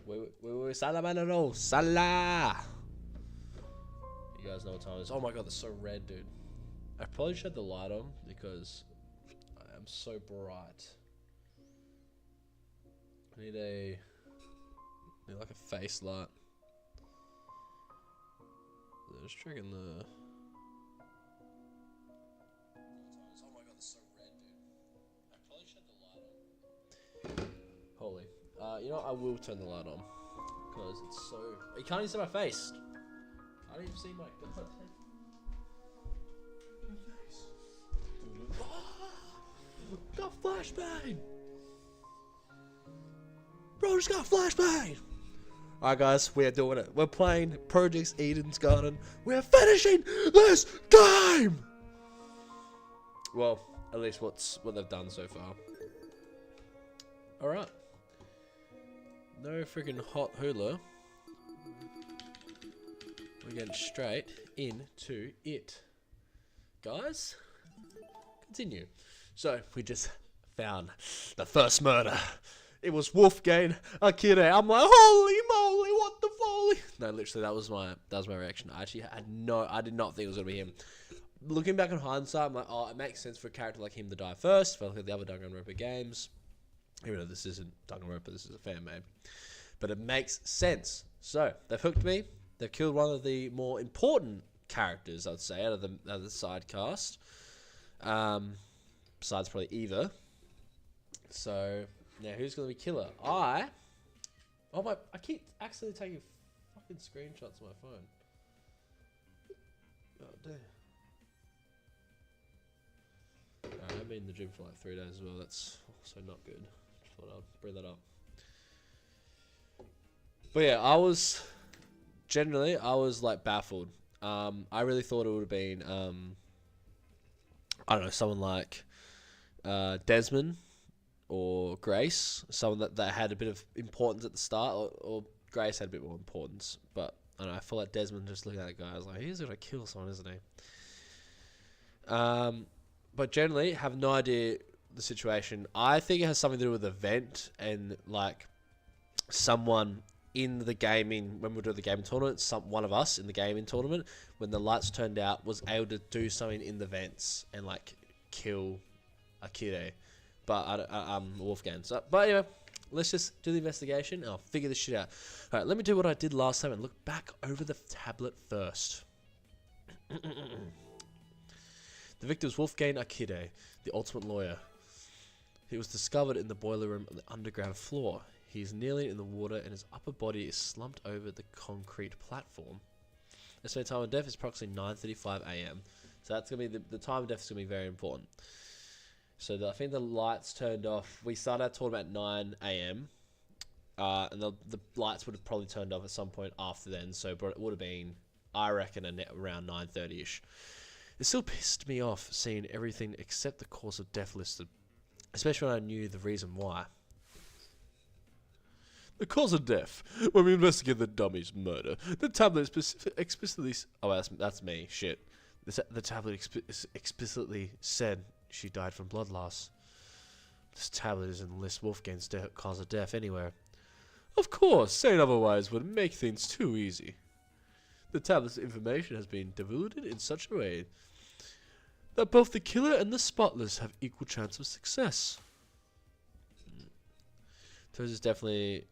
Wait, Salamanero, Salah. You guys know what time it is. Oh my god, that's so red, dude. I probably should have the light on because I am so bright. I need like a face light. Just checking the. Oh my god, that's so red, dude. I probably should have the light on. Holy. You know what? I will turn the light on because it's so. You can't even see my face. I don't even see my face. Got flashbang. Bro, just got flashbang. Alright guys, we are doing it. We're playing Project Eden's Garden. We're finishing this game! Well, at least what they've done so far. Alright. No freaking hot hula. We're getting straight into it. Guys, continue. So, we just found the first murder. It was Wolfgang Akira. I'm like, holy moly, what the folly? No, literally, that was my reaction. I did not think it was gonna be him. Looking back in hindsight, I'm like, oh, it makes sense for a character like him to die first. If I look at the other Danganronpa games, even though this isn't Danganronpa, this is a fan made, but it makes sense. So they've hooked me. They've killed one of the more important characters, I'd say, out of the side cast. Besides probably Eva. So. Now, who's going to be killer? I keep accidentally taking fucking screenshots on my phone. Oh, damn. Alright, I've been in the gym for like 3 days as well. That's also not good. Just thought I'd bring that up. But yeah, I was like baffled. I really thought it would have been, I don't know, someone like Desmond. Or Grace, someone that had a bit of importance at the start, or Grace had a bit more importance. But I don't know, I feel like Desmond, just looking at that guy, I was like, he's gonna kill someone, isn't he? But generally, have no idea the situation. I think it has something to do with the event and like someone in the gaming, when we were doing the gaming tournament, one of us in the gaming tournament, when the lights turned out, was able to do something in the vents and like kill Akire. But Wolfgang. So, but anyway, let's just do the investigation and I'll figure this shit out. Alright, let me do what I did last time and look back over the tablet first. The victim was Wolfgang Akire, the ultimate lawyer. He was discovered in the boiler room on the underground floor. He is kneeling in the water and his upper body is slumped over the concrete platform. Estimated time of death is approximately 9:35 AM. So that's going to be, the time of death is going to be very important. So I think the lights turned off. We started our tournament at 9 AM. And the lights would have probably turned off at some point after then. So but it would have been, I reckon, around 9:30ish. It still pissed me off seeing everything except the cause of death listed. Especially when I knew the reason why. The cause of death. When we investigated the dummy's murder, the tablet explicitly... Oh, that's me. Shit. The tablet explicitly said... she died from blood loss. This tablet isn't list Wolfgang's cause of death anywhere. Of course, saying otherwise would make things too easy. The tablet's information has been diluted in such a way that both the killer and the spotless have equal chance of success. Toes is definitely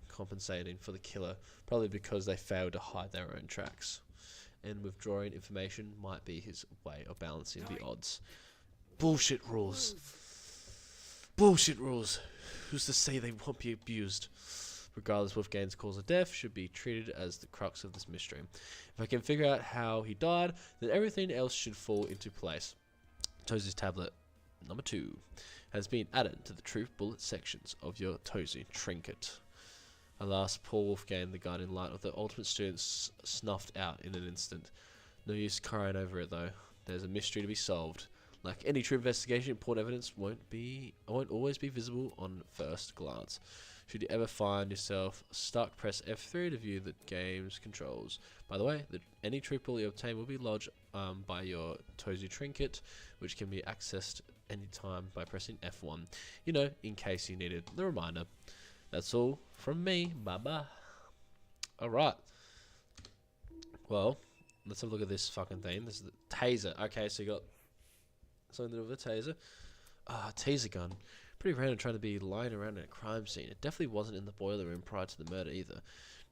compensating for the killer, probably because they failed to hide their own tracks. And withdrawing information might be his way of balancing the odds. Bullshit rules. Bullshit rules. Who's to say they won't be abused? Regardless, Wolfgang's cause of death should be treated as the crux of this mystery. If I can figure out how he died, then everything else should fall into place. Tozy's tablet number 2 has been added to the truth bullet sections of your Tozy trinket. Alas, poor Wolfgang, the guiding light of the ultimate student, snuffed out in an instant. No use crying over it though. There's a mystery to be solved. Like any true investigation, important evidence won't always be visible on first glance. Should you ever find yourself stuck, press F3 to view the game's controls. By the way, any truth bullet you obtain will be lodged by your Tozy trinket, which can be accessed anytime by pressing F1. You know, in case you needed the reminder. That's all from me. Bye bye. Alright. Well, let's have a look at this fucking thing. This is the taser. Okay, so you got something to do with a taser. Taser gun. Pretty random trying to be lying around in a crime scene. It definitely wasn't in the boiler room prior to the murder either.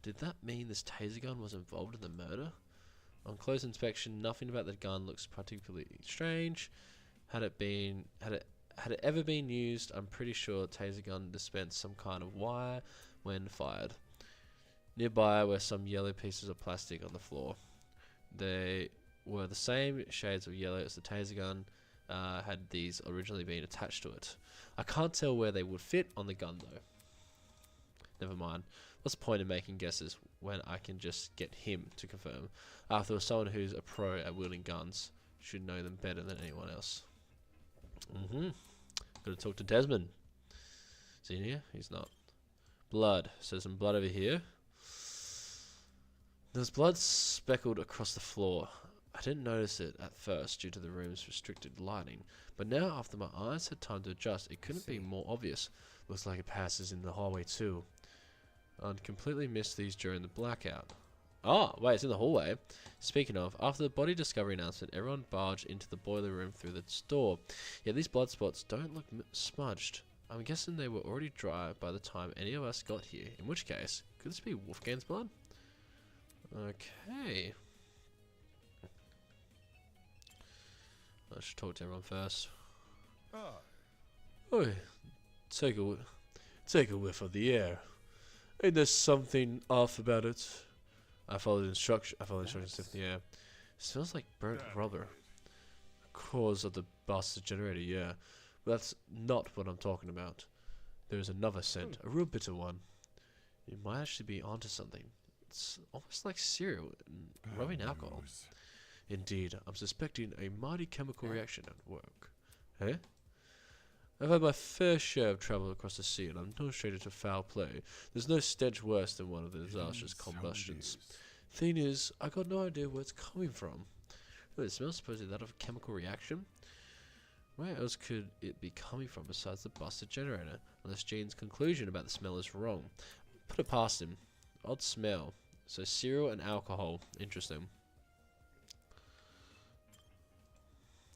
Did that mean this taser gun was involved in the murder? On close inspection, nothing about the gun looks particularly strange. Had it ever been used, I'm pretty sure taser gun dispensed some kind of wire when fired. Nearby were some yellow pieces of plastic on the floor. They were the same shades of yellow as the taser gun had these originally been attached to it. I can't tell where they would fit on the gun though. Never mind. What's the point of making guesses when I can just get him to confirm? After all, someone who's a pro at wielding guns should know them better than anyone else. Gotta talk to Desmond. Is he in here? He's not. Blood. So some blood over here. There's blood speckled across the floor. I didn't notice it at first due to the room's restricted lighting, but now after my eyes had time to adjust, it couldn't be more obvious. Looks like it passes in the hallway too. I'd completely missed these during the blackout. Oh, wait, it's in the hallway. Speaking of, after the body discovery announcement, everyone barged into the boiler room through the door. Yet these blood spots don't look smudged. I'm guessing they were already dry by the time any of us got here, in which case, could this be Wolfgang's blood? Okay. I should talk to everyone first. Oi, take a whiff of the air. Ain't there something off about it? I followed instructions to the air. It smells like burnt rubber. Cause of the bastard generator, yeah. But that's not what I'm talking about. There's another scent, a real bitter one. You might actually be onto something. It's almost like cereal and rubbing alcohol. Indeed, I'm suspecting a mighty chemical reaction at work. Eh? I've had my fair share of travel across the sea, and I'm no stranger to foul play. There's no stench worse than one of the disastrous combustions. Thing is, I got no idea where it's coming from. It smells supposedly that of a chemical reaction? Where else could it be coming from besides the busted generator? Unless Gene's conclusion about the smell is wrong. Put it past him. Odd smell. So cereal and alcohol. Interesting.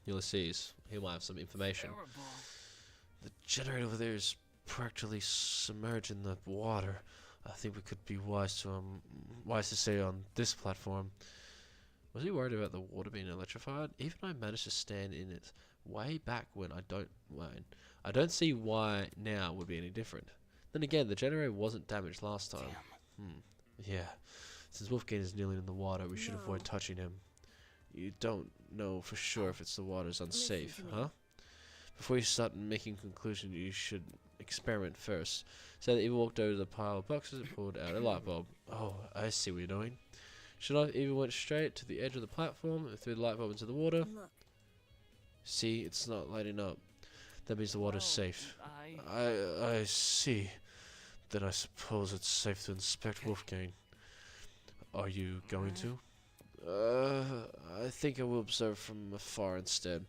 Ulysses. He might have some information. The generator over there is practically submerged in the water. I think we could be wise to stay on this platform. Was he worried about the water being electrified? Even I managed to stand in it way back when. I don't see why now would be any different. Then again, the generator wasn't damaged last time. Yeah. Since Wolfgang is kneeling in the water, we should avoid touching him. You don't know for sure if the water's unsafe, huh? Before you start making conclusions, you should experiment first. So that he walked over to the pile of boxes and pulled out a light bulb. Oh, I see what you're doing. Should I even went straight to the edge of the platform and threw the light bulb into the water? See, it's not lighting up. That means the water's safe. I see. Then I suppose it's safe to inspect Wolfgang. Are you going to? I think I will observe from afar instead.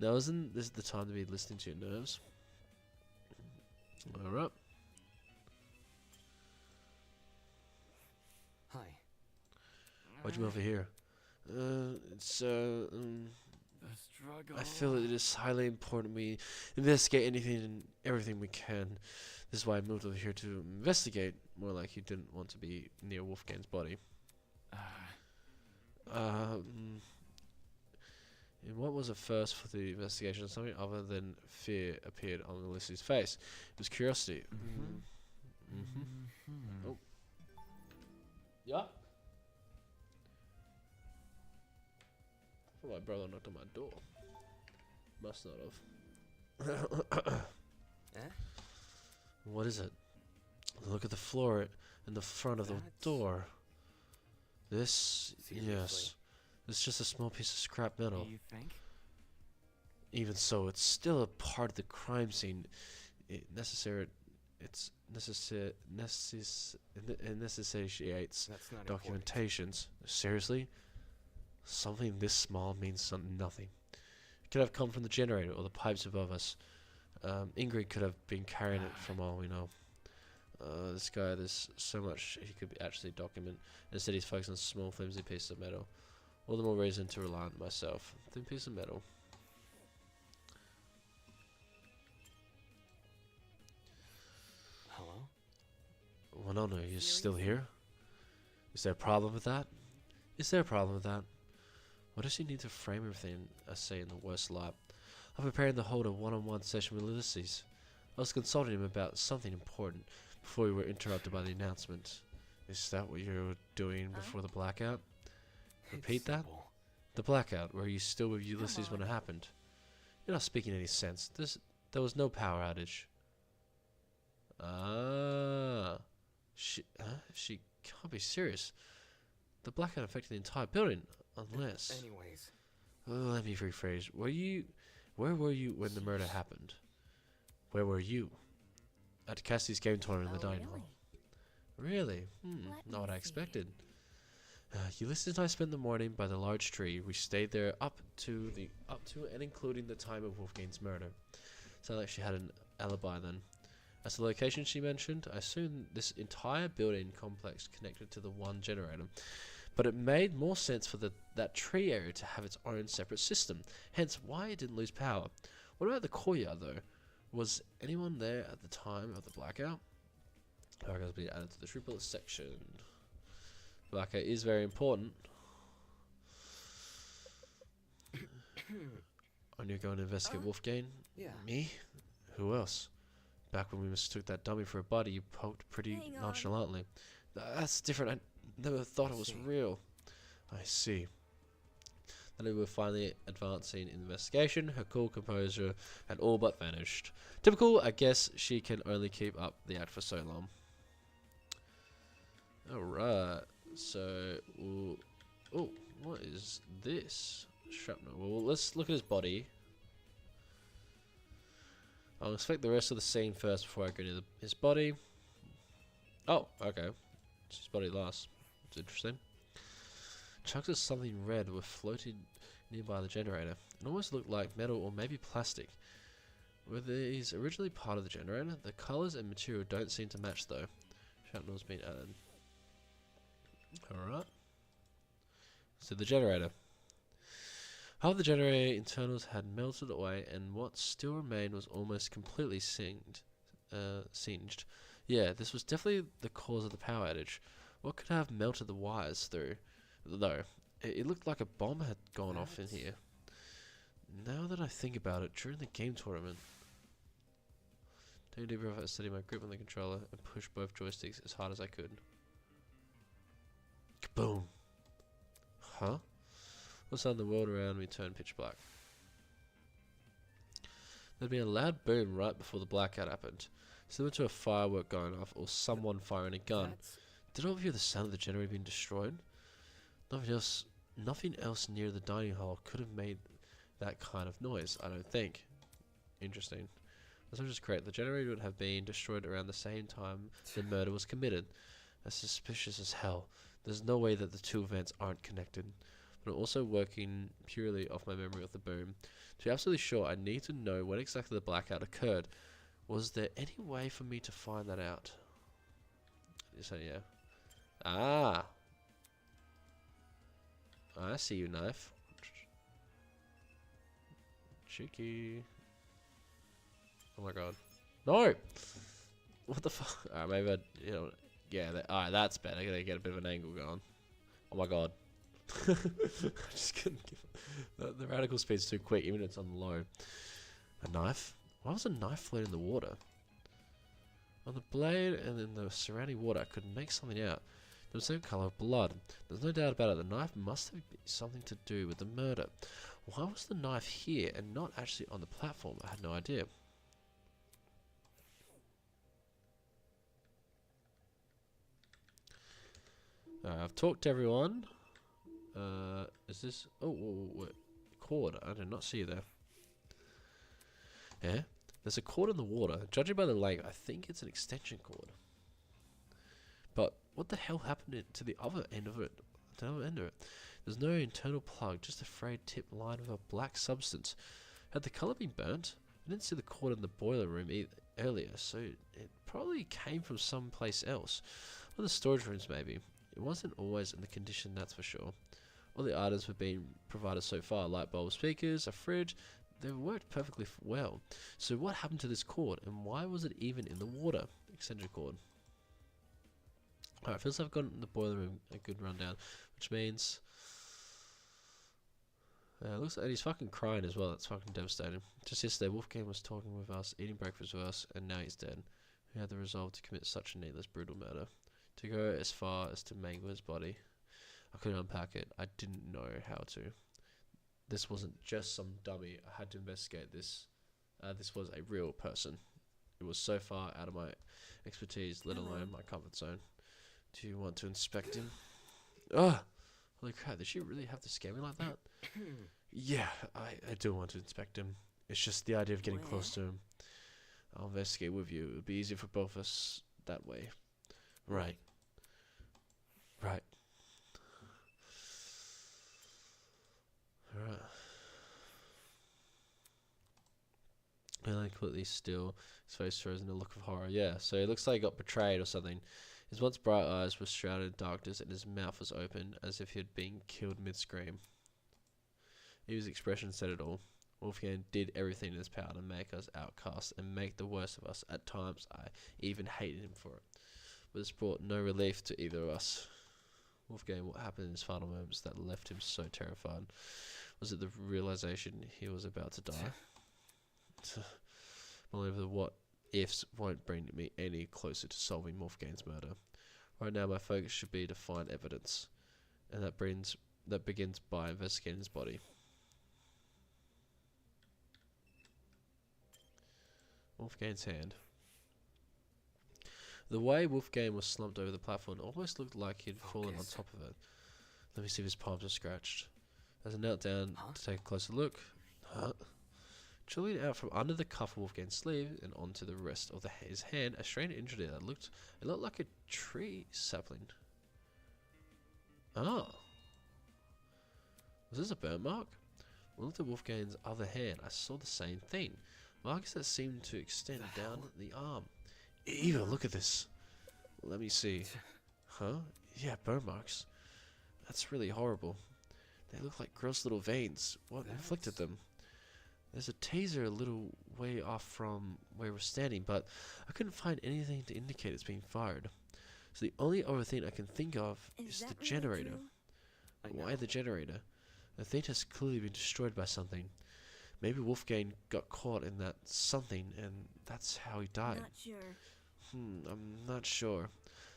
Now, isn't this the time to be listening to your nerves? Alright. Hi. Why'd you move over here? I feel that it is highly important we investigate anything and everything we can. This is why I moved over here to investigate. More like you didn't want to be near Wolfgang's body. And what was the first for the investigation? Something other than fear appeared on Ulysses' face. It was curiosity. Oh. Yeah? I thought my brother knocked on my door. Must not have. What is it? Look at the floor in the front of the door. This, yes. It's just a small piece of scrap metal. You think? Even so, it's still a part of the crime scene. It necessitates documentations. Seriously? Something this small means nothing. It could have come from the generator or the pipes above us. Ingrid could have been carrying it from all we know. This guy, there's so much he could actually document. Instead, he's focused on small, flimsy pieces of metal. All the more reason to rely on myself. Thin piece of metal. Hello? Winona, are you still here? Is there a problem with that? Is there a problem with that? Why does she need to frame everything I say in the worst light? I'm preparing to hold a one-on-one session with Ulysses. I was consulting him about something important before we were interrupted by the announcement. Is that what you were doing before the blackout? Repeat that? The blackout, where you still with Ulysses when it happened. You're not speaking any sense. There was no power outage. Ah. She can't be serious. The blackout affected the entire building, unless... Anyways. Let me rephrase. Where were you when the murder happened? Where were you? At Cassie's game tournament in the dining hall. Really? Not what I expected. Ulysses and I spent the morning by the large tree. We stayed there up to and including the time of Wolfgame's murder. Sounded like she had an alibi then. As the location she mentioned, I assumed this entire building complex connected to the one generator. But it made more sense for that tree area to have its own separate system, hence why it didn't lose power. What about the courtyard though? Was anyone there at the time of the blackout? Power has been added to the triplet section. Blackout is very important. And you're going to investigate Wolfgang? Yeah. Me? Who else? Back when we mistook that dummy for a body, you poked pretty nonchalantly. That's different. I never thought it was real. I see. Then we were finally advancing in the investigation. Her cool composure had all but vanished. Typical, I guess she can only keep up the act for so long. Alright, so oh, what is this? Shrapnel. Well, let's look at his body. I'll inspect the rest of the scene first before I go into his body. Oh, okay. It's his body last. It's interesting. Chunks of something red were floated nearby the generator. It almost looked like metal or maybe plastic. Were these originally part of the generator? The colours and material don't seem to match though. Shrapnel's been added. Alright. So the generator. Half the generator internals had melted away and what still remained was almost completely singed. Yeah, this was definitely the cause of the power outage. What could have melted the wires through? Though, it looked like a bomb had gone off in here. Now that I think about it, during the game tournament, taking a deep breath, I steadied my grip on the controller and pushed both joysticks as hard as I could. Kaboom! Huh? All of a sudden, the world around me turned pitch black. There'd been a loud boom right before the blackout happened, similar to a firework going off or someone firing a gun. Did all of you hear the sound of the generator being destroyed? Nothing else near the dining hall could have made that kind of noise, I don't think. Interesting. That's just correct. The generator would have been destroyed around the same time the murder was committed. That's suspicious as hell. There's no way that the two events aren't connected. But I'm also working purely off my memory of the boom. To be absolutely sure, I need to know when exactly the blackout occurred. Was there any way for me to find that out? So yeah. Ah! I see you, knife. Cheeky. Oh my god. No! What the fuck? Alright, maybe I, yeah, alright, that's better. I gotta get a bit of an angle going. Oh my god. I just couldn't give the radical speed's too quick, even if it's on low. A knife? Why was a knife floating in the water? On the blade and in the surrounding water, I could make something out. It was the same colour of blood. There's no doubt about it. The knife must have something to do with the murder. Why was the knife here and not actually on the platform? I had no idea. I've talked to everyone. Is this... Oh, wait. Cord. I did not see you there. Yeah? There's a cord in the water. Judging by the length, I think it's an extension cord. But what the hell happened to the other end of it? The other end of it. There's no internal plug, just a frayed tip lined with a black substance. Had the colour been burnt? I didn't see the cord in the boiler room earlier, so it probably came from someplace else. Or the storage rooms, maybe. It wasn't always in the condition, that's for sure. All the items were being provided so far, light bulb, speakers, a fridge, they worked perfectly well. So what happened to this cord, and why was it even in the water? Eccentric cord. Alright, feels like I've gotten the boiler room a good rundown, which means... looks like he's fucking crying as well, that's fucking devastating. Just yesterday, Wolfgang was talking with us, eating breakfast with us, and now he's dead. Who had the resolve to commit such a needless, brutal murder? To go as far as to mangle his body. I couldn't unpack it. I didn't know how to. This wasn't just some dummy. I had to investigate this. This was a real person. It was so far out of my expertise, let alone my comfort zone. Do you want to inspect him? Oh! Holy crap, did she really have to scare me like that? Yeah, I do want to inspect him. It's just the idea of getting close to him. I'll investigate with you. It would be easier for both of us that way. Right. Right. Alright. And completely still, his face frozen in a look of horror. Yeah, so it looks like he got betrayed or something. His once bright eyes were shrouded in darkness and his mouth was open as if he had been killed mid-scream. His expression said it all. Wolfgang did everything in his power to make us outcasts and make the worst of us. At times, I even hated him for it. But this brought no relief to either of us. Wolfgang, what happened in his final moments that left him so terrified? Was it the realization he was about to die? Believe the what ifs won't bring me any closer to solving Wolfgang's murder. Right now, my focus should be to find evidence, and that begins by investigating his body. Wolfgang's hand. The way Wolfgang was slumped over the platform almost looked like he'd fallen on top of it. Let me see if his palms are scratched. As I knelt down to take a closer look, chilling out from under the cuff of Wolfgang's sleeve and onto the rest of his hand, a strange injury that looked like a tree sapling. Oh. Was this a burn mark? When I looked at Wolfgang's other hand, I saw the same thing. Marks that seemed to extend down the arm. Eva, look at this. Let me see. Huh? Yeah, burn marks. That's really horrible. They look like gross little veins. What inflicted them? There's a taser a little way off from where we're standing, but I couldn't find anything to indicate it's being fired. So the only other thing I can think of is the generator. Why the generator? The thing has clearly been destroyed by something. Maybe Wolfgang got caught in that something, and that's how he died. Not sure. I'm not sure.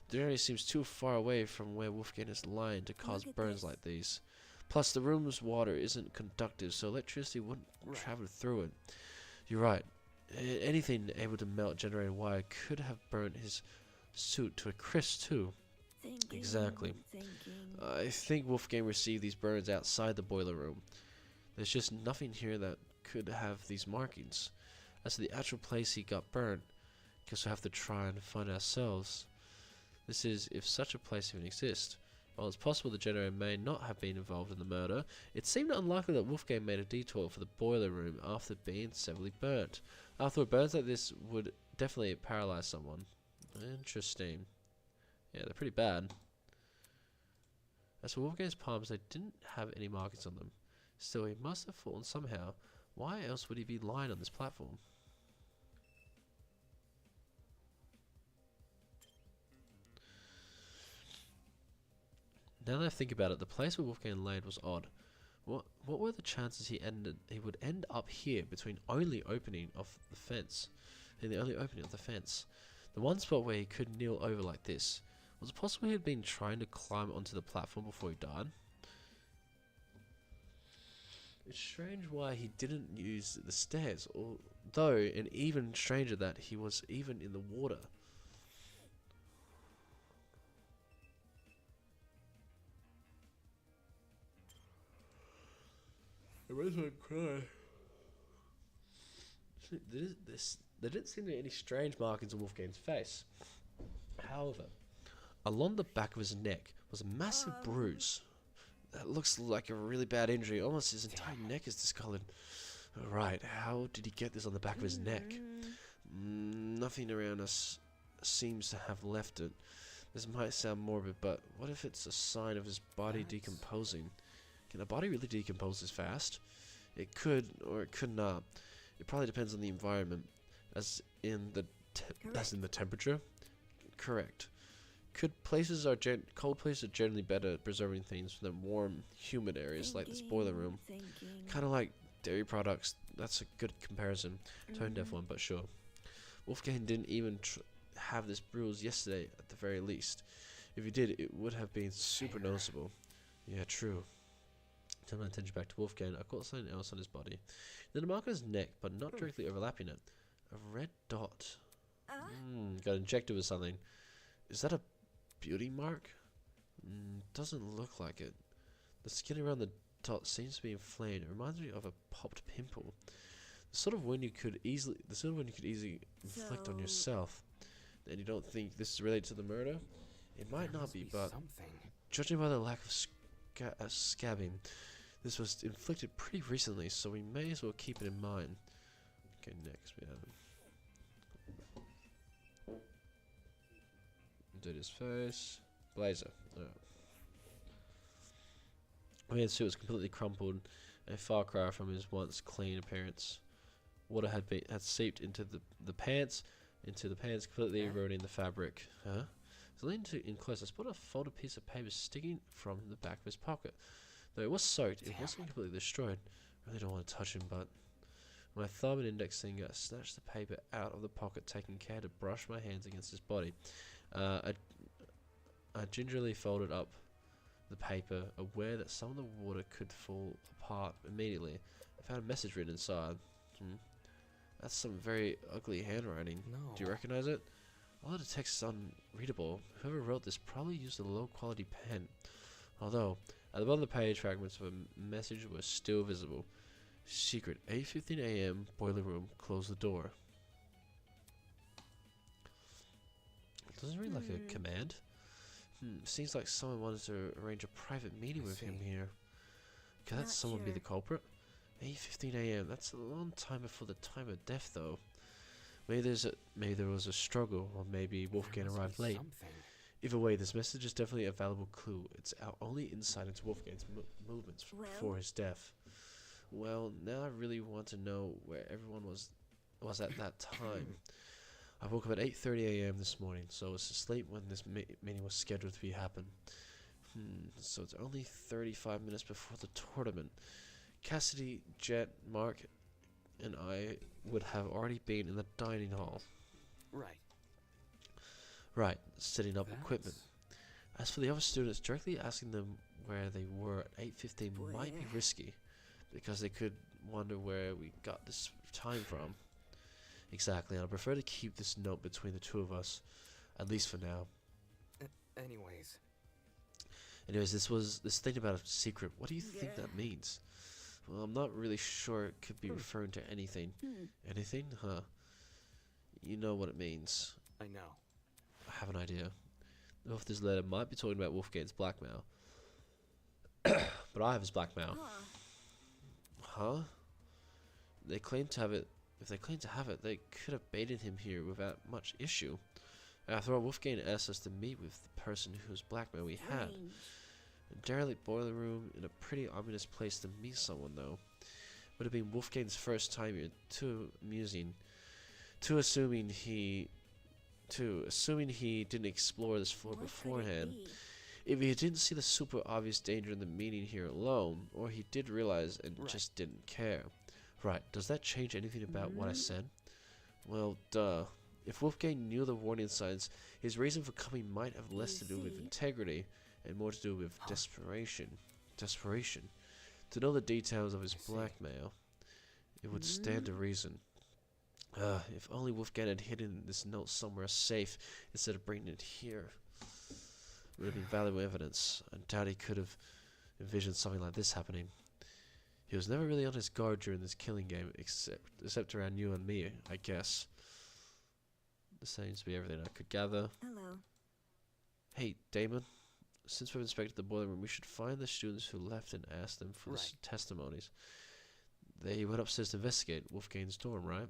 The area seems too far away from where Wolfgang is lying to cause burns like these. Plus, the room's water isn't conductive, so electricity wouldn't travel through it. You're right. Anything able to melt generated wire could have burnt his suit to a crisp, too. Exactly. I think Wolfgang received these burns outside the boiler room. There's just nothing here that could have these markings. As to the actual place he got burned, guess we'll have to try and find it ourselves. This is if such a place even exists. While it's possible the generator may not have been involved in the murder, it seemed unlikely that Wolfgang made a detour for the boiler room after being severely burnt. After all, burns like this would definitely paralyze someone. Interesting. Yeah, they're pretty bad. As for Wolfgang's palms, they didn't have any markings on them. Still, he must have fallen somehow. Why else would he be lying on this platform? Now that I think about it, the place where Wolfgang laid was odd. What were the chances he would end up here between the only opening of the fence? The one spot where he could kneel over like this. Was it possible he had been trying to climb onto the platform before he died? It's strange why he didn't use the stairs, although, and even stranger that he was even in the water. I might as well cry. There didn't seem to be any strange markings on Wolfgang's face. However, along the back of his neck was a massive bruise. That looks like a really bad injury. Almost his entire neck is discolored. Right, how did he get this on the back of his neck? Nothing around us seems to have left it. This might sound morbid, but what if it's a sign of his body decomposing? Can a body really decompose this fast? It could, or it could not. It probably depends on the environment, as in the temperature. Correct. Cold places are generally better at preserving things than warm, humid areas like this boiler room. Kind of like dairy products. That's a good comparison. Tone deaf one, but sure. Wolfgang didn't even have this bruise yesterday, at the very least. If he did, it would have been super noticeable. Yeah, true. Turn my attention back to Wolfgang. I caught something else on his body. Then a mark on his neck, but not directly overlapping it. A red dot. Got injected with something. Is that a beauty mark? Doesn't look like it. The skin around the dot seems to be inflamed. It reminds me of a popped pimple. The sort of wound you could easily inflict on yourself. And you don't think this is related to the murder? It might not be, but judging by the lack of scabbing, this was inflicted pretty recently, so we may as well keep it in mind. Okay, next we have did his face. Blazer. His suit was completely crumpled, a far cry from his once clean appearance. Water had seeped into the pants, completely eroding the fabric. Huh? As I leaned in close, I spotted a folded piece of paper sticking from the back of his pocket. Though it was soaked, it wasn't completely destroyed. I really don't want to touch him, but my thumb and index finger snatched the paper out of the pocket, taking care to brush my hands against his body. I gingerly folded up the paper, aware that some of the water could fall apart immediately. I found a message written inside. That's some very ugly handwriting. No. Do you recognize it? Although the text is unreadable, whoever wrote this probably used a low-quality pen. Although, at the bottom of the page, fragments of a message were still visible. Secret, 8:15 a.m., boiler room, close the door. Doesn't read like a command. Seems like someone wanted to arrange a private meeting with him here. Could that someone be the culprit? 8:15 a.m. That's a long time before the time of death, though. Maybe there was a struggle, or maybe Wolfgang arrived late. Either way, this message is definitely a valuable clue. It's our only insight into Wolfgang's movements before his death. Well, now I really want to know where everyone was at that time. I woke up at 8:30 a.m. this morning, so I was asleep when this meeting was scheduled to happen. So it's only 35 minutes before the tournament. Cassidy, Jet, Mark, and I would have already been in the dining hall. Right, setting up equipment. As for the other students, directly asking them where they were at 8:15 might be risky, because they could wonder where we got this time from. Exactly, and I prefer to keep this note between the two of us, at least for now. Anyways, this thing about a secret, what do you think that means? Well, I'm not really sure. It could be referring to anything. Anything? Huh. You know what it means. I know. I have an idea. The author of this letter might be talking about Wolfgang's blackmail. But I have his blackmail. Huh? They claim to have it. If they claim to have it, they could have baited him here without much issue. After all, Wolfgang asked us to meet with the person whose blackmail we had. A derelict boiler room in a pretty ominous place to meet someone, though. Would have been Wolfgang's first time here. Too amusing. Assuming he didn't explore this floor beforehand. If he didn't see the super obvious danger in the meeting here alone, or he did realize and just didn't care. Right, does that change anything about what I said? Well, duh. If Wolfgang knew the warning signs, his reason for coming might have less to do with integrity and more to do with desperation. To know the details of his blackmail, it would stand to reason. If only Wolfgang had hidden this note somewhere safe instead of bringing it here. It would have been valuable evidence. I doubt he could have envisioned something like this happening. He was never really on his guard during this killing game, except around you and me, I guess. This seems to be everything I could gather. Hello. Hey, Damon. Since we've inspected the boiler room, we should find the students who left and ask them for testimonies. They went upstairs to investigate Wolfgang's dorm, right?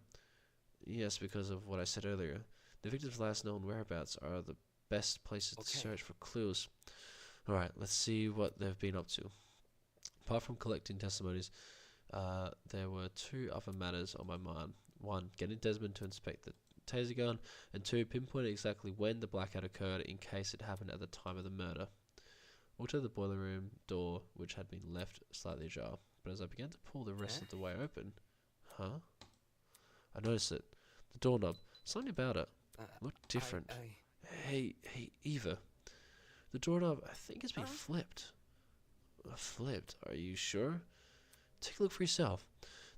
Yes, because of what I said earlier. The victim's last known whereabouts are the best places to Okay. search for clues. Alright, let's see what they've been up to. Apart from collecting testimonies, there were two other matters on my mind. One, getting Desmond to inspect the taser gun, and two, pinpointing exactly when the blackout occurred in case it happened at the time of the murder. Walked to the boiler room door, which had been left slightly ajar, but as I began to pull the rest of the way open, I noticed it. The doorknob, something about it looked different. Hey, Eva. The doorknob, I think it's been flipped. Flipped? Are you sure? Take a look for yourself.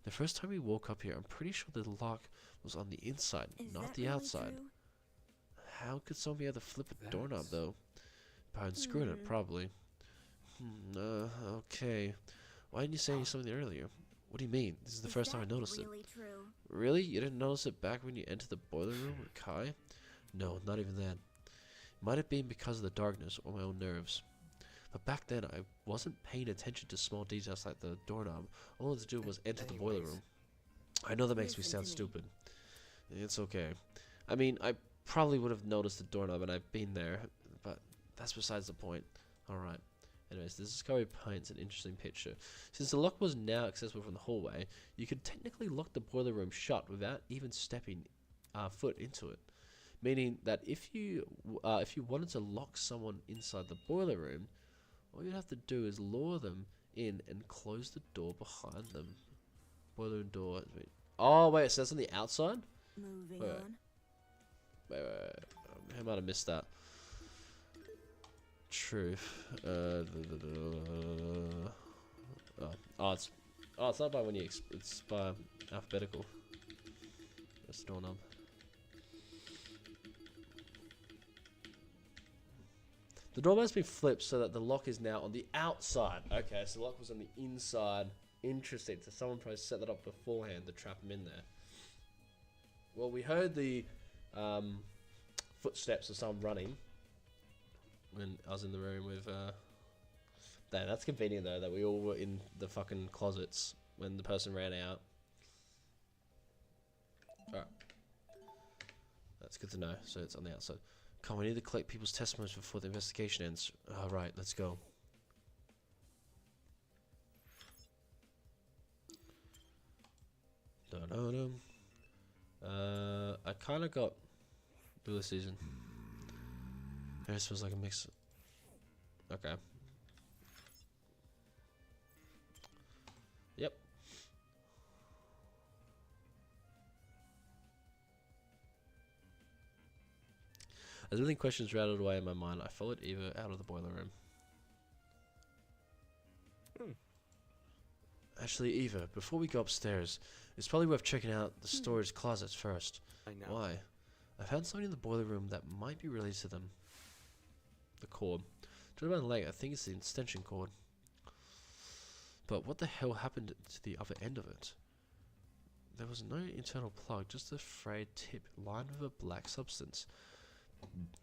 The first time we woke up here, I'm pretty sure the lock was on the inside, not the outside. How could somebody have to flip a doorknob, though? By unscrewing it, probably. Okay. Why didn't you say something earlier? What do you mean? This is the first time I noticed it. True? Really? You didn't notice it back when you entered the boiler room with Kai? No, not even then. It might have been because of the darkness or my own nerves. But back then, I wasn't paying attention to small details like the doorknob. All I wanted to do was enter the boiler room. I know that makes me Listen sound to me. stupid. It's okay. I mean, I probably would have noticed the doorknob and I've been there, but that's besides the point. Alright. Anyways, this discovery paints an interesting picture. Since the lock was now accessible from the hallway, you could technically lock the boiler room shut without even stepping foot into it. Meaning that if you wanted to lock someone inside the boiler room, all you'd have to do is lure them in and close the door behind them. Boiler room door. Oh wait, so that's on the outside? Moving Wait. on. Wait. I might have missed that. Truth. It's not by when you. It's by alphabetical. That's the doorknob. The doorknob has been flipped so that the lock is now on the outside. Okay, so the lock was on the inside. Interesting. So someone probably set that up beforehand to trap him in there. Well, we heard the footsteps of someone running when I was in the room with that's convenient though that we all were in the fucking closets when the person ran out. Alright. That's good to know. So it's on the outside. Come on, we need to collect people's testimonies before the investigation ends. Alright, let's go. Dun-dun-dun. I kinda got Blue Season. It smells like a mix. Okay. Yep. As many questions rattled away in my mind, I followed Eva out of the boiler room. Actually, Eva, before we go upstairs, it's probably worth checking out the storage closets first. I know. Why? I found something in the boiler room that might be related to them. The cord. Turn around the leg, I think it's the extension cord. But what the hell happened to the other end of it? There was no internal plug, just a frayed tip lined with a black substance.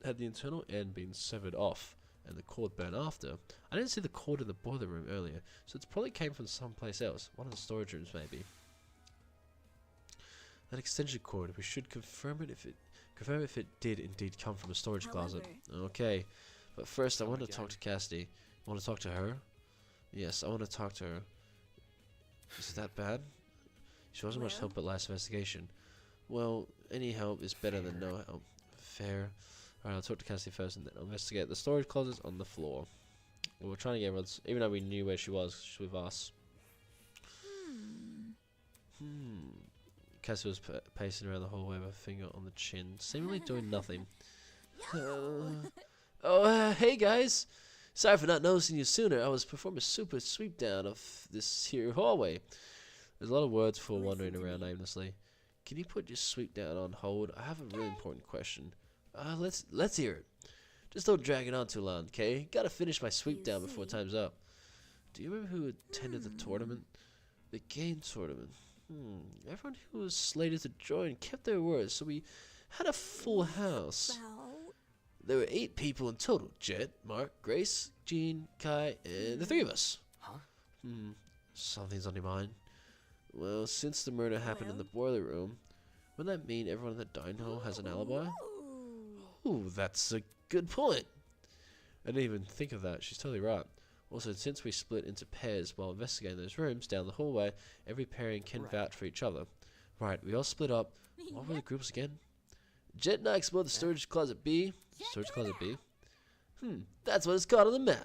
Had the internal end been severed off and the cord burnt after, I didn't see the cord in the boiler room earlier, so it probably came from someplace else, one of the storage rooms maybe. That extension cord, we should confirm if it did indeed come from a storage closet. Okay, but first I want to talk to Cassidy. Want to talk to her? Yes, I want to talk to her. Is it that bad? She wasn't much help at last investigation. Well, any help is better than no help. Fair. Alright, I'll talk to Cassidy first and then I'll investigate the storage closets on the floor. We're trying to get everyone's, even though we knew where she was with us. Cassie was pacing around the hallway with a finger on the chin, seemingly doing nothing. Hey guys! Sorry for not noticing you sooner. I was performing a super sweep down of this here hallway. There's a lot of words for wandering around aimlessly. Can you put your sweep down on hold? I have a really important question. Let's hear it. Just don't drag it on too long, okay? Gotta finish my sweep down before time's up. Do you remember who attended the tournament? The game tournament. Everyone who was slated to join kept their words, so we had a full house. There were 8 people in total. Jet, Mark, Grace, Jean, Kai, and the 3 of us. Huh? Something's on your mind. Well, since the murder happened in the boiler room, Wouldn't that mean everyone in the dining hall has an alibi? Ooh, that's a good point. I didn't even think of that. She's totally right. Also, since we split into pairs while investigating those rooms down the hallway, every pairing can vouch for each other. Right, we all split up. What were the groups again? Jet and I explored the storage closet B. Storage closet B? That's what it's called on the map.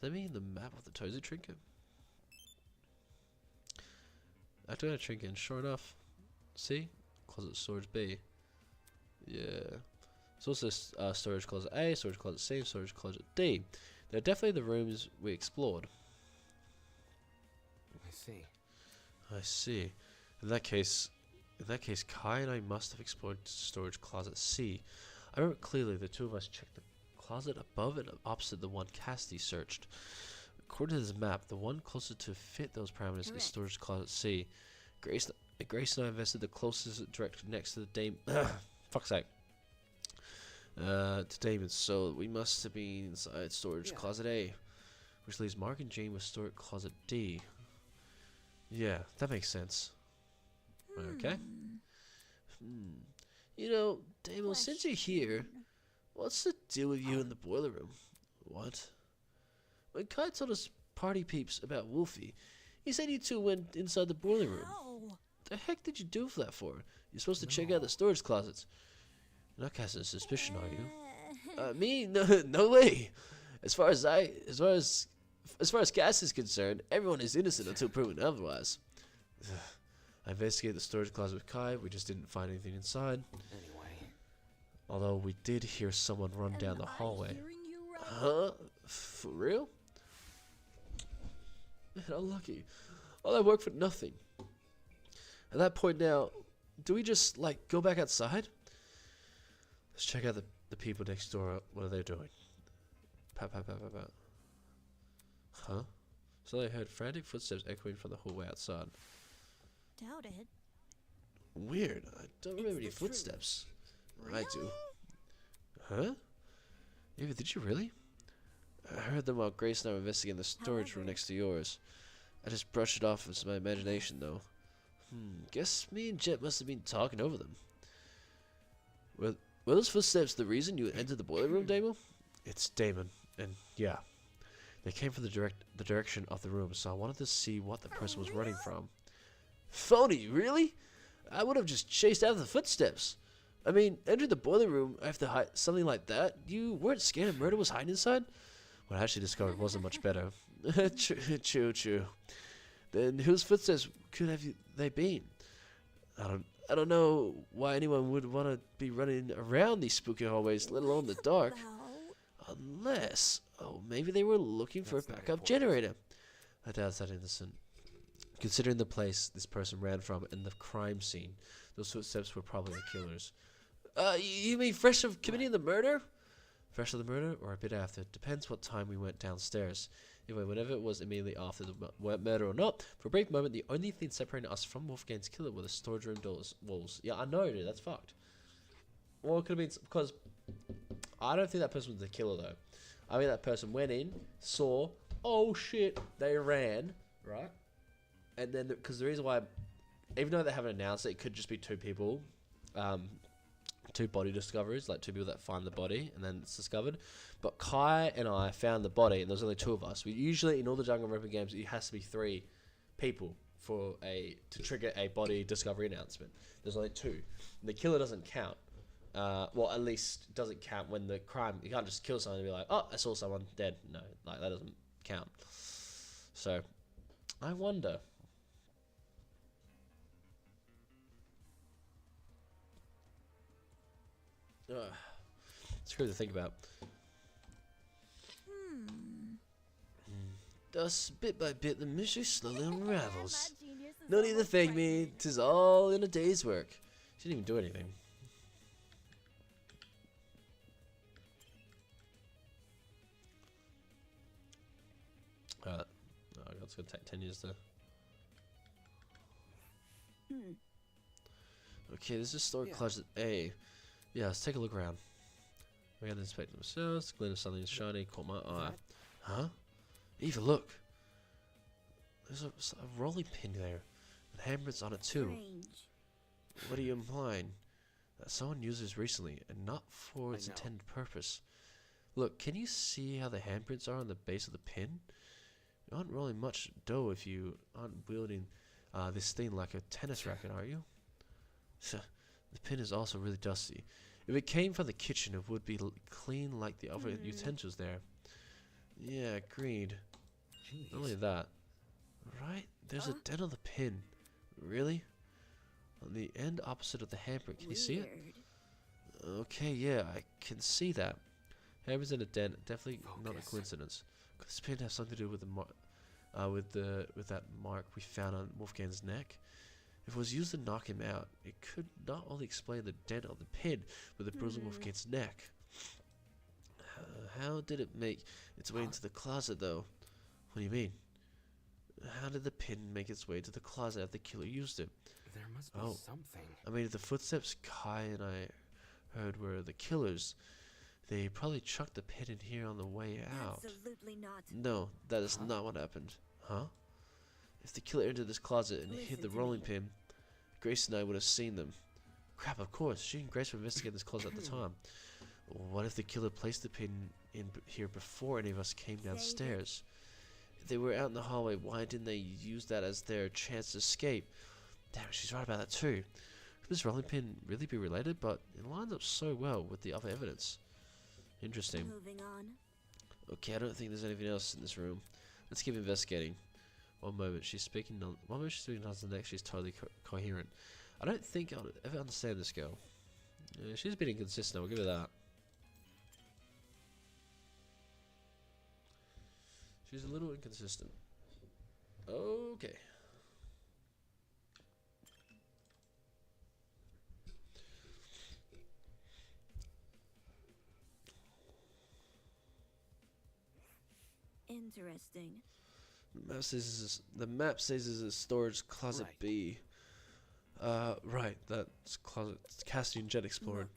Does that mean the map of the Tozy Trinket? I took a trinket and sure enough, see? Closet storage B. Yeah. It's also storage closet A, storage closet C, storage closet D. They're definitely the rooms we explored. I see. I see. In that case, Kai and I must have explored storage closet C. I remember clearly the two of us checked the closet above and opposite the one Cassidy searched. According to this map, the one closest to fit those parameters is storage closet C. Grace and I invested the closest direct next to the Damon. Fuck's sake. To Damon, so we must have been inside storage closet A, which leaves Mark and Jane with storage closet D. Yeah, that makes sense. Okay. You know, Damon, since you're here, what's the deal with you in the boiler room? What? When Kai told us party peeps about Wolfie, he said you two went inside the boiler room. The heck did you do that for? You're supposed to check out the storage closets. You're not casting suspicion, are you? Me? No way. As far as Cass is concerned, everyone is innocent until proven otherwise. I investigated the storage closet with Kai. We just didn't find anything inside. Anyway. Although we did hear someone run down the hallway. Huh? For real? Man, unlucky. All that work for nothing. At that point now, do we just, like, go back outside? Let's check out the people next door. What are they doing? Pat. Huh? So they heard frantic footsteps echoing from the hallway outside. Doubt it. Weird. I don't remember any footsteps. I do. Huh? Eva, did you really? I heard them while Grace and I were investigating the storage room next to yours. I just brushed it off as my imagination, though. Guess me and Jet must have been talking over them. Were those footsteps the reason you entered the boiler room, Damon? It's Damon, and yeah. They came from the direction of the room, so I wanted to see what the person was running from. Phony, really? I would have just chased after the footsteps. I mean, entering the boiler room after something like that, you weren't scared murder was hiding inside? What I actually discovered wasn't much better. True. Then whose footsteps could they been? I don't know why anyone would want to be running around these spooky hallways, let alone the dark. Unless, maybe they were looking for a backup generator. I doubt that innocent. Considering the place this person ran from and the crime scene, those footsteps were probably the killers. You mean fresh of committing the murder? Fresh of the murder, or a bit after. Depends what time we went downstairs. Anyway, whenever it was immediately after the murder or not, for a brief moment, the only thing separating us from Wolfgang's killer were the storage room walls. Yeah, I know, dude. That's fucked. Well, it could have been because I don't think that person was the killer, though. I mean, that person went in, saw, oh shit, they ran, right? And then, because the reason why, even though they haven't announced it, it could just be two people, two body discoveries, like two people that find the body and then it's discovered. But Kai and I found the body, and there's only two of us. We usually, in all the Jungle Roper games, it has to be 3 people to trigger a body discovery announcement. There's only 2. And the killer doesn't count. Well, at least doesn't count when the crime. You can't just kill someone and be like, oh, I saw someone dead. No, like that doesn't count. So, I wonder. It's crazy to think about. Thus, bit by bit, the mystery slowly unravels. No need to thank me, 'tis all in a day's work. She didn't even do anything. It's gonna take 10 years to. Okay, this is storage closet A. Yeah, let's take a look around. We got to inspect themselves. Glint of something shiny caught my eye. Huh? Eva, look. There's a rolling pin there. And handprints on it too. Strange. What are you implying? That someone used this recently, and not for I its know. intended purpose. Look, can you see how the handprints are on the base of the pin? You aren't rolling much dough if you aren't wielding this thing like a tennis racket, are you? The pin is also really dusty. If it came from the kitchen, it would be clean like the other utensils there. Yeah, agreed. Jeez. Not only that, right? There's a dent on the pin. Really? On the end opposite of the handprint. Can you see it? Weird. Okay, yeah, I can see that. Hammers in a dent, definitely not a Focus. coincidence. Could this pin have something to do with with that mark we found on Wolfgang's neck? If it was used to knock him out, it could not only explain the dent on the pin, but the bruise on Wolfgang's neck. How did it make its way into the closet, though? What do you mean? How did the pin make its way to the closet after the killer used it? There must be Oh. something. I mean, if the footsteps Kai and I heard were the killers, they probably chucked the pin in here on the way out. Absolutely not. No, that is Huh? not what happened. Huh? If the killer entered this closet and hid the Listen to rolling me. pin, Grace and I would have seen them. Crap, of course. She and Grace were investigating this closet at the time. What if the killer placed the pin in here before any of us came downstairs? If they were out in the hallway, why didn't they use that as their chance to escape? Damn, she's right about that too. Could this rolling pin really be related? But it lines up so well with the other evidence. Interesting. Moving on. Okay, I don't think there's anything else in this room. Let's keep investigating. One moment she's speaking nonsense, the next she's totally coherent. I don't think I'll ever understand this girl. She's been inconsistent, I'll give her that. She's a little inconsistent. Okay. Interesting. The map says this is a storage closet Right. B. Right, that's closet Cassidy and Jet explored.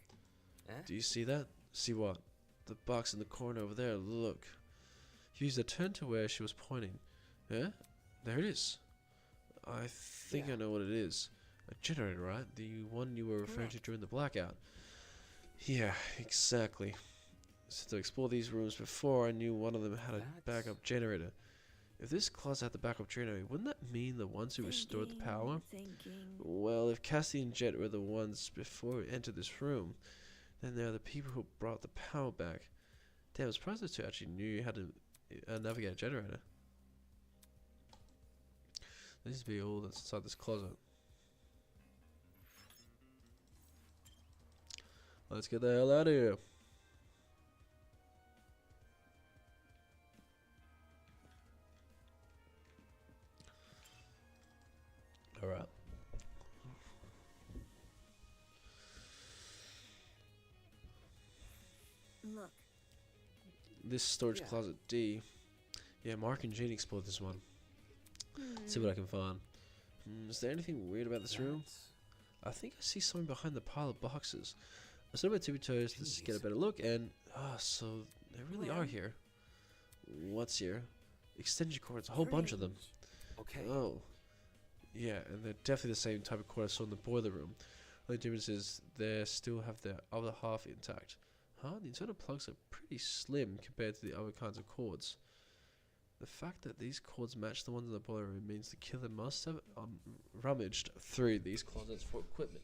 Eh? Do you see that? See what? The box in the corner over there, look. He used a turn to where she was pointing. Yeah? There it is. I think I Yeah. know what it is. A generator, right? The one you were referring to Correct. during the blackout. Yeah, exactly. So to explore these rooms before, I knew one of them had a That's- backup generator. If this closet had the backup generator, wouldn't that mean the ones who restored the power? Thinking. Well, if Cassie and Jet were the ones before we entered this room, then they're the people who brought the power back. Damn, I'm surprised those two actually knew how to navigate a generator. There needs to be all that's inside this closet. Let's get the hell out of here. Alright. Look. This storage Yeah. closet D. Yeah, Mark and Jean explored this one. See what I can find. Is there anything weird about this room? That's- I think I see something behind the pile of boxes. I stood on my tippy toes to get a Jeez. better look, and so they really are Where? here. What's here? Extension cords, a whole bunch of them. Okay. Oh, yeah, and they're definitely the same type of cord I saw in the boiler room. Only difference is they still have their other half intact. Huh? The internal plugs are pretty slim compared to the other kinds of cords. The fact that these cords match the ones in the boiler room means the killer must have rummaged through these closets for equipment.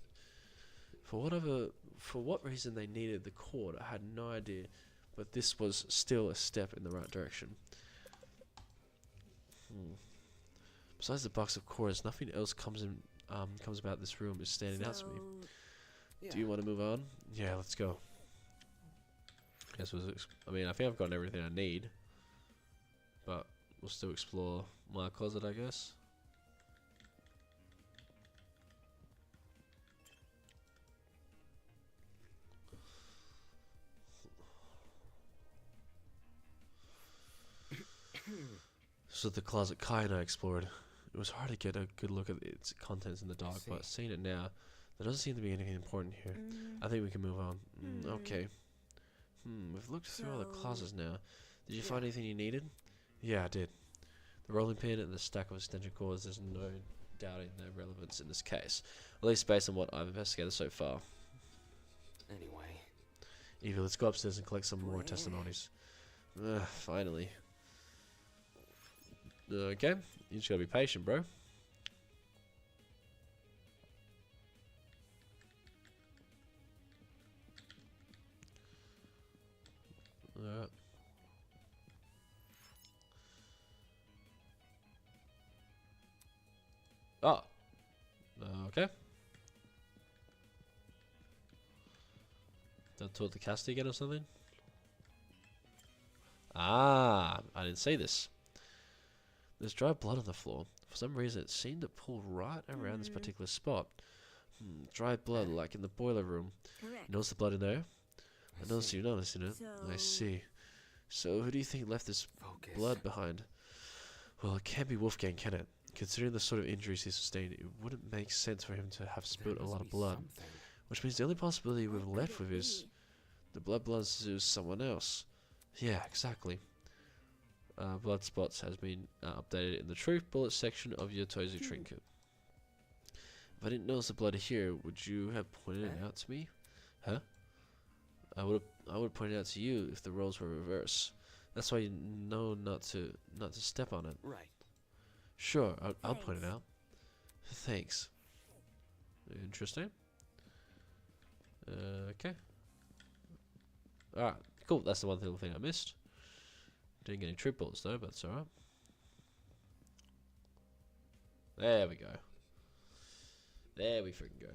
For what reason they needed the cord, I had no idea, but this was still a step in the right direction. Besides the box of cords, nothing else comes about this room is standing out to me. So, Yeah. Do you want to move on? Yeah, let's go. I think I've gotten everything I need, but we'll still explore my closet, I guess. So the closet Kai and I explored. It was hard to get a good look at its contents in the dark, but see. seeing it now, there doesn't seem to be anything important here. I think we can move on. Okay. We've looked through all the So- closets now. Did you find Yeah. anything you needed? Yeah, I did. The rolling pin and the stack of extension cords. There's no doubting their relevance in this case, at least based on what I've investigated so far. Anyway. Evie, let's go upstairs and collect some more testimonies. Finally. Okay, you just gotta be patient, bro. Alright. Oh. Okay. Don't talk to Cassidy again or something? Ah, I didn't see this. There's dry blood on the floor. For some reason, it seemed to pull right around this particular spot. Dry blood, like in the boiler room. Correct. You notice the blood in there? I noticed you noticing it. I So- see. So, who do you think left this Focus. blood behind? Well, it can't be Wolfgang, can it? Considering the sort of injuries he sustained, it wouldn't make sense for him to have There spilled a must lot of be blood. something. Which means the only possibility we've What left could with it is be? the blood belongs to someone else. Yeah, exactly. Blood spots has been updated in the truth bullet section of your Tozu trinket. If I didn't notice the blood here, would you have pointed it out to me? Huh? I would point it out to you if the roles were reversed. That's why you know not to step on it. Right. Sure, I'll point it Thanks. out. Thanks. Interesting. Okay. Alright, cool. That's the one little thing I missed. Didn't get any trip bullets though, but it's alright. There we go. There we freaking go.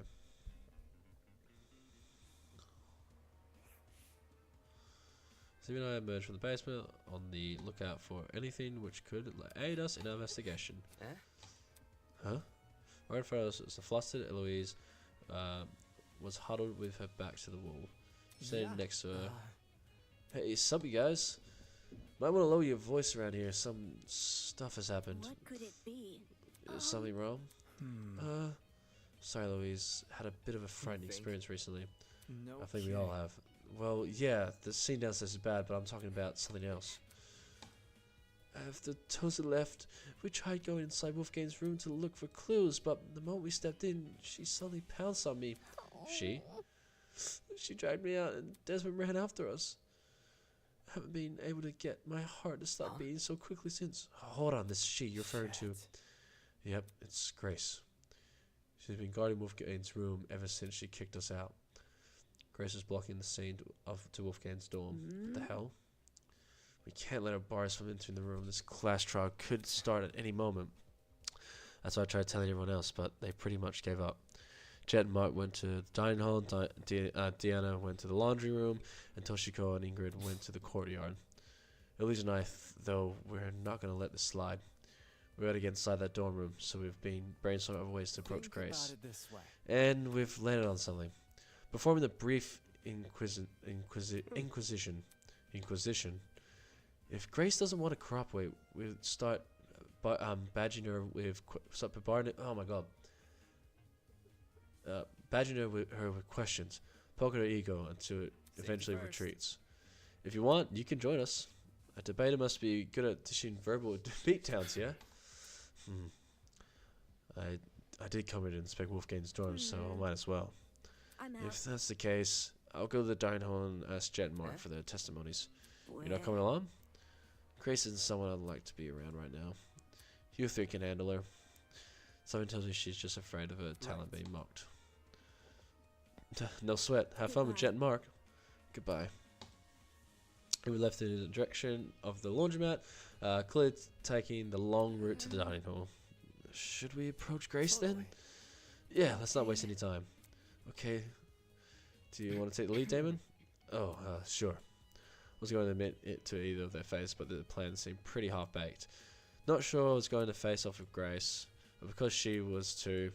Steve and I emerged from the basement on the lookout for anything which could aid us in our investigation. Huh? Right in front of us was the flustered Eloise, was huddled with her back to the wall, standing next to her. Hey, sup you guys? Might want to lower your voice around here. Some stuff has happened. What could it be? Is something wrong? Sorry, Louise. Had a bit of a frightening think? experience recently. No. I think we all have. Well, yeah, the scene downstairs is bad, but I'm talking about something else. After Tosa left, we tried going inside Wolfgang's room to look for clues, but the moment we stepped in, she suddenly pounced on me. She? She dragged me out, and Desmond ran after us. I haven't been able to get my heart to stop beating so quickly since. Hold on, this she you're referring to. Yep, it's Grace. She's been guarding Wolfgang's room ever since she kicked us out. Grace was blocking the scene to Wolfgang's dorm. What the hell? We can't let her bar us from entering the room. This class trial could start at any moment. That's why I tried telling everyone else, but they pretty much gave up. Jet and Mark went to the dining hall, Deanna went to the laundry room, and Toshiko and Ingrid went to the courtyard. Elise and I, though, we're not going to let this slide. We got to get inside that dorm room, so we've been brainstorming other ways to approach Grace. About it this way. And we've landed on something. Performing the brief inquisition. If Grace doesn't want to cooperate, we'll start badging her with badging her with questions, poking her ego until it eventually first. retreats. If you want, you can join us. A debater must be good at dishing verbal beatdowns, yeah? I did come in to inspect Wolfgang's dorm, so I might as well. I'm out. If that's the case, I'll go to the dining hall and ask Jet and Mark for their testimonies. You're not coming along? Grace isn't someone I'd like to be around right now. You three can handle her. Something tells me she's just afraid of her talent being mocked. No sweat. Have fun with Goodbye. Jet and Mark. Goodbye. And we left in the direction of the laundromat, clearly taking the long route to the dining hall. Should we approach Grace then? Yeah, let's not waste any time. Okay. Do you want to take the lead, Damon? Oh, sure. I was going to admit it to either of their face, but the plan seemed pretty half-baked. Not sure I was going to face off with Grace, but because she was too,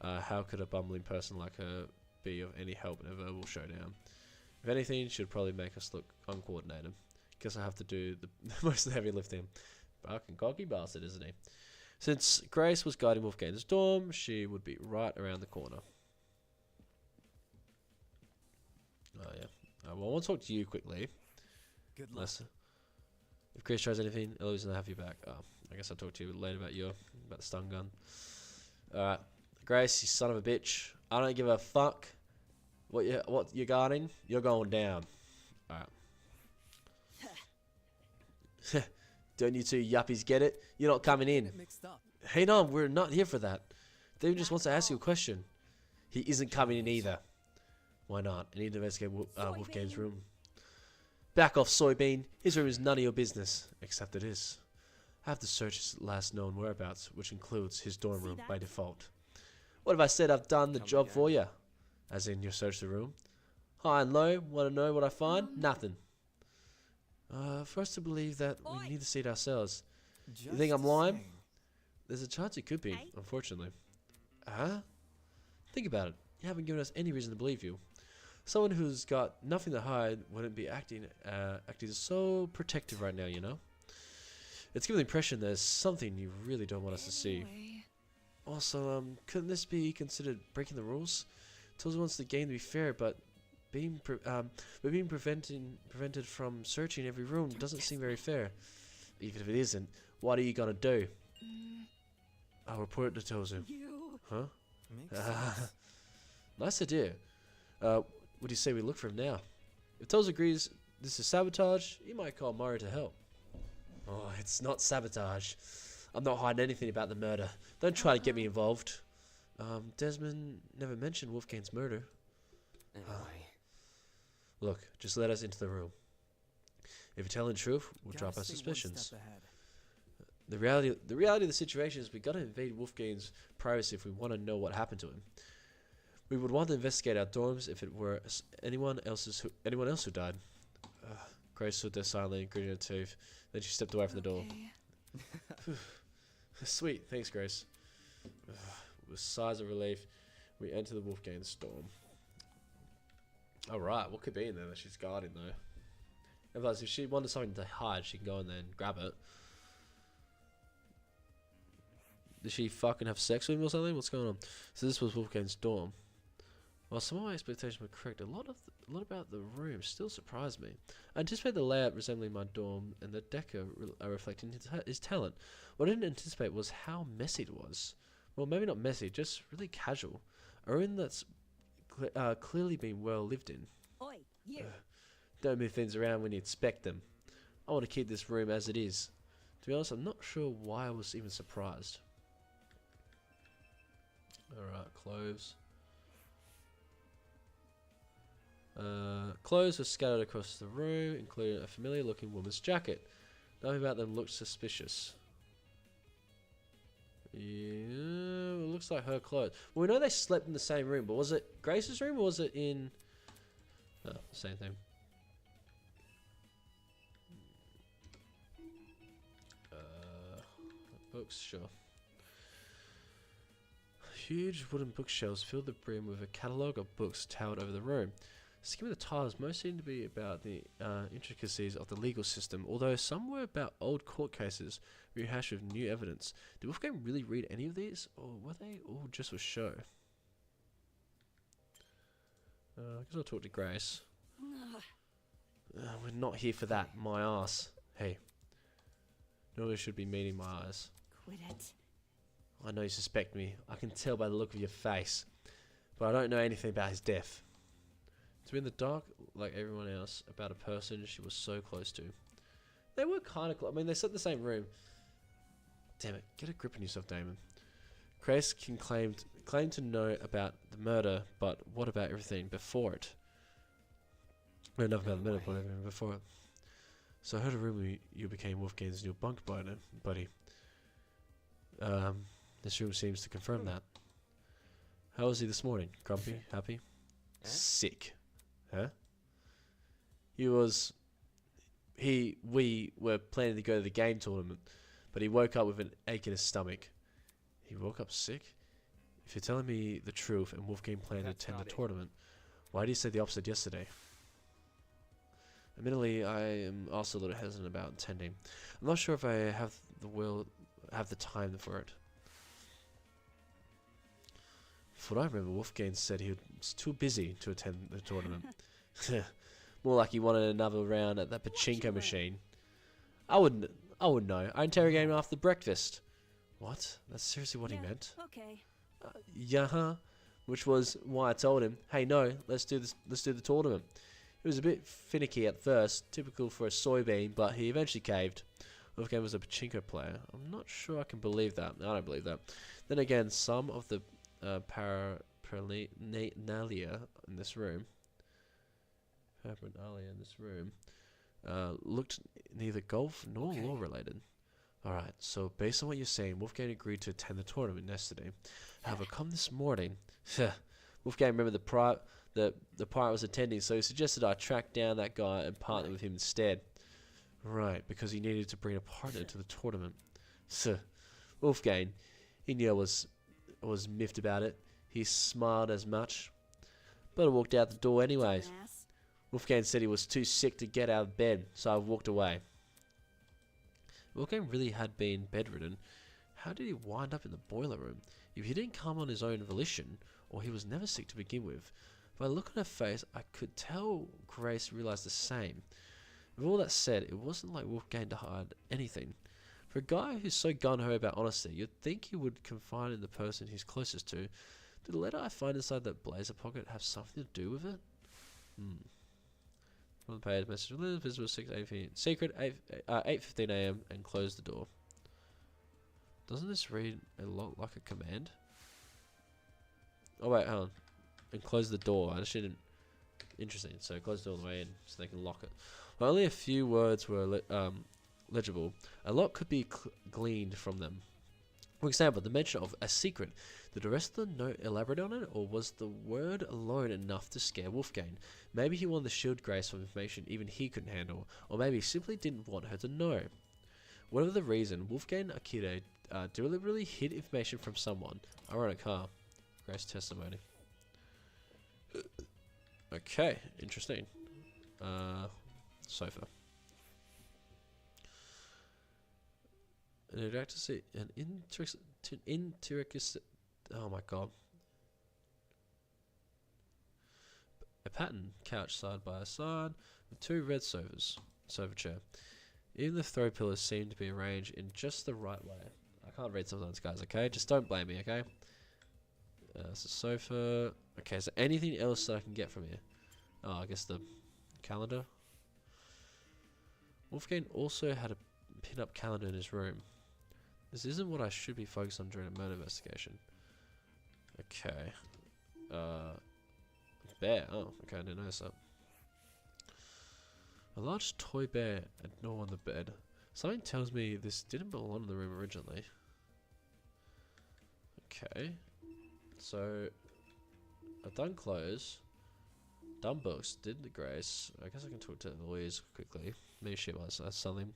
how could a bumbling person like her be of any help in a verbal showdown? If anything, she'd probably make us look uncoordinated. Guess I have to do the most of the heavy lifting. Fucking cocky bastard, isn't he? Since Grace was guarding Wolfgang's dorm, she would be right around the corner. Oh, yeah. Well, I want to talk to you quickly. Good luck. Unless, if Grace tries anything, Eloise and I have you back. I guess I'll talk to you later about the stun gun. Alright. Grace, you son of a bitch. I don't give a fuck what you're guarding. You're going down. Alright. Don't you two yuppies get it? You're not coming in. Hey, no, we're not here for that. David just wants to ask you a question. He isn't coming in either. Why not? I need to investigate Wolfgame's room. Back off, Soybean. His room is none of your business. Except it is. I have to search his last known whereabouts, which includes his dorm room by default. What if I said I've done the job for you? As in, you search the room? High and low, want to know what I find? Nothing. For us to believe that, we need to see it ourselves. You think I'm lying? There's a chance it could be, unfortunately. Huh? Think about it. You haven't given us any reason to believe you. Someone who's got nothing to hide wouldn't be acting so protective right now, you know? It's giving the impression there's something you really don't want us to see. Also, couldn't this be considered breaking the rules? Tills wants the game to be fair, but being prevented from searching every room doesn't seem very fair. Even if it isn't, what are you gonna do? I'll report it to Tozu. Huh? Nice idea. What do you say we look for him now? If Tozu agrees this is sabotage, he might call Mario to help. Oh, it's not sabotage. I'm not hiding anything about the murder. Don't try to get me involved. Desmond never mentioned Wolfgame's murder. Anyway. Look, just let us into the room. If you're telling the truth, we'll drop our suspicions. The reality of the situation is we gotta invade Wolfgame's privacy if we want to know what happened to him. We would want to investigate our dorms if it were anyone else who died. Grace stood there silently, gritting her teeth. Then she stepped away from the door. Sweet, thanks, Grace. With sighs of relief, we enter the Wolfgame's dorm. Alright, what could be in there that she's guarding though? Otherwise, if she wanted something to hide, she can go in there and grab it. Did she fucking have sex with him or something? What's going on? So this was Wolfgame's dorm. While some of my expectations were correct, a lot about the room still surprised me. I anticipated the layout resembling my dorm and the decor reflecting his talent. What I didn't anticipate was how messy it was. Well, maybe not messy, just really casual. A room that's clearly been well lived in. Oi, you. Don't move things around when you expect them. I want to keep this room as it is. To be honest, I'm not sure why I was even surprised. Alright, clothes. Clothes were scattered across the room, including a familiar looking woman's jacket. Nothing about them looked suspicious. Yeah, it looks like her clothes. Well, we know they slept in the same room, but was it Grace's room or was it in... Oh, same thing. Books, sure. Huge wooden bookshelves filled the brim with a catalogue of books towered over the room. Skimming the titles, most seemed to be about the intricacies of the legal system, although some were about old court cases rehashed with new evidence. Did Wolfgang really read any of these, or were they all just a show? I guess I'll talk to Grace. We're not here for that, my ass. Hey, nobody should be meeting my eyes. Quit it. I know you suspect me. I can tell by the look of your face. But I don't know anything about his death. To be in the dark, like everyone else, about a person she was so close to. They were kind of close. I mean, they sat in the same room. Damn it. Get a grip on yourself, Damon. Grace can claim to know about the murder, but what about everything before it? No, enough about the murder, but everything before it. So I heard a rumor you became Wolfgang's new bunk buddy. This room seems to confirm that. How was he this morning? Grumpy? Happy? Sick. Huh? We were planning to go to the game tournament, but he woke up with an ache in his stomach. He woke up sick? If you're telling me the truth and Wolfgang planned to attend the tournament, why did you say the opposite yesterday? Admittedly, I am also a little hesitant about attending. I'm not sure if I have the time for it. For what I remember, Wolfgang said he was too busy to attend the tournament. More like he wanted another round at that pachinko machine. I wouldn't know. I interrogated him after breakfast. What? That's seriously what he meant? Okay. Yeah, which was why I told him, hey, no, let's do this. Let's do the tournament. He was a bit finicky at first, typical for a soybean, but he eventually caved. Wolfgang was a pachinko player. I'm not sure I can believe that. I don't believe that. Then again, some of the paraphernalia in this room, looked neither golf nor law related. Alright, so based on what you're saying, Wolfgang agreed to attend the tournament yesterday. However, come this morning, Wolfgang remembered the pirate was attending, so he suggested I track down that guy and partner with him instead. Right, because he needed to bring a partner to the tournament. Wolfgang, he knew I was miffed about it. He smiled as much, but I walked out the door anyways. Dumbass. Wolfgang said he was too sick to get out of bed, so I walked away. Wolfgang really had been bedridden. How did he wind up in the boiler room? If he didn't come on his own volition, or he was never sick to begin with. By the look on her face, I could tell Grace realized the same. With all that said, it wasn't like Wolfgang to hide anything. For a guy who's so gun-ho about honesty, you'd think he would confide in the person he's closest to. Did the letter I find inside that blazer pocket have something to do with it? On the page, message visible 6:18. Secret 8:15 a.m. and close the door. Doesn't this read a lot like a command? Oh wait, hold on. And close the door. I just didn't. Interesting. So close the door on the way in, so they can lock it. Well, only a few words were legible. A lot could be gleaned from them. For example, the mention of a secret. Did the rest of the note elaborate on it, or was the word alone enough to scare Wolfgang? Maybe he wanted to shield Grace from information even he couldn't handle, or maybe he simply didn't want her to know. Whatever the reason, Wolfgang Akira deliberately hid information from someone. Ironic, huh? Grace testimony. Okay, interesting. Sofa. Oh my god. A pattern couch side by side with two red sofa chair. Even the throw pillars seem to be arranged in just the right way. I can't read sometimes, guys, okay? Just don't blame me, okay? So sofa. Okay, is there anything else that I can get from here? Oh, I guess the calendar. Wolfgang also had a pin-up calendar in his room. This isn't what I should be focused on during a murder investigation. Okay. Bear. Oh, okay, I didn't notice that. A large toy bear and no on the bed. Something tells me this didn't belong in the room originally. Okay. So, I've done clothes. Done books. Did the Grace. I guess I can talk to Louise quickly. Maybe she was something.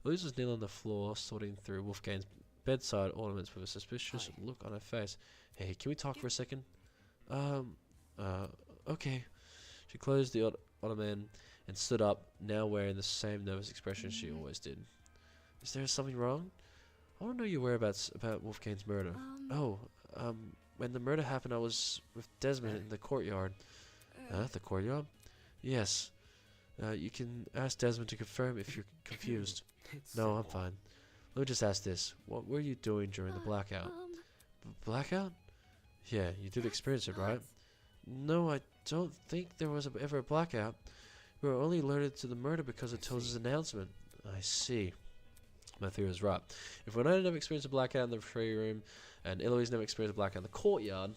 Louise was kneeling on the floor, sorting through Wolfgang's bedside ornaments with a suspicious look on her face. Hey, can we talk for a second? Okay. She closed the ottoman and stood up, now wearing the same nervous expression she always did. Is there something wrong? I want to know your whereabouts about Wolfgang's murder. When the murder happened, I was with Desmond in the courtyard. The courtyard? Yes. You can ask Desmond to confirm if you're confused. No, I'm fine. Let me just ask this. What were you doing during the blackout? Blackout? Yeah, you did experience it, right? No, I don't think there was ever a blackout. We were only alerted to the murder because of Toad's announcement. I see. My theory was right. If Winona never experienced a blackout in the tree room, and Eloise never experienced a blackout in the courtyard,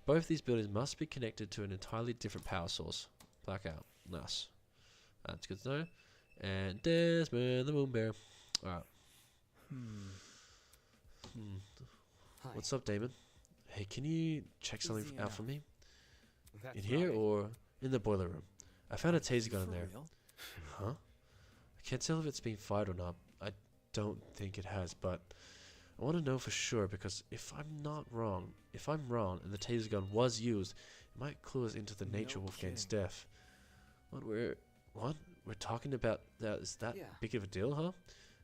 both these buildings must be connected to an entirely different power source. Blackout. Nice. That's good to know. And Desmond the Moon Bear. Alright. What's up, Damon? Hey, can you check something out for me? In here or in the boiler room? I found a taser gun in there. Huh? I can't tell if it's been fired or not. I don't think it has, but I want to know for sure because if I'm wrong and the taser gun was used, it might clue us into the nature of Wolfgang's death. What? We're talking about that? Is that big of a deal, huh?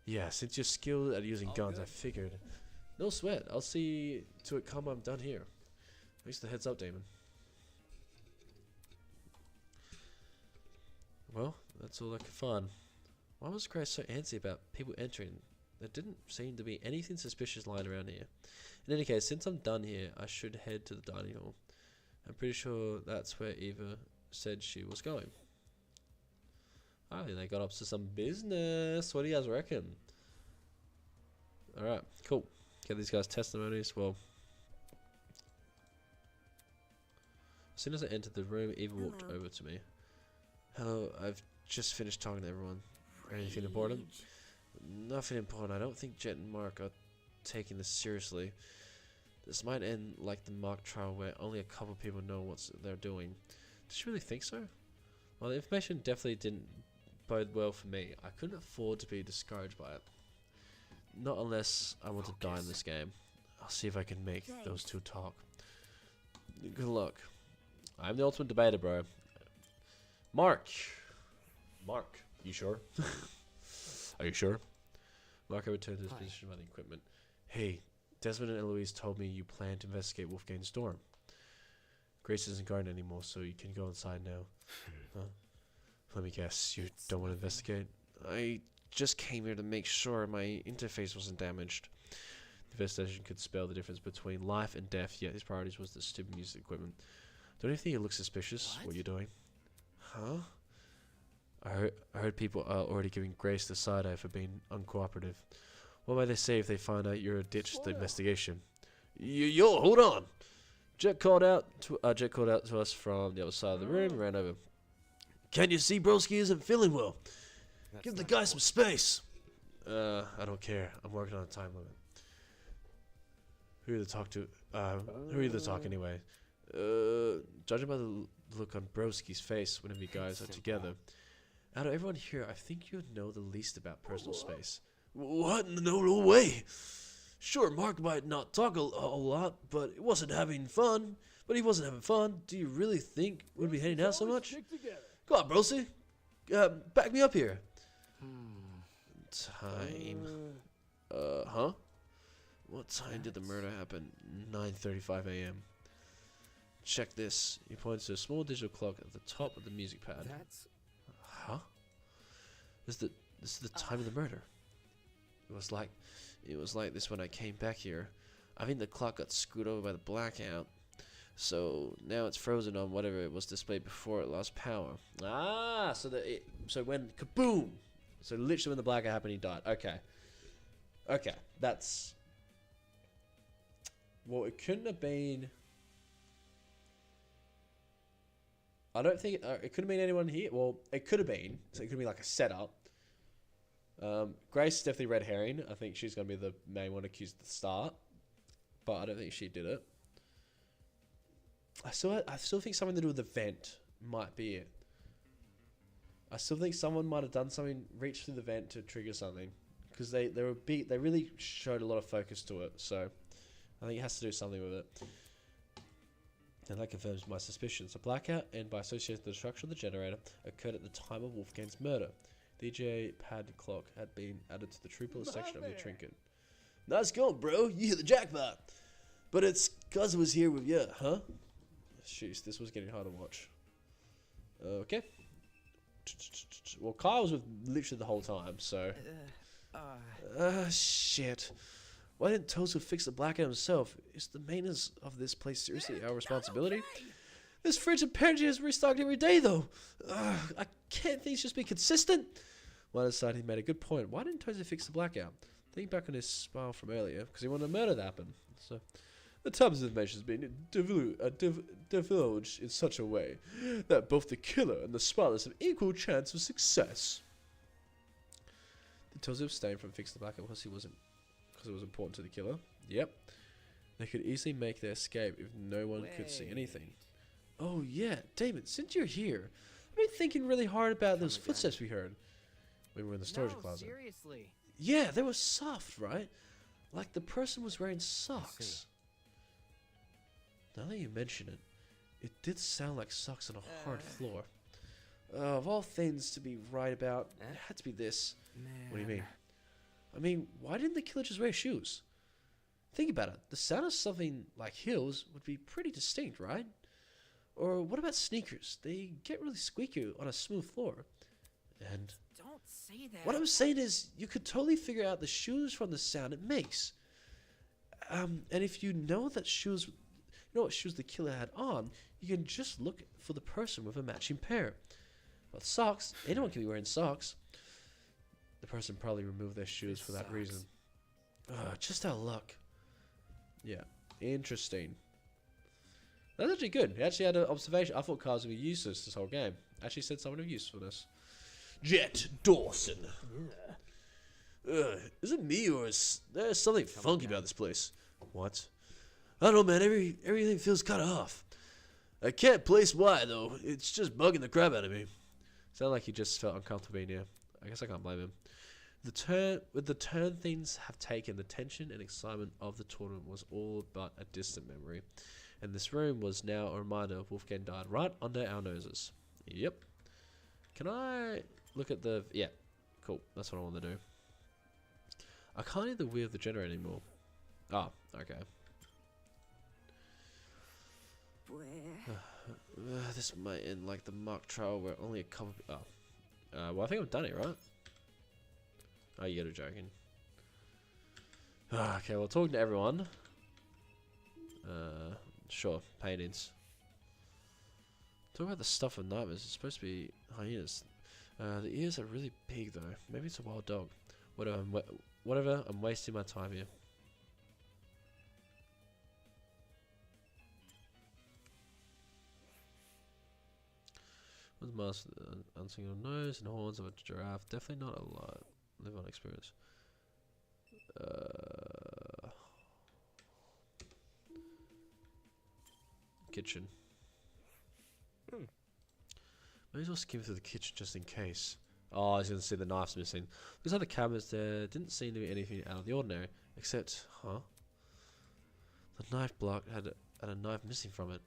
Yeah, since you're skilled at using guns, I figured. No sweat. I'll see to it come I'm done here. Thanks for the heads up, Damon. Well, that's all I could find. Why was Grace so antsy about people entering There didn't seem to be anything suspicious lying around here. In any case, since I'm done here, I should head to the dining hall. I'm pretty sure that's where Eva said she was going. Oh, they got up to some business. What do you guys reckon? Alright, cool. Get these guys' testimonies. Well, as soon as I entered the room, Eva walked Hello. over to me. Hello, I've just finished talking to everyone. Anything important? Rage. Nothing important. I don't think Jet and Mark are taking this seriously. This might end like the mock trial where only a couple people know what they're doing. Does you really think so? Well, the information definitely didn't bode well for me. I couldn't afford to be discouraged by it. Not unless I want to die in this game. I'll see if I can make those two talk. Good luck. I'm the ultimate debater, bro. Mark, you sure? Are you sure? Mark, I returned to his position by the equipment. Hey, Desmond and Eloise told me you plan to investigate Wolfgane's storm. Grace isn't guarding anymore, so you can go inside now. Huh? Let me guess, you don't want to investigate? I just came here to make sure my interface wasn't damaged. The investigation could spell the difference between life and death, yet his priorities was the stupid music equipment. Don't you think it looks suspicious, what you're doing? Huh? I heard people are already giving Grace the side-eye for being uncooperative. What might they say if they find out you're ditched the investigation? Yo, hold on! Jet called out to us from the other side of the room and ran over. Can't you see Broski isn't feeling well? Give the guy some space! I don't care. I'm working on a time limit. Who are you to talk to? Who are you to talk anyway? Judging by the look on Broski's face whenever you guys are together, out of everyone here, I think you'd know the least about personal space. What? No way! Sure, Mark might not talk a lot, but he wasn't having fun. Do you really think we'd be heading out so much? Go on, Broski. Back me up here. Time. Huh? What time did the murder happen? 9:35 a.m. Check this. He points to a small digital clock at the top of the music pad. Huh? This is the time of the murder. It was like this when I came back here. I think the clock got screwed over by the blackout. So now it's frozen on whatever it was displayed before it lost power. Ah, so when kaboom. So literally when the blackout happened, he died. Okay, that's. Well, it couldn't have been. I don't think it could have been anyone here. Well, it could have been. So it could be like a setup. Grace is definitely red herring. I think she's going to be the main one accused at the start. But I don't think she did it. I still think something to do with the vent might be it. I still think someone might have done something, reached through the vent to trigger something. Because they really showed a lot of focus to it. So I think it has to do something with it. And that confirms my suspicions. A blackout and by association the destruction of the generator occurred at the time of Wolfgane's murder. The DJ pad clock had been added to the true bullet section of your trinket. Nice going, bro. You hit the jackpot. But it's cause I was here with you, huh? Jeez, this was getting hard to watch. Okay. Well, Kyle was with literally the whole time, so. Shit. Why didn't Tozu fix the blackout himself? Is the maintenance of this place seriously our responsibility? This fridge apparently is restocked every day, though. I can't things just be consistent? Well, I decided he made a good point. Why didn't Tozu fix the blackout? Think back on his smile from earlier, because he wanted a murder to happen. So, the types of information has been divulged in such a way that both the killer and the spotless have equal chance of success. Did Tozu abstain from fixing the blackout because it was important to the killer? Yep. They could easily make their escape if no one could see anything. Oh yeah, Damon, since you're here, I've been thinking really hard about those footsteps we heard when we were in the storage closet. Seriously. Yeah, they were soft, right? Like the person was wearing socks. Now that you mention it, it did sound like socks on a hard floor. Of all things to be right about, it had to be this. What do you mean? I mean, why didn't the killer just wear shoes? Think about it. The sound of something like heels would be pretty distinct, right? Or what about sneakers? They get really squeaky on a smooth floor. And Don't say that. What I'm saying is, you could totally figure out the shoes from the sound it makes. And if you know that shoes, you know what shoes the killer had on, you can just look for the person with a matching pair. But socks, anyone can be wearing socks. The person probably removed their shoes for that reason. Just our luck. Yeah, interesting. That's actually good. He actually had an observation. I thought cars would be useless this whole game. Actually said something of usefulness. Jet Dawson. Is it me or is there something funky about this place? What? I don't know, man. Everything feels kind of off. I can't place why though. It's just bugging the crap out of me. Sounded like he just felt uncomfortable being here. I guess I can't blame him. With the turn things have taken, the tension and excitement of the tournament was all but a distant memory. And this room was now a reminder Wolfgang died right under our noses. Yep. Can I look at the... Yeah, cool. That's what I want to do. I can't hear the wheel of the generator anymore. Oh, okay. This might end like the mock trial where only a couple... well, I think I've done it, right? Oh, you're joking. Okay, well, talking to everyone. Sure, paintings. Talk about the stuff of nightmares. It's supposed to be hyenas. The ears are really big, though. Maybe it's a wild dog. Whatever, I'm wasting my time here. With the mask, unsingle nose and horns of a giraffe. Definitely not a lot. Live on experience. Kitchen. May as well skim through the kitchen just in case. Oh, I was going to see the knife's missing. These other cabinets there didn't seem to be anything out of the ordinary. Except, the knife block had a knife missing from it.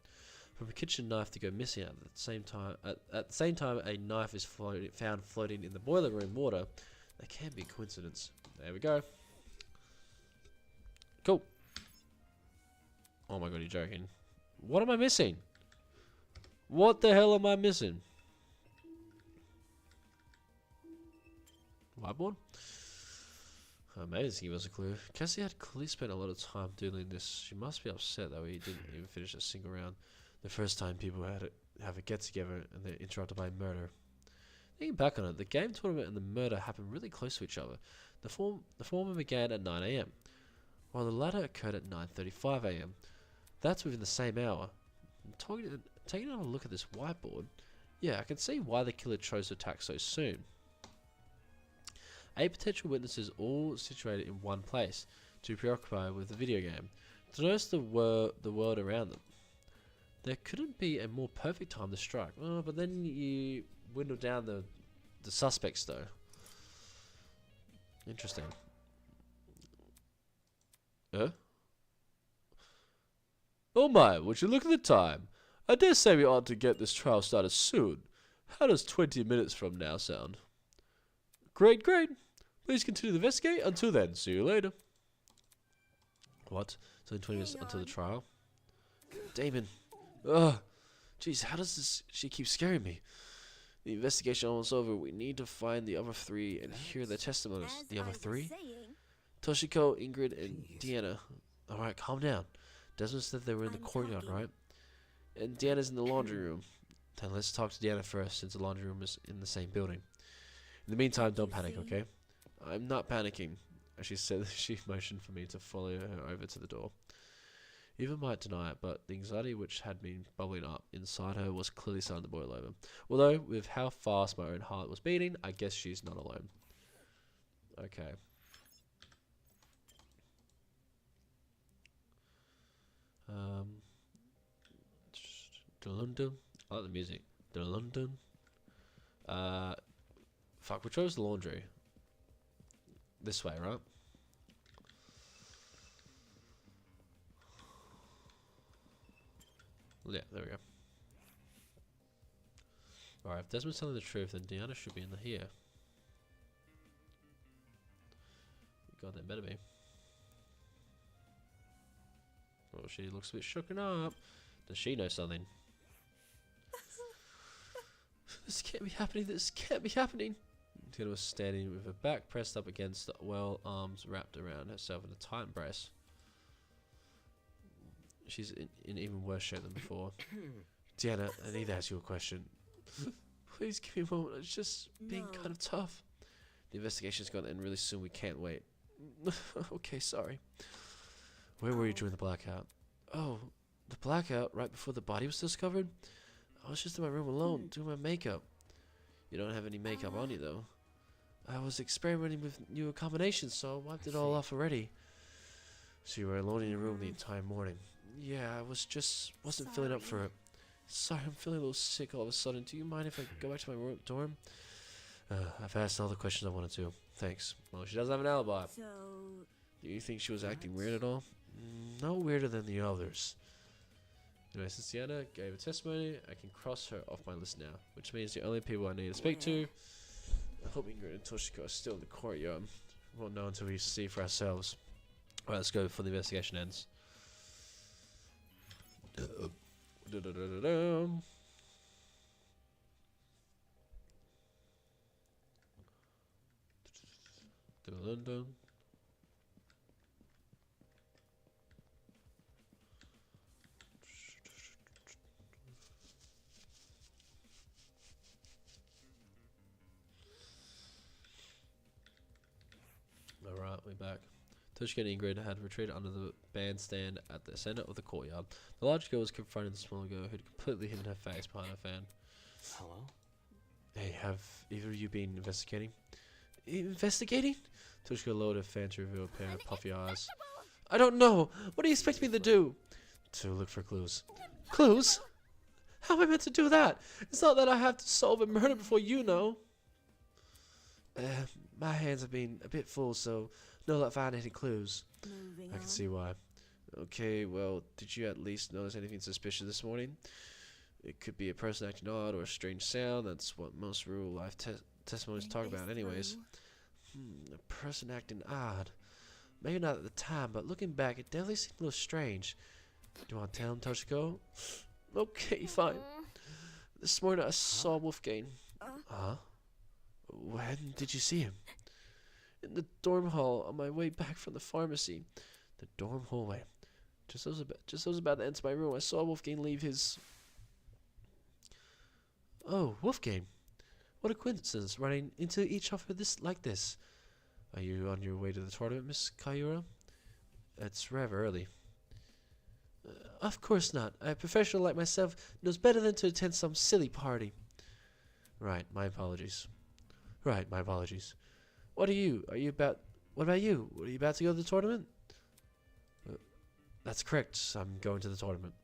From a kitchen knife to go missing at the same time, at the same time a knife is found floating in the boiler room water. That can't be a coincidence. There we go. Cool. Oh my god, you're joking. What am I missing? What the hell am I missing? Whiteboard? Amazing, give us a clue. Cassie had clearly spent a lot of time doing this. She must be upset that we didn't even finish a single round. The first time people have a get-together and they're interrupted by murder. Thinking back on it, the game tournament and the murder happened really close to each other. The former began at 9 AM, while the latter occurred at 9:35 AM. That's within the same hour. Taking another look at this whiteboard, yeah, I can see why the killer chose to attack so soon. 8 potential witnesses all situated in one place, too preoccupied with the video game to notice the world around them. There couldn't be a more perfect time to strike. Oh, but then you dwindle down the suspects though. Interesting. Oh my, would you look at the time? I dare say we ought to get this trial started soon. How does 20 minutes from now sound? Great, great. Please continue to investigate. Until then, see you later. What? So 20 minutes until the trial? Damon. Ugh. Jeez, how does this... She keeps scaring me. The investigation almost over. We need to find the other 3 and hear their testimonies. The other 3? Toshiko, Ingrid, and Deanna. Alright, calm down. Desmond said they were in the courtyard, right? And Deanna's in the laundry room. Then let's talk to Deanna first, since the laundry room is in the same building. In the meantime, don't panic, okay? I'm not panicking. As she said, she motioned for me to follow her over to the door. Eva might deny it, but the anxiety which had been bubbling up inside her was clearly starting to boil over. Although, with how fast my own heart was beating, I guess she's not alone. Okay. London. I like the music. London. Fuck, which way was the laundry? This way, right? Yeah, there we go. Alright, if Desmond's telling the truth, then Deanna should be in the here. God, that better be. Oh, she looks a bit shooken up. Does she know something? This can't be happening. This can't be happening. Tiana was standing with her back pressed up against the well, arms wrapped around herself in a tight embrace. She's in even worse shape than before. Tiana, I need to ask you a question. Please give me a moment. It's just being kind of tough. The investigation's going to end really soon. We can't wait. Okay, sorry. Where were you during the blackout? Oh, the blackout right before the body was discovered? I was just in my room alone doing my makeup. You don't have any makeup on you, though. I was experimenting with new combinations, so I wiped it all off already. So you were alone in your room the entire morning. Yeah, I wasn't feeling up for it. Sorry, I'm feeling a little sick all of a sudden. Do you mind if I go back to my dorm? I've asked all the questions I wanted to. Thanks. Well, she doesn't have an alibi. So, Do you think she was acting weird at all? No weirder than the others. Anyway, since Tiana gave a testimony, I can cross her off my list now, which means the only people I need to speak to. I hope Ingrid and Toshiko are still in the courtyard. We won't know until we see for ourselves. Alright, let's go before the investigation ends. Alright, we're back. Toshiko and Ingrid had retreated under the bandstand at the center of the courtyard. The large girl was confronting the smaller girl who had completely hidden her face behind her fan. Hello? Hey, have either of you been investigating? Investigating? Toshiko lowered her fan to reveal a pair of puffy eyes. I don't know. What do you expect me to do? To look for clues. Clues? How am I meant to do that? It's not that I have to solve a murder before you know. My hands have been a bit full, so no luck finding any clues. moving I on. can see why. Okay, well, did you at least notice anything suspicious this morning? It could be a person acting odd or a strange sound. That's what most real life testimonies talk about anyways. A person acting odd. Maybe not at the time, but looking back, it definitely seemed a little strange. Do you want to tell him, Toshiko? Okay, fine. This morning I saw Wolfgang. Huh? When did you see him? In the dorm hall on my way back from the pharmacy. The dorm hallway. Just as I was about to enter my room, I saw Wolfgang leave his... Oh, Wolfgang. What a coincidence, running into each other like this. Are you on your way to the tournament, Miss Kayura? It's rather early. Of course not. A professional like myself knows better than to attend some silly party. Right, my apologies. What about you? Are you about to go to the tournament? That's correct. I'm going to the tournament.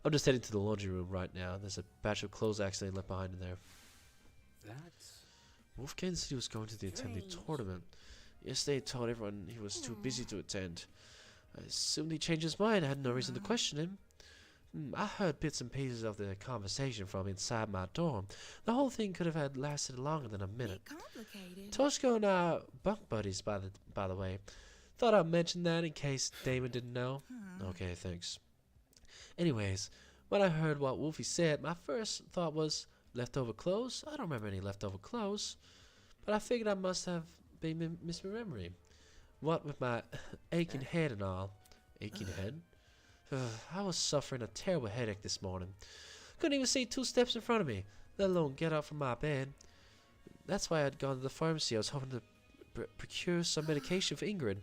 I'm just heading to the laundry room right now. There's a batch of clothes accidentally left behind in there. That's... Wolfgang said he was going to the attending Strange. tournament. Yesterday he told everyone he was too busy to attend. I assumed he changed his mind. I had no reason to question him. I heard bits and pieces of the conversation from inside my dorm. The whole thing could have had lasted longer than a minute. Complicated. Toshiko and I are bunk buddies, by the way. Thought I'd mention that in case Damon didn't know. Okay, thanks. Anyways, when I heard what Wolfie said, my first thought was leftover clothes. I don't remember any leftover clothes, but I figured I must have been misremembering. What with my aching head and all. Aching head? I was suffering a terrible headache this morning. Couldn't even see 2 steps in front of me, let alone get up from my bed. That's why I'd gone to the pharmacy. I was hoping to procure some medication for Ingrid.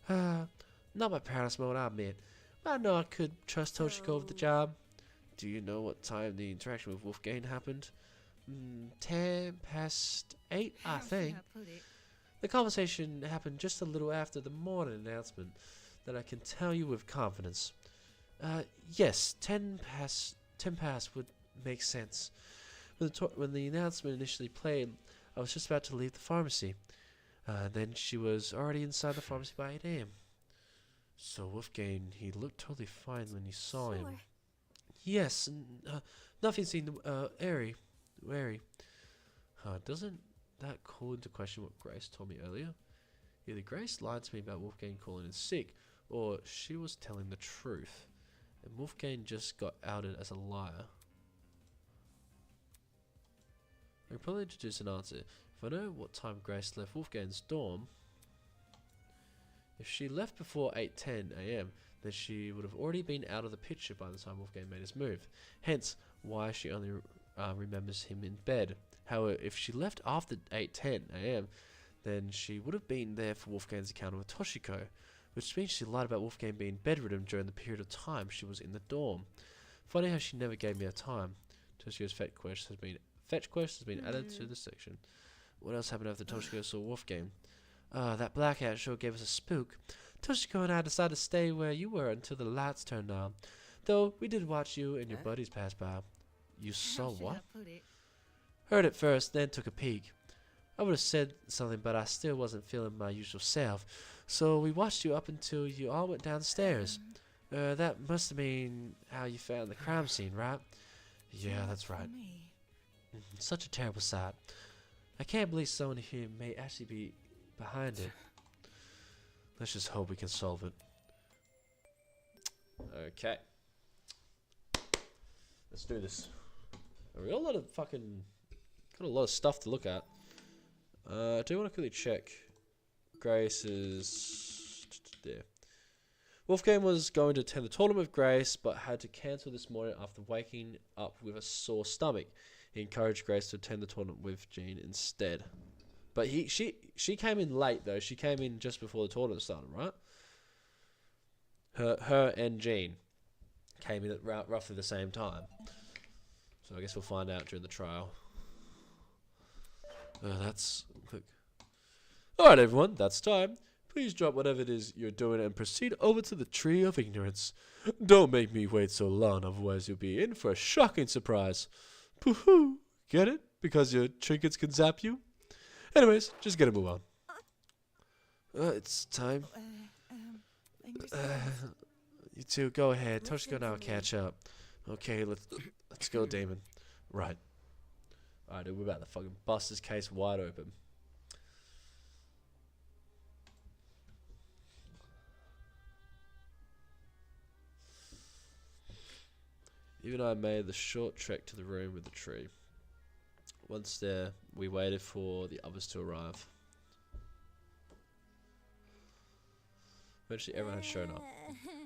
Not my proudest moment, I admit, but I know I could trust Toshiko with the job. Do you know what time the interaction with Wolfgang happened? 8:10, I think. The conversation happened just a little after the morning announcement that I can tell you with confidence. Yes, 10 past would make sense. When the announcement initially played, I was just about to leave the pharmacy. Then she was already inside the pharmacy by 8 a.m. So Wolfgang, he looked totally fine when you saw him. Yes, nothing seemed airy. Doesn't that call into question what Grace told me earlier? Either Grace lied to me about Wolfgang calling in sick, or she was telling the truth, and Wolfgang just got outed as a liar. I could probably introduce an answer. If I know what time Grace left Wolfgang's dorm, if she left before 8:10 a.m., then she would have already been out of the picture by the time Wolfgang made his move. Hence, why she only remembers him in bed. However, if she left after 8:10 a.m., then she would have been there for Wolfgang's encounter with Toshiko, which means she lied about Wolfgang being bedridden during the period of time she was in the dorm. Funny how she never gave me a time. Toshiko's fetch quest has been added to the section. What else happened after Toshiko saw Wolfgang? That blackout sure gave us a spook. Toshiko and I decided to stay where you were until the lights turned on. Though we did watch you and your buddies pass by. You saw what? Heard it first, then took a peek. I would have said something, but I still wasn't feeling my usual self. So we watched you up until you all went downstairs. That must have been how you found the crime scene, right? Yeah, that's right. Such a terrible sight. I can't believe someone here may actually be behind it. Let's just hope we can solve it. Okay. Let's do this. We got a lot of stuff to look at. I do want to quickly check Grace's there. Wolfgang was going to attend the tournament with Grace, but had to cancel this morning after waking up with a sore stomach. He encouraged Grace to attend the tournament with Jean instead. But she came in late though. She came in just before the tournament started, right? Her and Jean came in at roughly the same time. So I guess we'll find out during the trial. That's quick. Alright everyone, that's time. Please drop whatever it is you're doing and proceed over to the Tree of Ignorance. Don't make me wait so long, otherwise you'll be in for a shocking surprise. Pooh-hoo! Get it? Because your trinkets can zap you? Anyways, just gotta move on. It's time. You two, go ahead. Toshiko and I'll catch up. Okay, let's go, Damon. Right. Alright, dude, we're about to fucking bust this case wide open. Even I made the short trek to the room with the tree. Once there, we waited for the others to arrive. Eventually, everyone had shown up.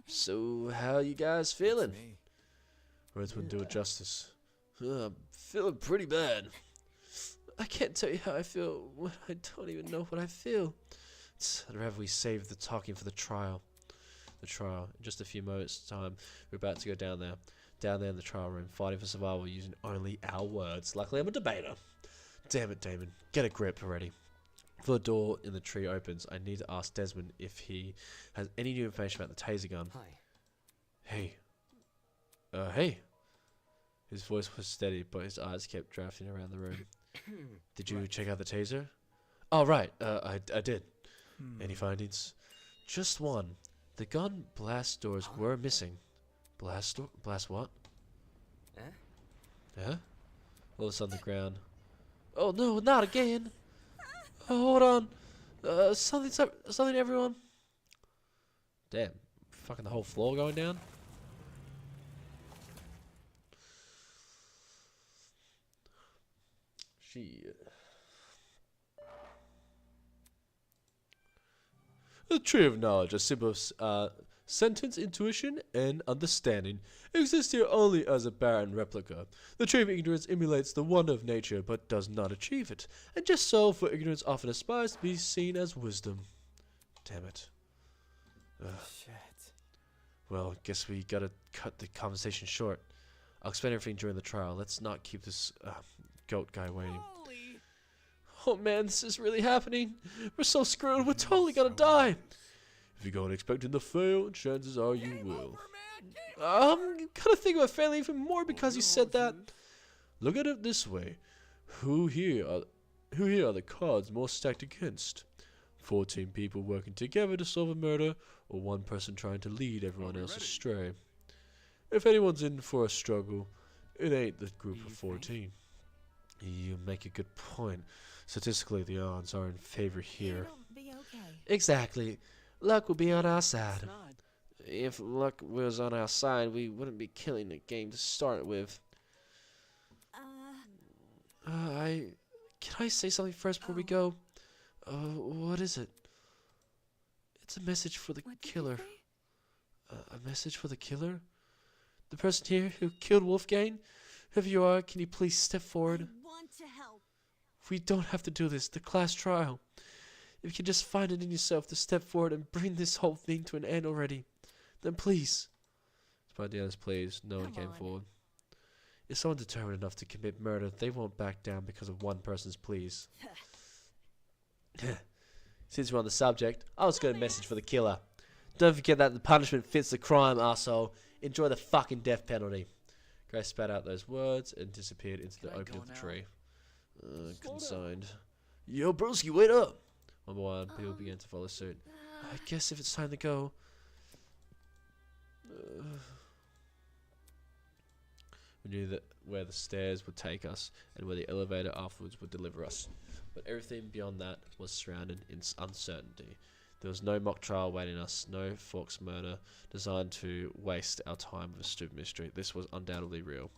So, how are you guys feeling? Words wouldn't do it justice. I'm feeling pretty bad. I can't tell you how I feel when I don't even know what I feel. I'd rather we save the talking for the trial. In just a few moments' time, we're about to go down there. Down there in the trial room, fighting for survival using only our words. Luckily, I'm a debater. Damn it, Damon. Get a grip already. Before the door in the tree opens, I need to ask Desmond if he has any new information about the taser gun. Hi. Hey. Hey. His voice was steady, but his eyes kept drafting around the room. Did you check out the taser? Oh, right. I did. Any findings? Just one. The gun blast doors were missing. Blast what? Eh? Yeah? All of a sudden the ground. Oh no, not again! Oh, hold on. Something everyone. Damn. Fucking the whole floor going down? Shit. The tree of knowledge, a symbol of sentence, intuition, and understanding, exists here only as a barren replica. The tree of ignorance emulates the wonder of nature, but does not achieve it. And just so, for ignorance often aspires to be seen as wisdom. Damn it. Shit. Well, guess we gotta cut the conversation short. I'll explain everything during the trial. Let's not keep this goat guy waiting. Oh man, this is really happening. We're so screwed. We're totally gonna die. If you're going expecting to fail, chances are you will. I'm gonna think about failing even more because you said that. Look at it this way. Who here are the cards most stacked against? 14 people working together to solve a murder, or one person trying to lead everyone else astray? If anyone's in for a struggle, it ain't the group of 14. You make a good point. Statistically, the odds are in favor here. It'll be okay. Exactly. Luck will be on our side. If luck was on our side, we wouldn't be killing the game to start with. I can I say something first before we go? What is it? It's a message for the What did you killer. say? A message for the killer? The person here who killed Wolfgang? Whoever you are, can you please step forward? I want to help. We don't have to do this. The class trial. If you can just find it in yourself to step forward and bring this whole thing to an end already, then please. Despite Deanna's pleas, no one Come came on. forward. If someone determined enough to commit murder, they won't back down because of one person's pleas. Since we're on the subject, I was got a message for the killer. Don't forget that the punishment fits the crime, arsehole. Enjoy the fucking death penalty. Grace spat out those words and disappeared into the Can I opening go of the now? tree. Consigned. Yo, broski, wait up! One by one, people began to follow suit. I guess if it's time to go. We knew that where the stairs would take us and where the elevator afterwards would deliver us. But everything beyond that was surrounded in uncertainty. There was no mock trial waiting us, no Fawkes murder designed to waste our time with a stupid mystery. This was undoubtedly real.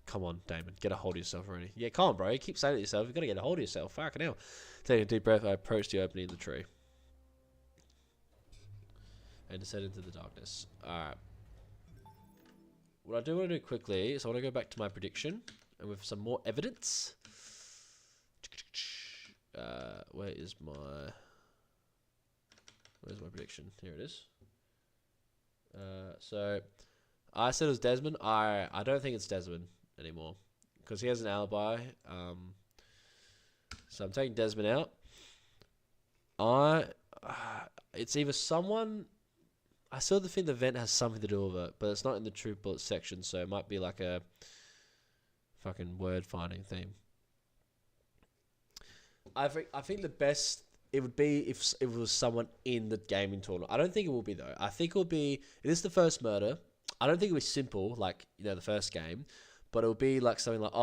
Come on, Damon, get a hold of yourself already. Yeah, come on, bro. You keep saying it yourself. You've got to get a hold of yourself. Fucking hell. Taking a deep breath, I approached the opening of the tree and descended into the darkness. Alright. What I do want to do quickly is I want to go back to my prediction and with some more evidence. Where's my prediction? Here it is. So I said it was Desmond. I don't think it's Desmond anymore because he has an alibi. So I'm taking Desmond out. It's either someone. I still think the vent has something to do with it, but it's not in the true bullet section, so it might be like a fucking word finding thing. I think the best it would be if it was someone in the gaming tournament. I don't think it will be though. I think it will be. It is the first murder. I don't think it'll be simple like the first game, but it'll be like something like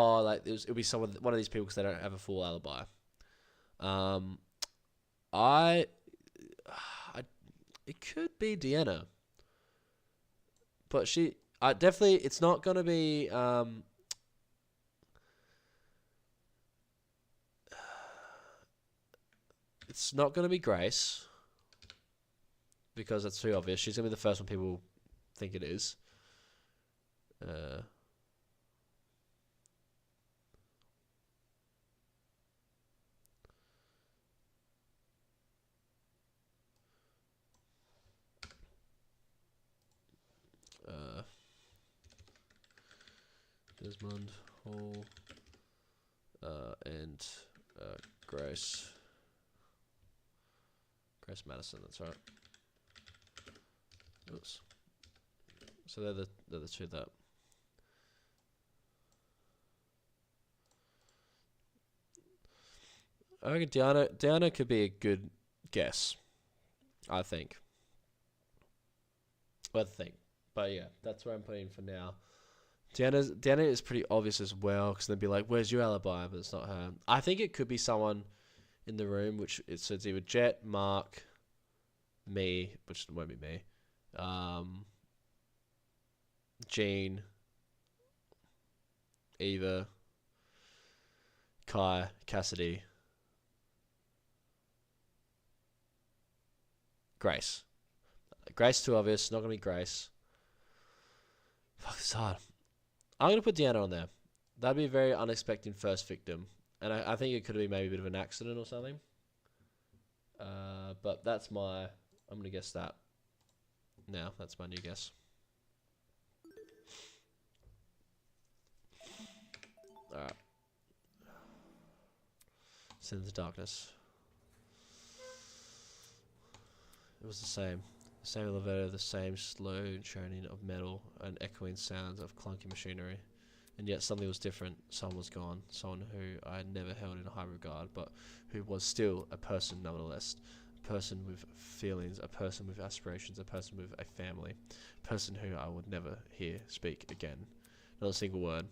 it'll be one of these people because they don't have a full alibi. It could be Deanna, but definitely it's not gonna be it's not gonna be Grace because that's too obvious. She's gonna be the first one people think it is. Desmond Hall and Grace Madison. That's right. Oops. So they're the two that. I reckon Diana could be a good guess. I think. But yeah, that's where I'm putting for now. Diana is pretty obvious as well because they'd be like, "Where's your alibi?" But it's not her. I think it could be someone in the room, which it's either Jet, Mark, me, which won't be me, Jean, Eva, Kai, Cassidy, Grace. Grace too obvious. Not gonna be Grace. Fuck, it's hard. I'm going to put Deanna on there. That'd be a very unexpected first victim. And I think it could be maybe a bit of an accident or something. But that's I'm going to guess that. Now, that's my new guess. Alright. Send into darkness. It was the same. The same elevator, the same slow churning of metal and echoing sounds of clunky machinery. And yet something was different. Someone was gone. Someone who I had never held in high regard, but who was still a person nonetheless. A person with feelings, a person with aspirations, a person with a family. A person who I would never hear speak again. Not a single word.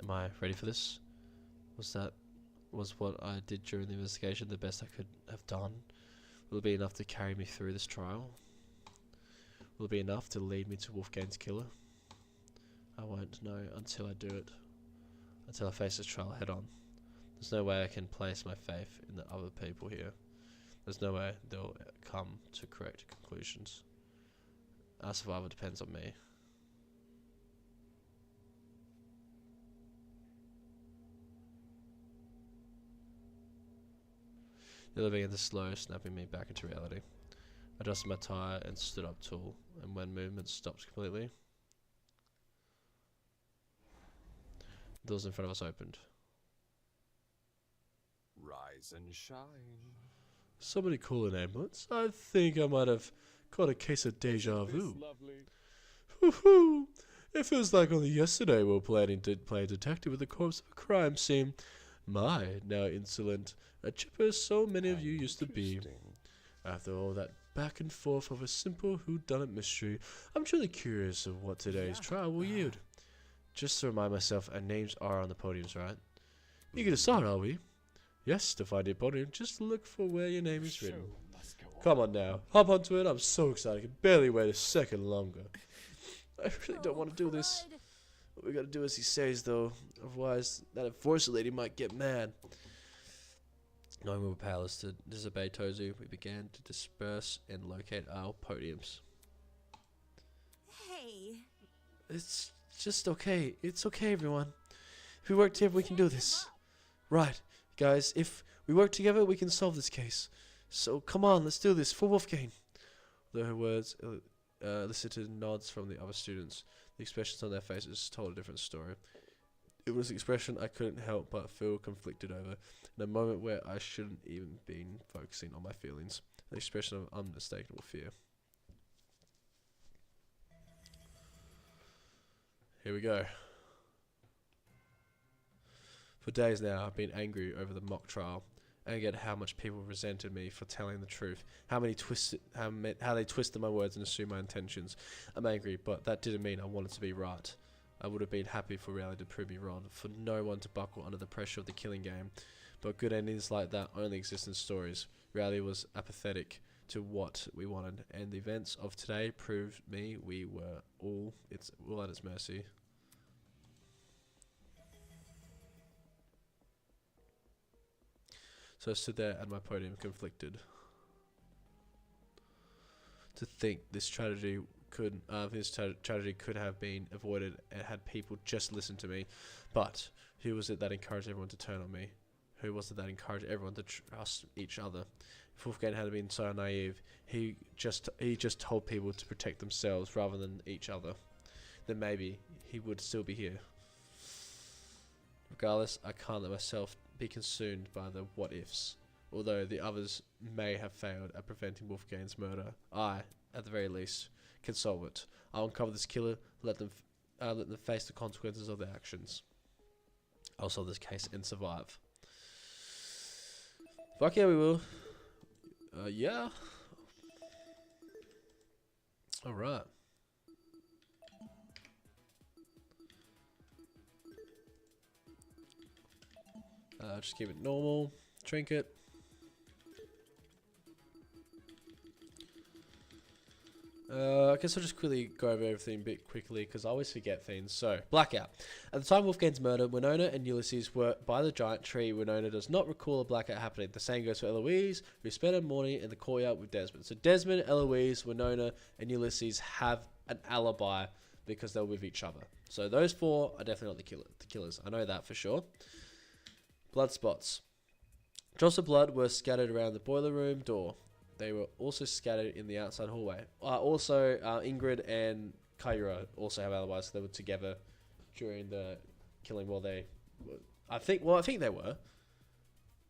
Am I ready for this? Was what I did during the investigation the best I could have done? Will it be enough to carry me through this trial? Will it be enough to lead me to Wolfgane's killer? I won't know until I do it. Until I face this trial head on. There's no way I can place my faith in the other people here. There's no way they'll come to correct conclusions. Our survival depends on me. The other began to slow, snapping me back into reality. I adjusted my tie and stood up tall, and when movement stopped completely, the doors in front of us opened. Rise and shine. Somebody call an ambulance. I think I might have caught a case of deja vu. Lovely. Woohoo! It feels like only yesterday we were planning to play a detective with the corpse of a crime scene. My, now insolent, a chipper so many of you used to be. Interesting. After all that back and forth of a simple whodunit mystery, I'm truly curious of what today's trial will yield. Just to remind myself, our names are on the podiums, right? Eager to start, are we? Yes, to find your podium, just look for where your name is written. Show must go on. Come on now, hop onto it. I'm so excited, I can barely wait a second longer. I really don't want to do this. Good. What we gotta do as he says, though. Otherwise, that enforcer lady might get mad. Knowing we were powerless to disobey Tozu, we began to disperse and locate our podiums. Hey. It's just okay. It's okay, everyone. If we work together, we can do this. Right, guys. If we work together, we can solve this case. So come on, let's do this for Wolfgang. Though her words elicited nods from the other students, the expressions on their faces told a different story. It was an expression I couldn't help but feel conflicted over, in a moment where I shouldn't even been focusing on my feelings. An expression of unmistakable fear. Here we go. For days now, I've been angry over the mock trial, angry at how much people resented me for telling the truth, how they twisted my words and assumed my intentions. I'm angry, but that didn't mean I wanted to be right. I would have been happy for reality to prove me wrong, for no one to buckle under the pressure of the killing game. But good endings like that only exist in stories. Reality was apathetic to what we wanted, and the events of today proved me we were all at its mercy. So I stood there at my podium, conflicted. To think this tragedy could have been avoided and had people just listened to me. But who was it that encouraged everyone to turn on me? Who was it that encouraged everyone to trust each other? If Wolfgang had been so naive, he just told people to protect themselves rather than each other, then maybe he would still be here. Regardless, I can't let myself be consumed by the what-ifs. Although the others may have failed at preventing Wolfgang's murder, I, at the very least, can solve it. I'll uncover this killer, let them face the consequences of their actions. I'll solve this case and survive. Fuck yeah, we will. Yeah. Alright. Just keep it normal. Trinket. I guess I'll just quickly go over everything a bit quickly because I always forget things. So, blackout. At the time of Wolfgang's murder, Winona and Ulysses were by the giant tree. Winona does not recall a blackout happening. The same goes for Eloise, who spent her morning in the courtyard with Desmond. So Desmond, Eloise, Winona, and Ulysses have an alibi because they're with each other. So those four are definitely not the killers. I know that for sure. Blood spots. Drops of blood were scattered around the boiler room door. They were also scattered in the outside hallway. Ingrid and Kyra also have alibis. They were together during the killing. I think they were.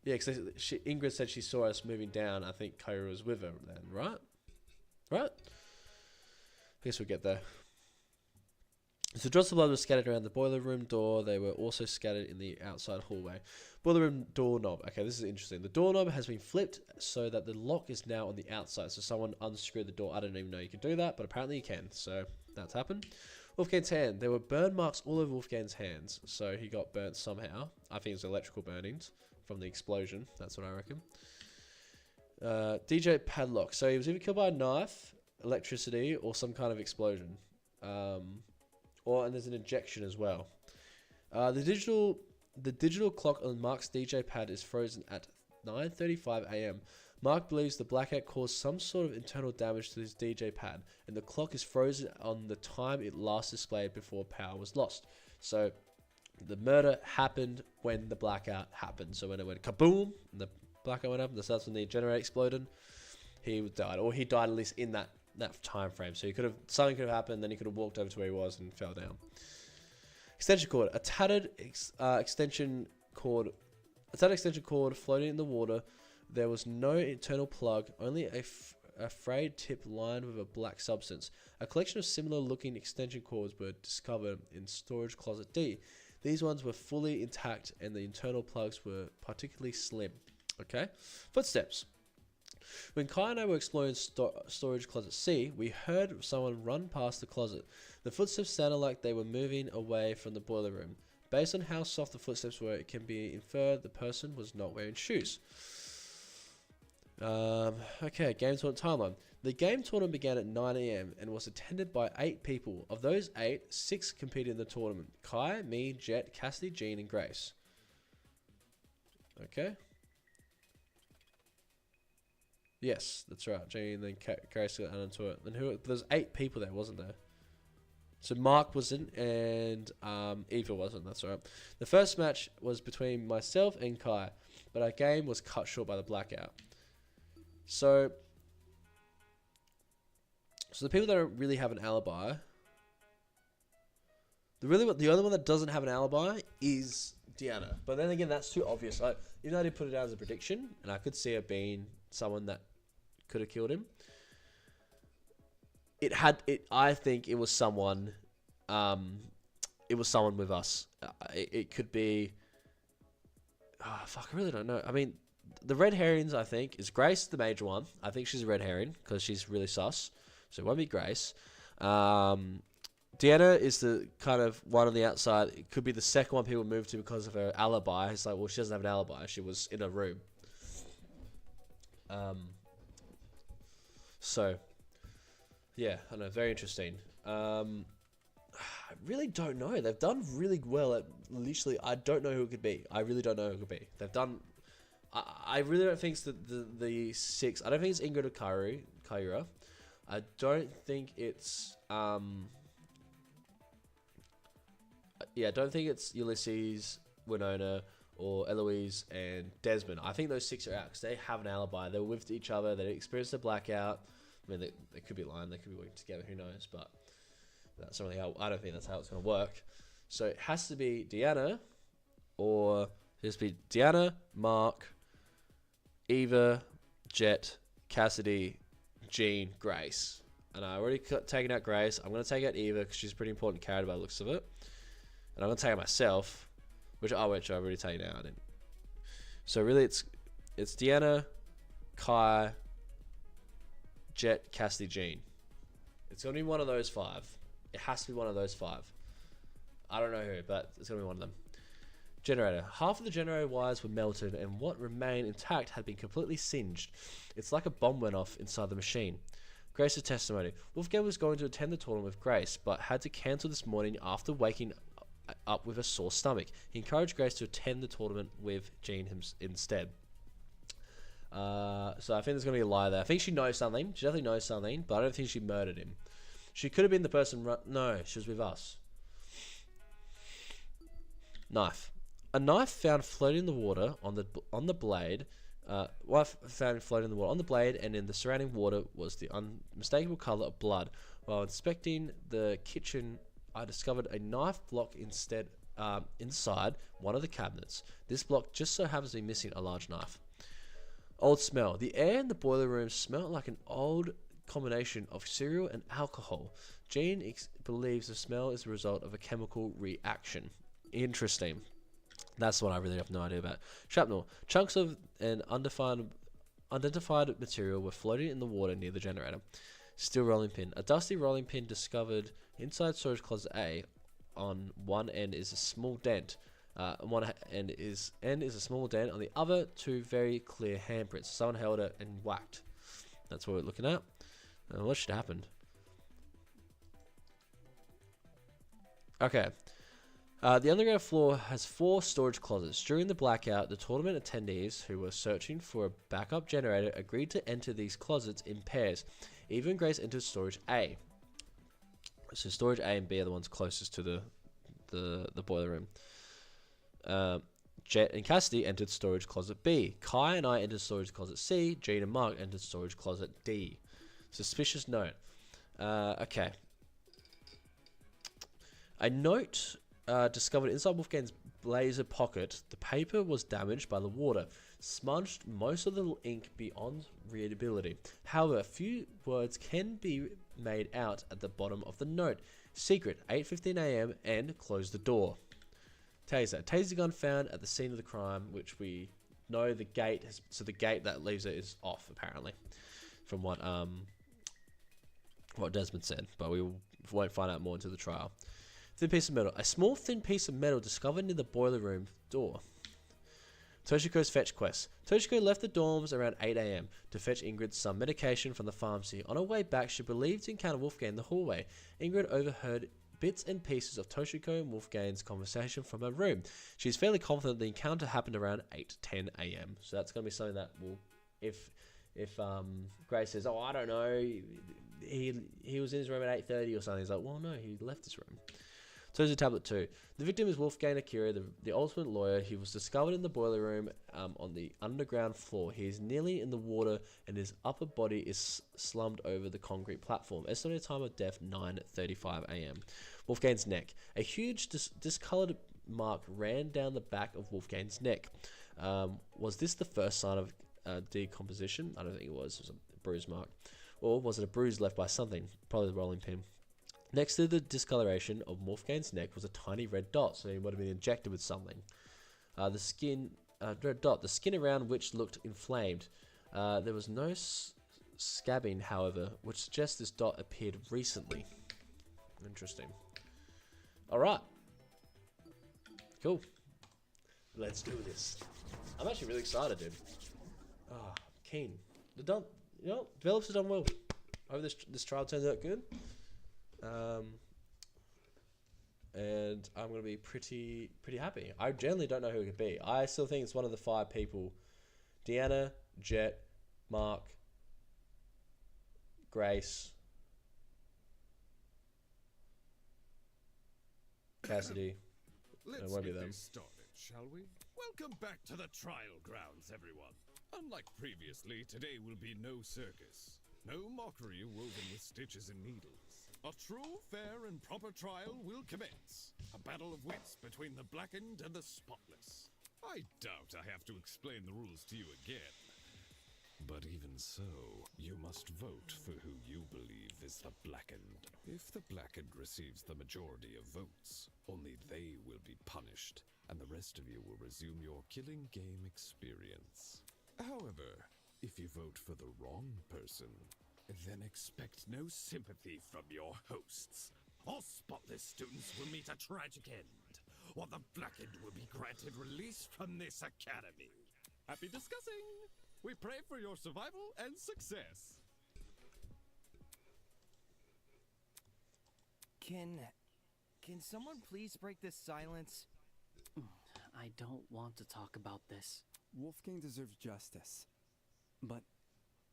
Yeah, because Ingrid said she saw us moving down. I think Kyra was with her then, right? Right? I guess we'll get there. So drops of blood were scattered around the boiler room door. They were also scattered in the outside hallway. Boiler room doorknob. Okay, this is interesting. The doorknob has been flipped so that the lock is now on the outside. So someone unscrewed the door. I don't even know you can do that, but apparently you can. So that's happened. Wolfgang's hand. There were burn marks all over Wolfgang's hands. So he got burnt somehow. I think it's electrical burnings from the explosion. That's what I reckon. DJ padlock. So he was either killed by a knife electricity or some kind of explosion. And there's an ejection as well. The digital clock on Mark's DJ pad is frozen at 9:35 a.m. Mark believes the blackout caused some sort of internal damage to his DJ pad, and the clock is frozen on the time it last displayed before power was lost. So the murder happened when the blackout happened. So when it went kaboom, and the blackout went up, and that's when the generator exploded, he died. Or he died at least in that time frame. So something could have happened, then he could have walked over to where he was and fell down. Extension cord. A tattered extension cord floating in the water. There was no internal plug, only a frayed tip lined with a black substance. A collection of similar looking extension cords were discovered in storage closet D. These ones were fully intact and the internal plugs were particularly slim. Okay? Footsteps. When Kai and I were exploring storage closet C, we heard someone run past the closet. The footsteps sounded like they were moving away from the boiler room. Based on how soft the footsteps were, it can be inferred the person was not wearing shoes. Okay, game tournament timeline. The game tournament began at 9 AM and was attended by 8 people. Of those 8, 6 competed in the tournament. Kai, me, Jet, Cassidy, Jean, and Grace. Okay. Yes, that's right. Jean, then Grace got added to it. Then there's 8 people there, wasn't there? So Mark wasn't, and Eva wasn't, that's right. The first match was between myself and Kai, but our game was cut short by the blackout. So the people that don't really have an alibi, the only one that doesn't have an alibi is Deanna. But then again, that's too obvious. Even though I did put it down as a prediction, and I could see it being someone that could have killed him. I think it was someone. It was someone with us. It could be. Oh, fuck! I really don't know. I mean, the red herrings, I think, is Grace, the major one. I think she's a red herring because she's really sus. So it won't be Grace. Deanna is the kind of one on the outside. It could be the second one people move to because of her alibi. It's like, well, she doesn't have an alibi. She was in a room. So, yeah, I know. Very interesting. I really don't know. They've done really well at literally. I don't know who it could be. I really don't know who it could be. They've done. I really don't think it's the 6. I don't think it's Ingrid or Kyura. I don't think it's I don't think it's Ulysses, Winona, or Eloise and Desmond. I think those 6 are out because they have an alibi. They were with each other. They experienced a blackout. I mean, they could be lying. They could be working together. Who knows? But that's really how. I don't think that's how it's going to work. So it has to be Deanna, or just be Deanna, Mark, Eva, Jet, Cassidy, Jean, Grace. And I already taken out Grace. I'm going to take out Eva because she's a pretty important character by the looks of it. And I'm going to take out myself, which I've already taken out. So really it's Deanna, Kai, Jet, Cassidy, Jean. It's going to be one of those 5. It has to be one of those 5. I don't know who, but it's going to be one of them. Generator. Half of the generator wires were melted and what remained intact had been completely singed. It's like a bomb went off inside the machine. Grace's testimony. Wolfgang was going to attend the tournament with Grace, but had to cancel this morning after waking up with a sore stomach. He encouraged Grace to attend the tournament with Jean instead. So I think there's going to be a lie there. I think she knows something. She definitely knows something, but I don't think she murdered him. She could have been the person... No, she was with us. Knife. A knife found floating in the water on the blade. Found floating in the water on the blade, and in the surrounding water was the unmistakable color of blood. While inspecting the kitchen, I discovered a knife block inside one of the cabinets. This block just so happens to be missing a large knife. Old smell. The air in the boiler room smelled like an old combination of cereal and alcohol. Jean believes the smell is a result of a chemical reaction. Interesting. That's what I really have no idea about. Shrapnel. Chunks of an unidentified material were floating in the water near the generator. Steel rolling pin. A dusty rolling pin discovered inside storage closet A. On one end is a small dent. One end is a small dent. On the other, 2 very clear handprints. Someone held it and whacked. That's what we're looking at. What should happen? Okay. The underground floor has 4 storage closets. During the blackout, the tournament attendees who were searching for a backup generator agreed to enter these closets in pairs. Eva and Grace entered storage A. So storage A and B are the ones closest to the boiler room. Jet and Cassidy entered storage closet B. Kai and I entered storage closet C. Jean and Mark entered storage closet D. Suspicious note. Okay. A note discovered inside Wolfgang's blazer pocket. The paper was damaged by the water, smudged most of the ink beyond readability. However, a few words can be made out at the bottom of the note. Secret, 8:15 a.m. and close the door. Taser. Taser gun found at the scene of the crime, which we know the gate has, so the gate that leaves it is off apparently, from what Desmond said, but we won't find out more until the trial. Thin piece of metal. A small thin piece of metal discovered near the boiler room door. Toshiko's fetch quest. Toshiko left the dorms around 8 a.m. to fetch Ingrid some medication from the pharmacy. On her way back, she believed to encounter Wolfgang in the hallway. Ingrid overheard bits and pieces of Toshiko and Wolfgang's conversation from her room. She's fairly confident the encounter happened around 8:10 a.m. So that's going to be something that will, if Grace says, "Oh, I don't know, he was in his room at 8:30 or something," he's like, "Well, no, he left his room." Tozer Tablet 2. The victim is Wolfgang Akira, the ultimate lawyer. He was discovered in the boiler room on the underground floor. He is nearly in the water and his upper body is slumped over the concrete platform. Estimated time of death 9:35 a.m. Wolfgang's neck. A huge discolored mark ran down the back of Wolfgang's neck. Was this the first sign of decomposition? I don't think it was. It was a bruise mark. Or was it a bruise left by something? Probably the rolling pin. Next to the discoloration of Wolfgang's neck was a tiny red dot, so he would have been injected with something. Red dot, the skin around which looked inflamed. There was no scabbing, however, which suggests this dot appeared recently. Interesting. Alright. Cool. Let's do this. I'm actually really excited, dude. Ah, keen. Developers have done well. I hope this trial turns out good. And I'm gonna be pretty happy. I generally don't know who it could be. I still think it's one of the 5 people: Deanna, Jet, Mark, Grace, Cassidy. Let's won't be get them. this started, shall we? Welcome back to the trial grounds, everyone. Unlike previously, today will be no circus. No mockery woven with stitches and needles. A true, fair, and proper trial will commence. A battle of wits between the blackened and the spotless. I doubt I have to explain the rules to you again. But even so, you must vote for who you believe is the blackened. If the blackened receives the majority of votes, only they will be punished, and the rest of you will resume your killing game experience. However, if you vote for the wrong person, then expect no sympathy from your hosts. All spotless students will meet a tragic end, while the blackened will be granted release from this academy. Happy discussing! We pray for your survival and success. Can someone please break this silence? I don't want to talk about this. Wolfgang deserves justice. But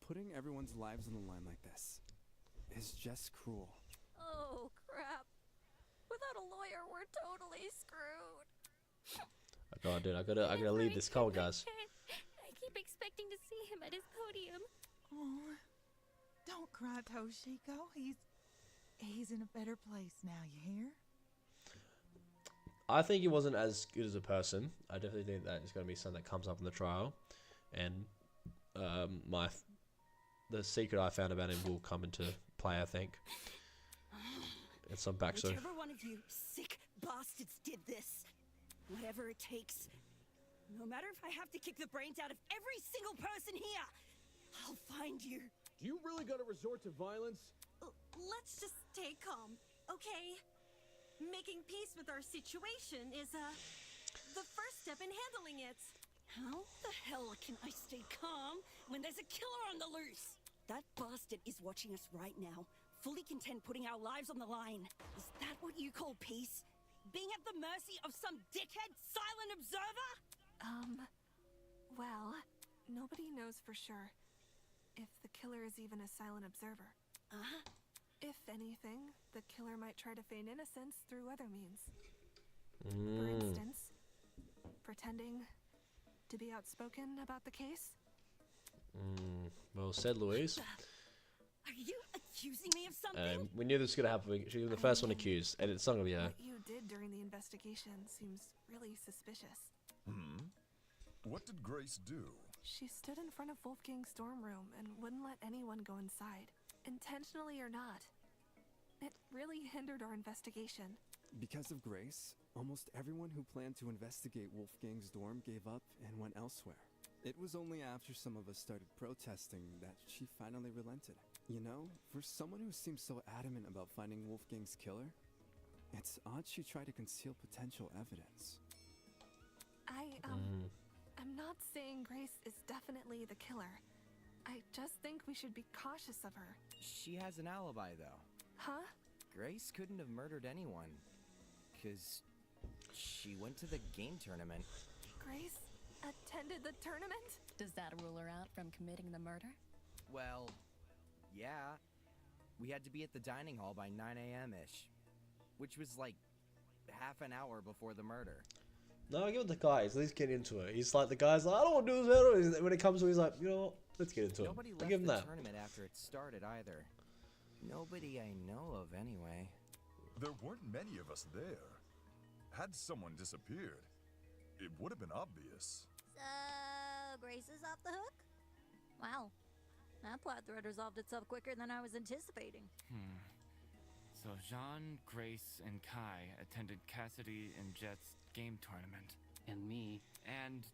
putting everyone's lives on the line like this is just cruel. Oh, crap. Without a lawyer, we're totally screwed. Oh god, dude, I gotta lead this call, guys. I keep expecting to see him at his podium. Oh, don't cry, Toshiko. He's in a better place now, you hear? I think he wasn't as good as a person. I definitely think that is going to be something that comes up in the trial, and the secret I found about him will come into play, I think. And some backstory. Whichever one of you sick bastards did this, whatever it takes, no matter if I have to kick the brains out of every single person here, I'll find you. Do you really gotta resort to violence? Let's just stay calm, okay? Making peace with our situation is, the first step in handling it. How the hell can I stay calm when there's a killer on the loose? That bastard is watching us right now, fully content putting our lives on the line. Is that what you call peace? Being at the mercy of some dickhead silent observer? Well, nobody knows for sure if the killer is even a silent observer. If anything, the killer might try to feign innocence through other means. For instance, pretending to be outspoken about the case. Well said, Louise. Are you accusing me of something? We knew this was going to happen. She was the first one accused, and it's not going to be her. What you did during the investigation seems really suspicious. What did Grace do? She stood in front of Wolfgang's dorm room and wouldn't let anyone go inside, intentionally or not. It really hindered our investigation. Because of Grace, almost everyone who planned to investigate Wolfgang's dorm gave up and went elsewhere. It was only after some of us started protesting that she finally relented. You know, for someone who seems so adamant about finding Wolfgang's killer, it's odd she tried to conceal potential evidence. I'm not saying Grace is definitely the killer. I just think we should be cautious of her. She has an alibi, though. Huh? Grace couldn't have murdered anyone, 'cause she went to the game tournament. Grace attended the tournament? Does that rule her out from committing the murder? Well, yeah. We had to be at the dining hall by 9 a.m.-ish, which was like half an hour before the murder. No, give it to Kai. He's at least getting into it. He's like, the guy's like, I don't want to do this. I don't know. When it comes to it, he's like, you know what? Let's get into Nobody it. left Give him the that. tournament after it started either. Nobody I know of, anyway. There weren't many of us there. Had someone disappeared, it would have been obvious. So, Grace is off the hook? Wow. That plot thread resolved itself quicker than I was anticipating. So Jean, Grace, and Kai attended Cassidy and Jet's game tournament. And me. And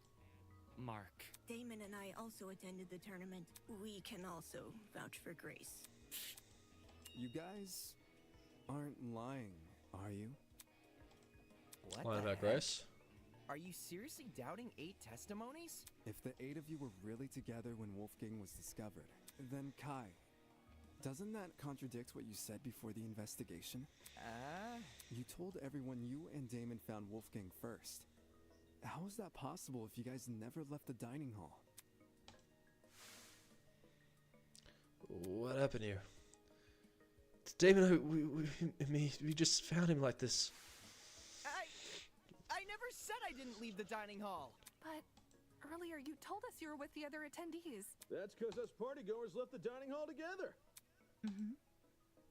Mark. Damon and I also attended the tournament. We can also vouch for Grace. You guys aren't lying, are you? What Lying the about heck? Grace? Are you seriously doubting 8 testimonies? If the 8 of you were really together when Wolfgang was discovered, then Kai, doesn't that contradict what you said before the investigation? You told everyone you and Damon found Wolfgang first. How is that possible if you guys never left the dining hall? What happened here? It's Damon, we just found him like this. I never said I didn't leave the dining hall. But earlier you told us you were with the other attendees. That's because us partygoers left the dining hall together.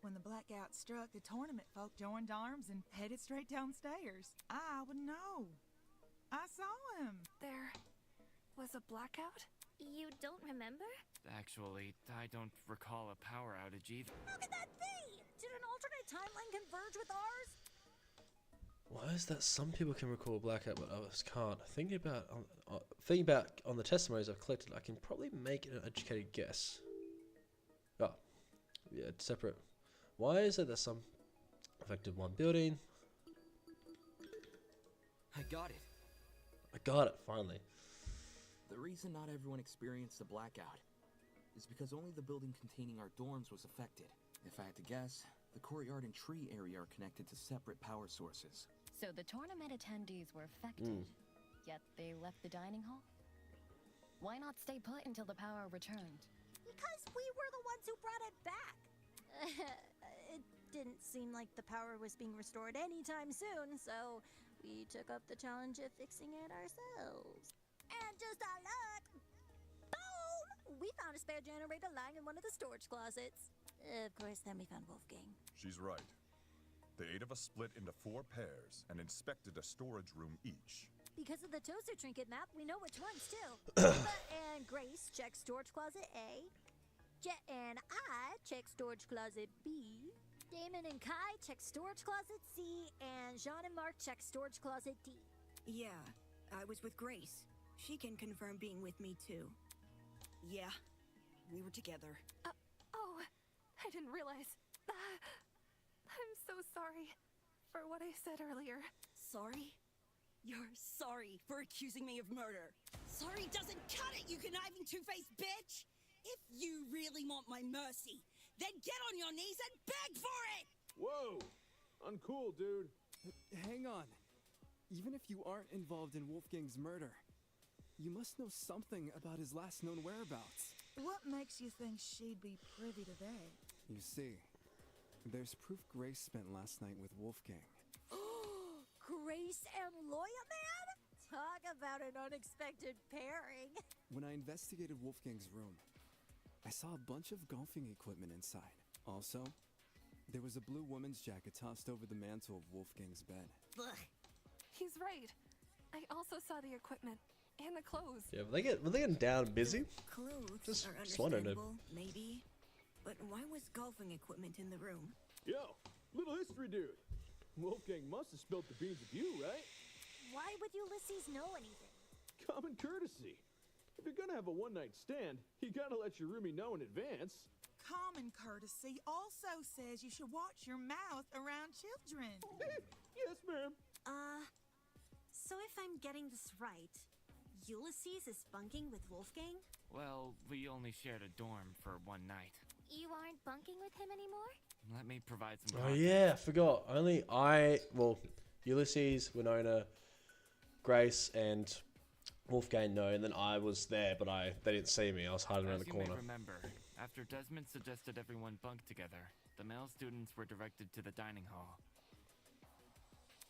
When the blackout struck, the tournament folk joined arms and headed straight downstairs. I would know. I saw him. There was a blackout? You don't remember? Actually, I don't recall a power outage either. How could that be? Did an alternate timeline converge with ours? Why is that some people can recall blackout but others can't? Thinking about on the testimonies I've collected, I can probably make an educated guess. Oh, yeah, it's separate. Why is it that some affected one building? I got it. I got it, finally. The reason not everyone experienced a blackout is because only the building containing our dorms was affected. If I had to guess, the courtyard and tree area are connected to separate power sources. So the tournament attendees were affected, yet they left the dining hall? Why not stay put until the power returned? Because we were the ones who brought it back. It didn't seem like the power was being restored anytime soon, so we took up the challenge of fixing it ourselves. And just our luck, boom! We found a spare generator lying in one of the storage closets. Of course, then we found Wolfgang. She's right. The 8 of us split into 4 pairs and inspected a storage room each. Because of the Tosu trinket map, we know which ones too. Eva and Grace check storage closet A. Jet and I check storage closet B. Damon and Kai check storage closet C. And Jean and Mark check storage closet D. Yeah, I was with Grace. She can confirm being with me too. Yeah, we were together. Oh, I didn't realize. I'm so sorry for what I said earlier. Sorry? You're sorry for accusing me of murder. Sorry doesn't cut it, you conniving two-faced bitch! If you really want my mercy, then get on your knees and beg for it! Whoa! Uncool, dude. Hang on. Even if you aren't involved in Wolfgang's murder, you must know something about his last known whereabouts. What makes you think she'd be privy to that? You see, there's proof Grace spent last night with Wolfgang. Grace and Lawyer Man? Talk about an unexpected pairing. When I investigated Wolfgang's room, I saw a bunch of golfing equipment inside. Also, there was a blue woman's jacket tossed over the mantle of Wolfgang's bed. Ugh. He's right. I also saw the equipment and the clothes. Yeah, were they getting down and busy? Clothes Just are wondering if- understandable, maybe. But why was golfing equipment in the room? Yo, little history dude. Wolfgang must have spilt the beans with you, right? Why would Ulysses know anything? Common courtesy. If you're gonna have a one-night stand, you gotta let your roomie know in advance. Common courtesy also says you should watch your mouth around children. Yes, ma'am. So if I'm getting this right, Ulysses is bunking with Wolfgang? Well, we only shared a dorm for one night. You aren't bunking with him anymore? Let me provide some Oh context. yeah, I forgot. Ulysses, Winona, Grace, and Wolfgang know, and then I was there, but they didn't see me. I was hiding around the As you corner. may remember, after Desmond suggested everyone bunk together, the male students were directed to the dining hall.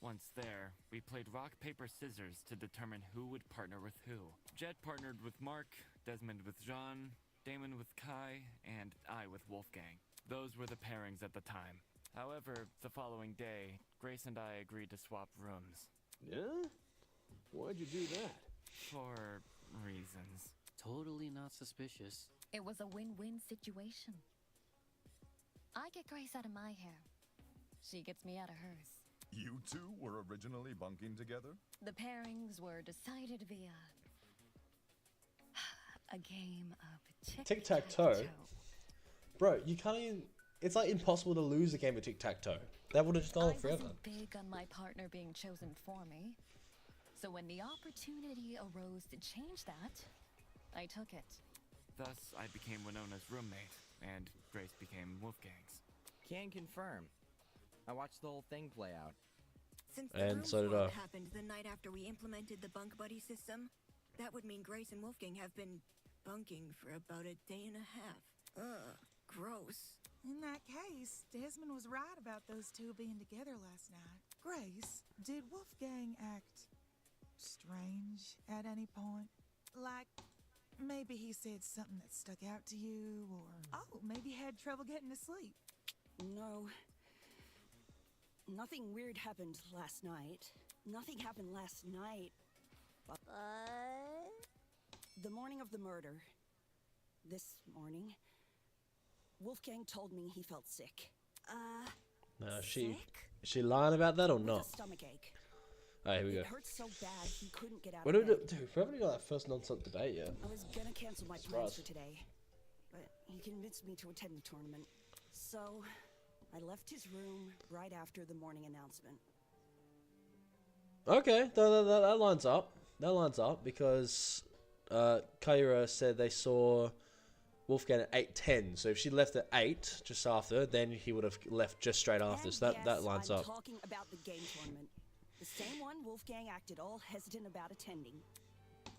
Once there, we played rock, paper, scissors to determine who would partner with who. Jet partnered with Mark, Desmond with Jean, Damon with Kai, and I with Wolfgang. Those were the pairings at the time. However, the following day, Grace and I agreed to swap rooms. Yeah? Why'd you do that? For reasons. Totally not suspicious. It was a win-win situation. I get Grace out of my hair. She gets me out of hers. You two were originally bunking together? The pairings were decided via a game of Tic-tac-toe? Bro, you can't even... It's like impossible to lose a game of tic-tac-toe. That would have just gone I forever. wasn't big on my partner being chosen for me. So when the opportunity arose to change that, I took it. Thus, I became Winona's roommate, and Grace became Wolfgang's. Can confirm. I watched the whole thing play out. Since the And room so did swap I. happened the night after we implemented the bunk buddy system, that would mean Grace and Wolfgang have been bunking for about a day and a half. Ugh, gross. In that case, Desmond was right about those two being together last night. Grace, did Wolfgang act strange at any point? Like, maybe he said something that stuck out to you, or maybe had trouble getting to sleep. No. Nothing weird happened last night. Nothing happened last night. But the morning of the murder, this morning, Wolfgang told me he felt sick. No, is she lying about that or With not? a stomachache. Oh, here we go. It hurt so bad he couldn't get out What of do we bed. do? Dude, we haven't got that first non-stop debate yet. I was gonna cancel my Surprise. plans for today, but he convinced me to attend the tournament. So, I left his room right after the morning announcement. Okay, that lines up. That lines up because Kaira said they saw Wolfgang at 8:10. So if she left at 8 just after, then he would have left just straight after. And So that yes, lines I'm up. talking about the game tournament. The same one Wolfgang acted all hesitant about attending.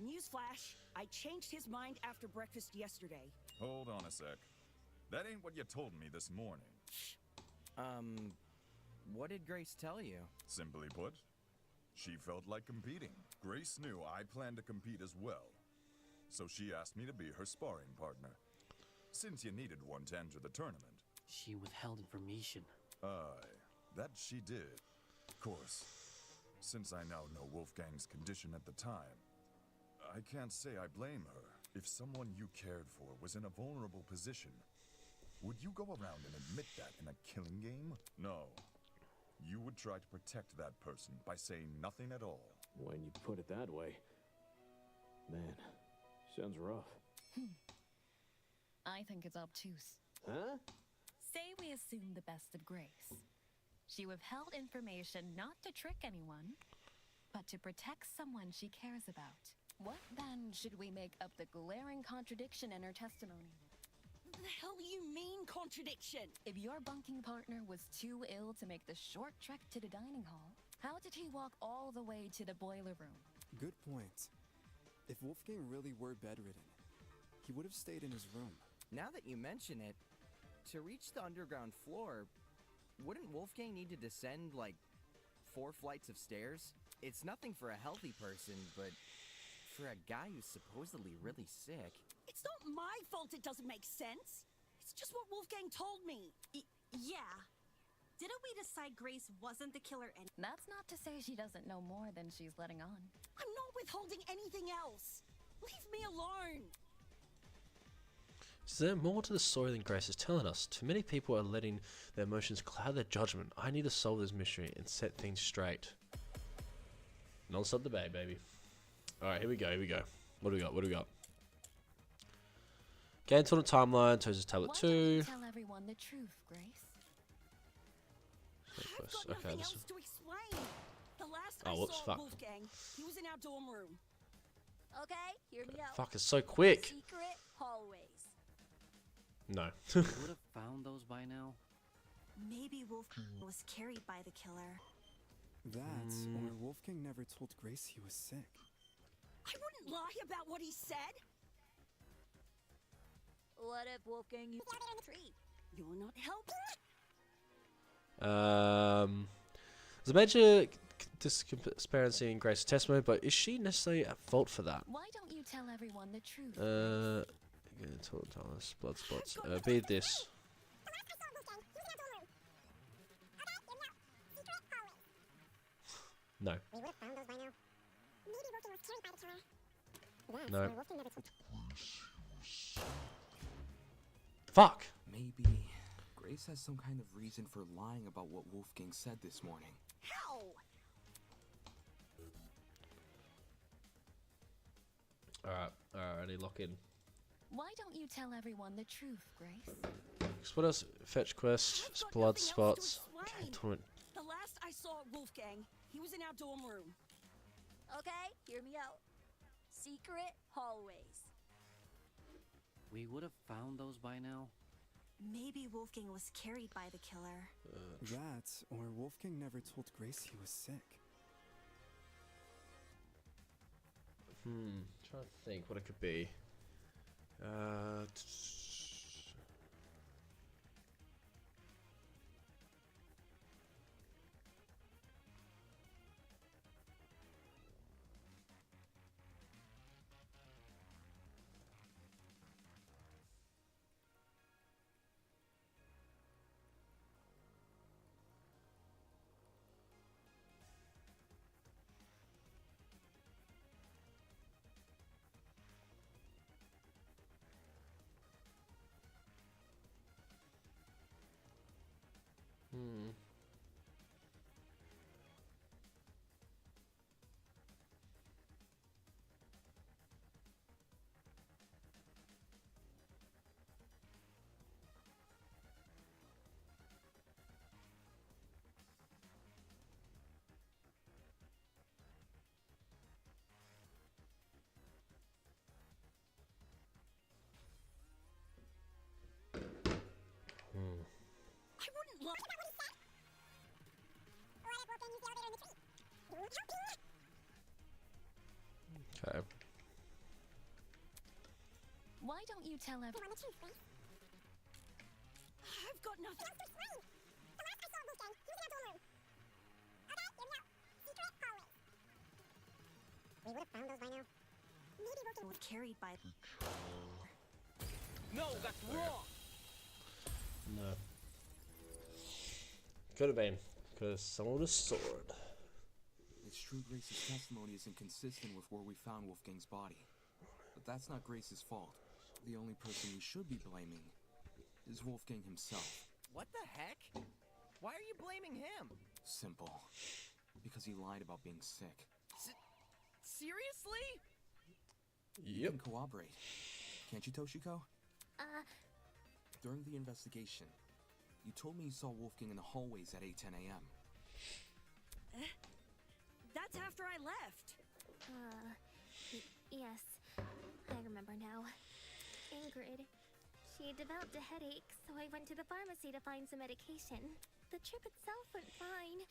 Newsflash, I changed his mind after breakfast yesterday. Hold on a sec. That ain't what you told me this morning. What did Grace tell you? Simply put, she felt like competing. Grace knew I planned to compete as well, so she asked me to be her sparring partner, since you needed one to enter the tournament. She withheld information. Aye, that she did. Of course, since I now know Wolfgang's condition at the time, I can't say I blame her. If someone you cared for was in a vulnerable position, would you go around and admit that in a killing game? No. You would try to protect that person by saying nothing at all. When you put it that way, man, sounds rough. I think it's obtuse. Huh? Say we assume the best of Grace. She withheld information not to trick anyone, but to protect someone she cares about. What then should we make up the glaring contradiction in her testimony? The hell you mean contradiction? If your bunking partner was too ill to make the short trek to the dining hall, how did he walk all the way to the boiler room? Good point. If Wolfgang really were bedridden, he would have stayed in his room. Now that you mention it, to reach the underground floor, wouldn't Wolfgang need to descend, like, 4 flights of stairs? It's nothing for a healthy person, but for a guy who's supposedly really sick... It's not my fault it doesn't make sense. It's just what Wolfgang told me. Yeah. Didn't we decide Grace wasn't the killer and— That's not to say she doesn't know more than she's letting on. I'm not withholding anything else. Leave me alone. Is there more to the story than Grace is telling us? Too many people are letting their emotions cloud their judgment. I need to solve this mystery and set things straight. Non-stop debate, baby. Alright, here we go, here we go. What do we got, what do we got? Game tournament timeline, Toaster's Tablet Why 2. don't you tell everyone the truth, Grace? I've got nothing else to explain. The last I whoops, saw fuck. Wolfgang, he was in our dorm room. Okay, hear me out. Fuck, it's so quick. Secret hallways. No. Would have found those by now. Maybe Wolfgang was carried by the killer. That, or Wolfgang never told Grace he was sick. I wouldn't lie about what he said. What if Wolfgang used a tree? You're not helping. There's a major discrepancy in Grace's testimony, but is she necessarily at fault for that? Why don't you tell everyone the truth? Blood spots. Be this. No. No. Fuck! Maybe Grace has some kind of reason for lying about what Wolfgang said this morning. How? Alright, ready, lock in. Why don't you tell everyone the truth, Grace? What else? Fetch quest, blood spots. Game tournament. The last I saw Wolfgang, he was in our dorm room. Okay, hear me out. Secret hallways. We would have found those by now. Maybe Wolfgang was carried by the killer. That, or Wolfgang never told Grace he was sick. Trying to think what it could be. I wouldn't lie. Okay. Why don't you tell everyone the truth, Grace? I've got nothing. We would have found those by now. Maybe Wolfgang was carried by... No, that's wrong! No. Could have been. Because someone with a sword. It's true Grace's testimony is inconsistent with where we found Wolfgang's body. But that's not Grace's fault. The only person we should be blaming is Wolfgang himself. What the heck? Why are you blaming him? Simple. Because he lied about being sick. Seriously? You can corroborate. Can't you, Toshiko? During the investigation, you told me you saw Wolfgang in the hallways at 8:10 a.m. That's after I left. Yes, I remember now. Ingrid. She developed a headache, so I went to the pharmacy to find some medication. The trip itself went fine,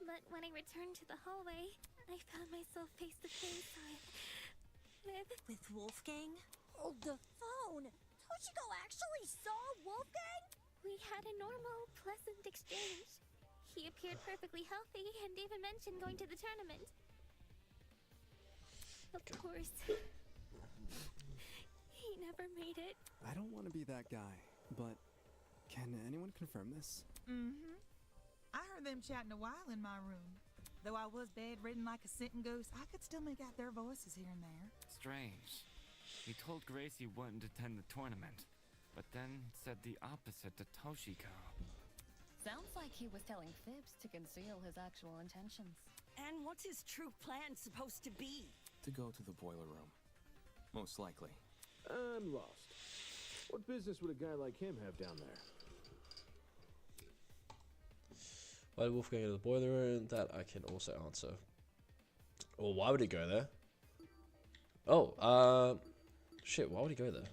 but when I returned to the hallway, I found myself face to face with Wolfgang? Hold the phone! Toshiko actually saw Wolfgang? We had a normal, pleasant exchange. He appeared perfectly healthy and even mentioned going to the tournament. Of course, he never made it. I don't want to be that guy, but can anyone confirm this? Mm-hmm. I heard them chatting a while in my room. Though I was bedridden like a sitting goose, I could still make out their voices here and there. Strange. He told Grace he wouldn't attend the tournament, but then said the opposite to Toshiko. Sounds like he was telling fibs to conceal his actual intentions. And what's his true plan supposed to be? To go to the boiler room. Most likely. I'm lost. What business would a guy like him have down there? Why did Wolfgang go to the boiler room? That I can also answer. Or why would he go there? Oh, shit, why would he go there?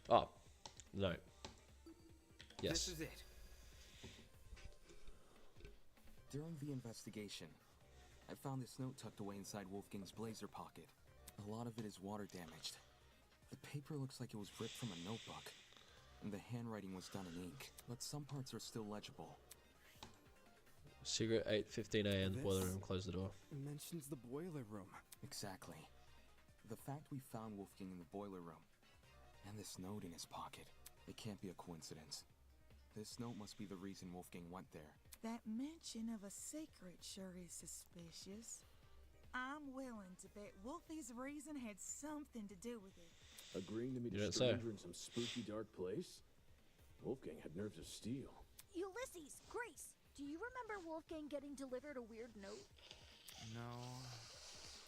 Oh, no. Yes. This is it. During the investigation, I found this note tucked away inside Wolfgang's blazer pocket. A lot of it is water damaged. The paper looks like it was ripped from a notebook, and the handwriting was done in ink, but some parts are still legible. Secret 8:15 a.m. Boiler room. Close the door. It mentions the boiler room. Exactly. The fact we found Wolfgang in the boiler room, and this note in his pocket, it can't be a coincidence. This note must be the reason Wolfgang went there. That mention of a secret sure is suspicious. I'm willing to bet Wolfie's reason had something to do with it. Agreeing to meet You a don't say. stranger in some spooky dark place? Wolfgang had nerves of steel. Ulysses, Grace, do you remember Wolfgang getting delivered a weird note? No.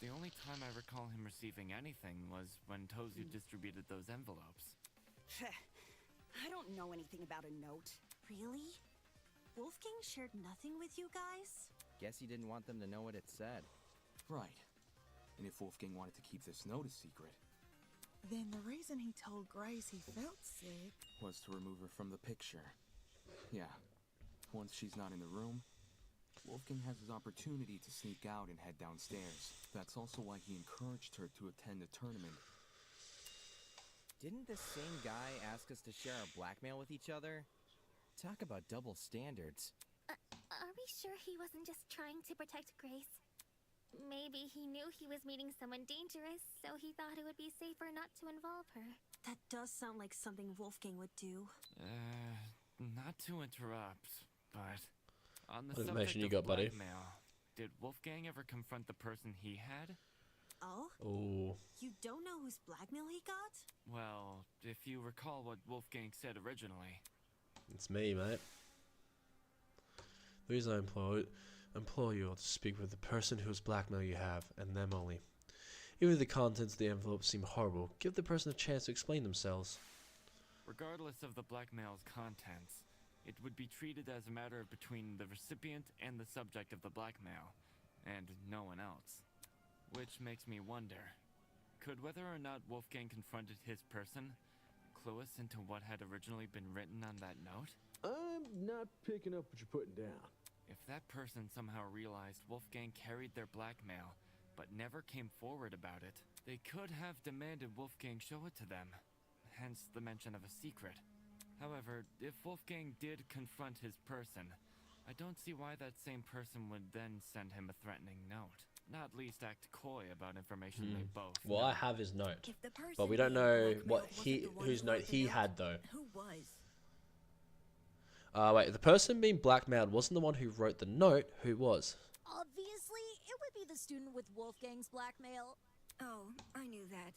The only time I recall him receiving anything was when Tozu distributed those envelopes. I don't know anything about a note. Really? Wolfgang shared nothing with you guys? Guess he didn't want them to know what it said. Right. And if Wolfgang wanted to keep this note a secret, Then the reason he told Grace he felt sick was to remove her from the picture. Yeah. Once she's not in the room, Wolfgang has his opportunity to sneak out and head downstairs. That's also why he encouraged her to attend the tournament. Didn't this same guy ask us to share our blackmail with each other? Talk about double standards. Are we sure he wasn't just trying to protect Grace? Maybe he knew he was meeting someone dangerous, so he thought it would be safer not to involve her. That does sound like something Wolfgang would do. Not to interrupt, but on the What subject information you of got, buddy? blackmail, did Wolfgang ever confront the person he had? Oh? Oh. You don't know whose blackmail he got? Well, if you recall what Wolfgang said originally. It's me, mate. The reason I implore you all to speak with the person whose blackmail you have, and them only. Even if the contents of the envelope seem horrible, give the person a chance to explain themselves. Regardless of the blackmail's contents, it would be treated as a matter between the recipient and the subject of the blackmail, and no one else. Which makes me wonder, could whether or not Wolfgang confronted his person clue us into what had originally been written on that note? I'm not picking up what you're putting down. If that person somehow realized Wolfgang carried their blackmail, but never came forward about it, they could have demanded Wolfgang show it to them, hence the mention of a secret. However, if Wolfgang did confront his person, I don't see why that same person would then send him a threatening note. Not least act coy about information they both Well, know. I have his note, If the person but we don't being know blackmailed what wasn't the one whose who note wrote the he note, had though. Who was? Wait, the person being blackmailed wasn't the one who wrote the note. Who was? Obviously, it would be the student with Wolfgang's blackmail. Oh, I knew that.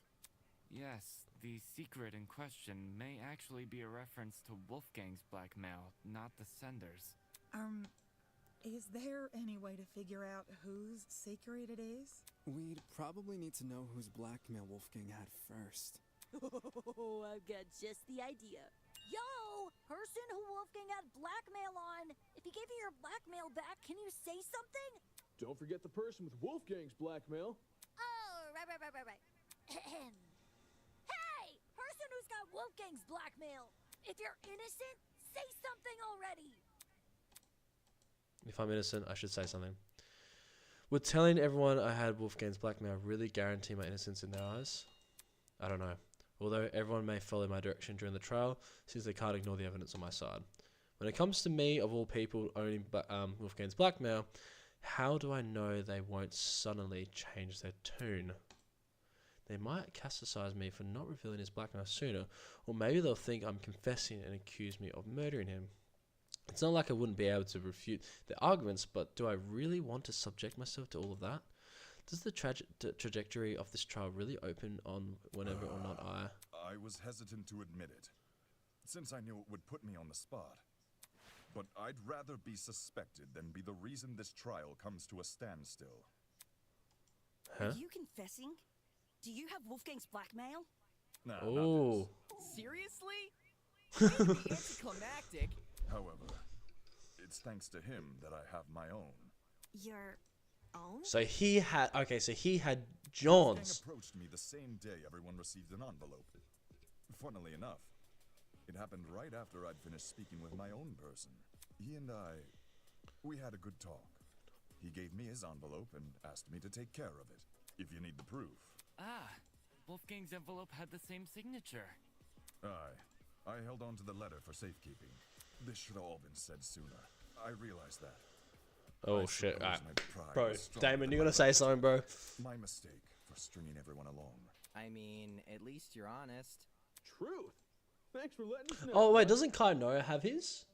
Yes, the secret in question may actually be a reference to Wolfgang's blackmail, not the sender's. Is there any way to figure out whose secret it is? We'd probably need to know whose blackmail Wolfgang had first. Oh, I've got just the idea. Yo! person who Wolfgang had blackmail on. If he gave you your blackmail back, can you say something? Don't forget the person with Wolfgang's blackmail. Oh, right. Hey! Person who's got Wolfgang's blackmail. If you're innocent, say something already. If I'm innocent, I should say something. Would telling everyone I had Wolfgang's blackmail really guarantee my innocence in their eyes? I don't know. Although everyone may follow my direction during the trial, since they can't ignore the evidence on my side. When it comes to me, of all people, owning Wolfgang's blackmail, how do I know they won't suddenly change their tune? They might casticize me for not revealing his blackmail sooner, or maybe they'll think I'm confessing and accuse me of murdering him. It's not like I wouldn't be able to refute their arguments, but do I really want to subject myself to all of that? Does the trajectory of this trial really open on whenever or not I was hesitant to admit it, since I knew it would put me on the spot. But I'd rather be suspected than be the reason this trial comes to a standstill. Huh? Are you confessing? Do you have Wolfgang's blackmail? Nah, Oh. Seriously? Way to be anticlimactic. However, it's thanks to him that I have my own. Your own? So he had Wolfgang John's. approached me the same day everyone received an envelope. Funnily enough, it happened right after I'd finished speaking with my own person. He and we had a good talk. He gave me his envelope and asked me to take care of it, if you need the proof. Ah, Wolfgang's envelope had the same signature. Aye. I held on to the letter for safekeeping. This should have all been said sooner. I realized that. Oh I shit. suppose my pride Bro, was stronger Damon, than you my gotta say right. something, bro. My mistake for stringing everyone along. I mean, at least you're honest. Truth. Thanks for letting us know. Oh wait, doesn't Kai Noah have his?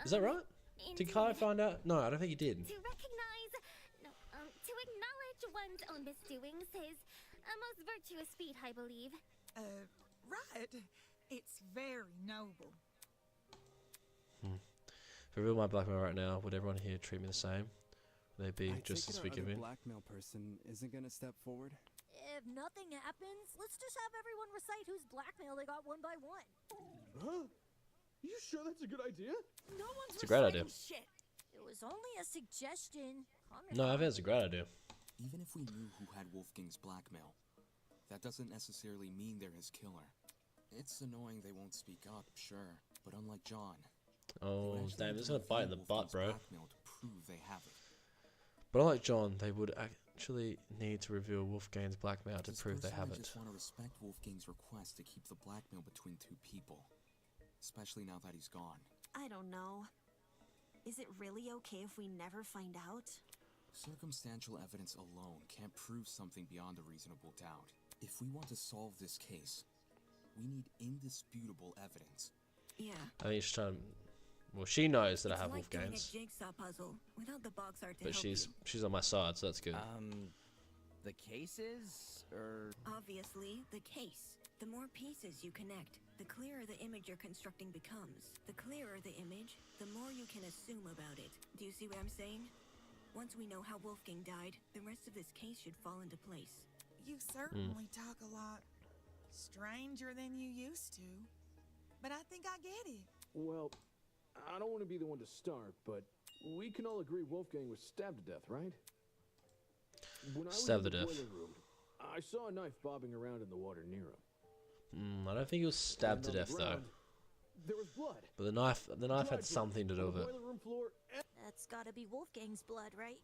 Is that right? Did Kai Indeed. find out? No, I don't think he did. To recognize, to acknowledge one's own misdoings is a most virtuous feat, I believe. Right. It's very noble. If I reveal my blackmail right now, would everyone here treat me the same? Would they be I just take as it our other forgiving? blackmail person isn't gonna step forward. If nothing happens, let's just have everyone recite whose blackmail they got one by one. Huh? You sure that's a good idea? No one's It's a great idea. reciting shit. It was only a suggestion. No, I think it's a great idea. Even if we knew who had Wolfgang's blackmail, that doesn't necessarily mean they're his killer. It's annoying they won't speak up, sure, but unlike John, Oh, damn, this is gonna bite in the butt, bro. blackmail to prove they have it. But unlike John, they would actually need to reveal Wolfgang's blackmail to prove they have I it. just want to respect Wolfgang's request to keep the blackmail between two people, especially now that he's gone. I don't know. Is it really okay if we never find out? Circumstantial evidence alone can't prove something beyond a reasonable doubt. If we want to solve this case, we need indisputable evidence. Yeah. I think she's trying. Well, she knows that I It's have like doing a Wolfgang's, jigsaw puzzle without the box art to but help she's on my side, so that's good. The cases, or Obviously, the case. The more pieces you connect, the clearer the image you're constructing becomes. The clearer the image, the more you can assume about it. Do you see what I'm saying? Once we know how Wolfgang died, the rest of this case should fall into place. You certainly talk a lot stranger than you used to. But I think I get it. Well, I don't want to be the one to start, but we can all agree Wolfgang was stabbed to death, right? When I was Stabbed in to the death. boiler room, I saw a knife bobbing around in the water near him. I don't think he was stabbed to And on death the though. ground, there was blood. But the knife Dried had something to do blood with on it. the boiler room floor, and That's gotta be Wolfgang's blood, right?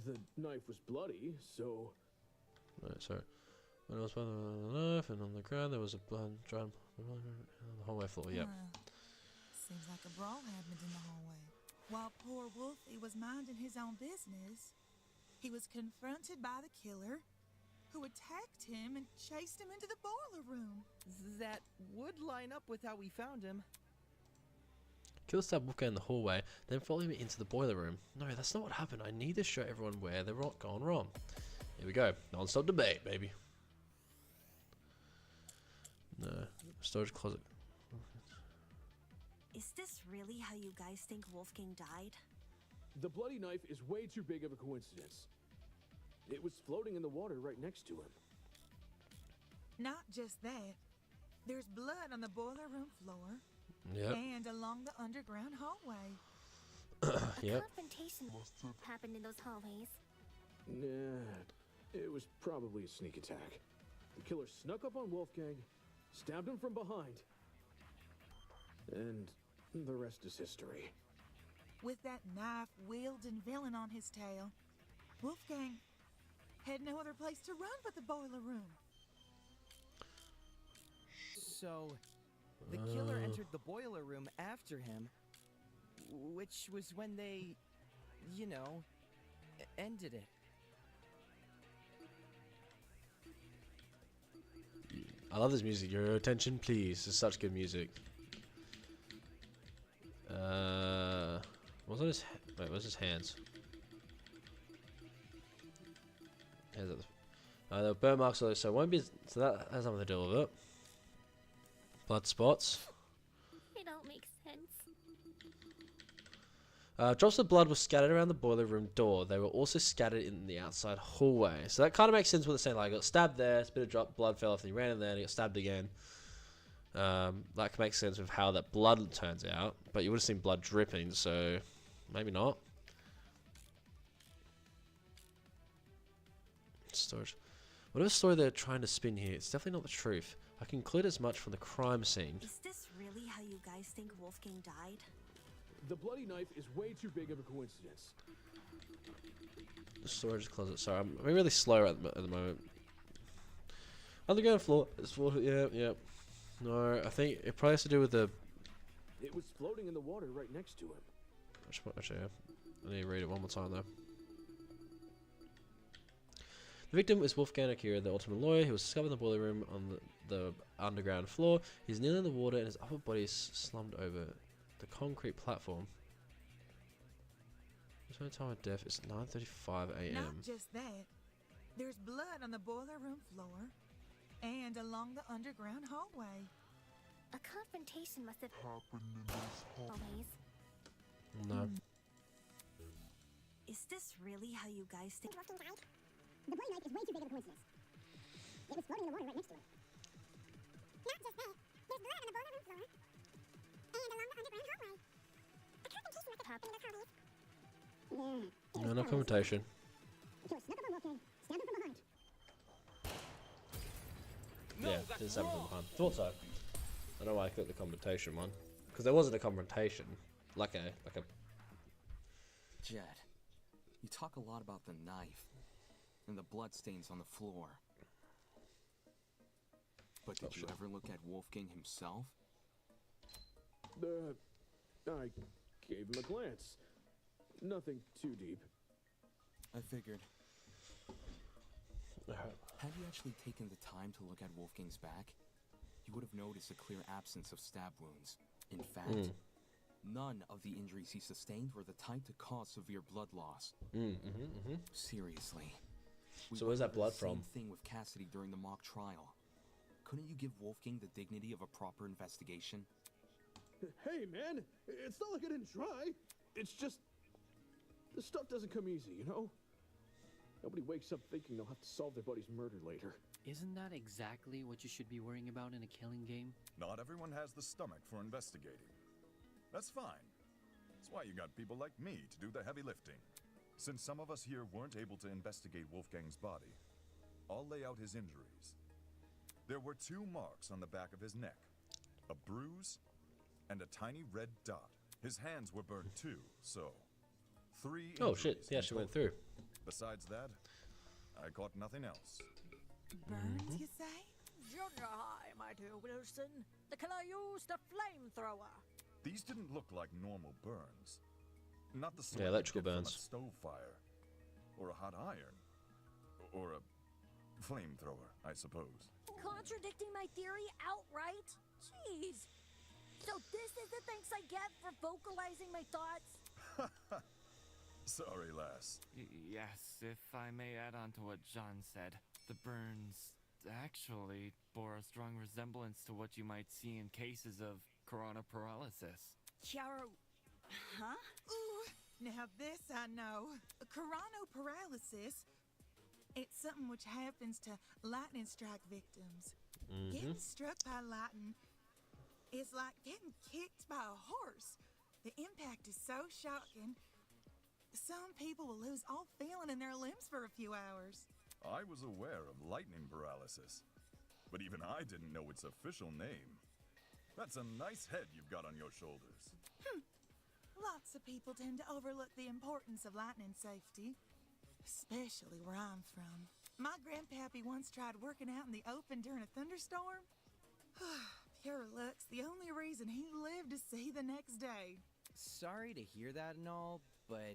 the knife was bloody, so Right, sorry. When it was found on the knife and on the ground, there was a blood dried on the hallway floor. Yep. Seems like a brawl happened in the hallway. While poor Wolfie was minding his own business, he was confronted by the killer, who attacked him and chased him into the boiler room. that would line up with how we found him. Killer stabbed Wolfgang in the hallway, then followed me into the boiler room. No, that's not what happened. I need to show everyone where they're gone wrong. Here we go. Non-stop debate, baby. No. Storage closet. Is this really how you guys think Wolfgang died? the bloody knife is way too big of a coincidence. It was floating in the water right next to him. Not just that. There's blood on the boiler room floor. Yep. And along the underground hallway. Yep. Confrontation happened in those hallways. Nah, it was probably a sneak attack. The killer snuck up on Wolfgang, stabbed him from behind, and the rest is history. With that knife-wielding villain on his tail, Wolfgang had no other place to run but the boiler room. So, the killer entered the boiler room after him, which was when they, you know, ended it. I love this music. Your attention, please. It's such good music. What's on his? Wait, what's his hands? Hands up. The burn marks. So it won't be. So that has something to do with it. Blood spots. It all makes sense. Drops of blood were scattered around the boiler room door. They were also scattered in the outside hallway. So that kind of makes sense what they're saying. Like, I got stabbed there, a bit of blood fell off, and he ran in there, and he got stabbed again. That makes sense with how that blood turns out. But you would have seen blood dripping, so maybe not. Storage. Whatever story they're trying to spin here, it's definitely not the truth. I conclude as much from the crime scene. Is this really how you guys think Wolfgang died? The bloody knife is way too big of a coincidence. The storage closet. Sorry, I'm really slow at the moment. Underground floor. Yeah. No, I think it probably has to do with the. It was floating in the water right next to him. Actually, yeah. I need to read it one more time though. The victim is Wolfgang Akira, the ultimate lawyer. He was discovered in the boiler room on the underground floor. He's kneeling in the water and his upper body is slumped over the concrete platform. The time of death is 9:35 a.m. Not just that. There's blood on the boiler room floor and along the underground hallway. A confrontation must have happened in those hallways. No. Is this really how you guys think? The bloody knife is way too big of a coincidence. It was floating in the water right next to him. Not just that. There's blood on the boiler room floor and along the underground hallway. A confrontation must have happened in those hallways. No, no confrontation. The killer snuck up on Wolfgang, stabbed him from behind. Yeah, did stab him from behind. Thought so. I don't know why I clicked the confrontation one, because there wasn't a confrontation, like a. Jed, you talk a lot about the knife and the bloodstains on the floor. But did you ever look at Wolfgang himself? I gave him a glance. Nothing too deep. I figured. Had you actually taken the time to look at Wolfgang's back, you would have noticed a clear absence of stab wounds. In fact, none of the injuries he sustained were the type to cause severe blood loss. Seriously. So where's that blood from? Same thing with Cassidy during the mock trial. Couldn't you give Wolfgang the dignity of a proper investigation? Hey, man! It's not like I didn't try! It's just... this stuff doesn't come easy, you know? Nobody wakes up thinking they'll have to solve their buddy's murder later. Isn't that exactly what you should be worrying about in a killing game? Not everyone has the stomach for investigating. That's fine. That's why you got people like me to do the heavy lifting. Since some of us here weren't able to investigate Wolfgang's body, I'll lay out his injuries. There were 2 marks on the back of his neck, a bruise, and a tiny red dot. His hands were burned too, so 3 Oh shit, injuries he in actually went total. through. Besides that, I caught nothing else. Burns, you say? Junior high, my dear Wilson. The killer used a flamethrower. These didn't look like normal burns. Not the sort Yeah, you'd electrical get from burns. a stove fire, or a hot iron, or a flamethrower, I suppose. Contradicting my theory outright? Jeez. So this is the thanks I get for vocalizing my thoughts? Sorry, lass. Yes, if I may add on to what John said, the burns actually bore a strong resemblance to what you might see in cases of corona paralysis. Chiaro... Huh? Ooh, now this I know. Coronoparalysis. It's something which happens to lightning strike victims. Getting struck by lightning is like getting kicked by a horse. The impact is so shocking. Some people will lose all feeling in their limbs for a few hours. I was aware of lightning paralysis, but even I didn't know its official name. That's a nice head you've got on your shoulders. Lots of people tend to overlook the importance of lightning safety, especially where I'm from. My grandpappy once tried working out in the open during a thunderstorm. Pure luck's the only reason he lived to see the next day. Sorry to hear that and all, but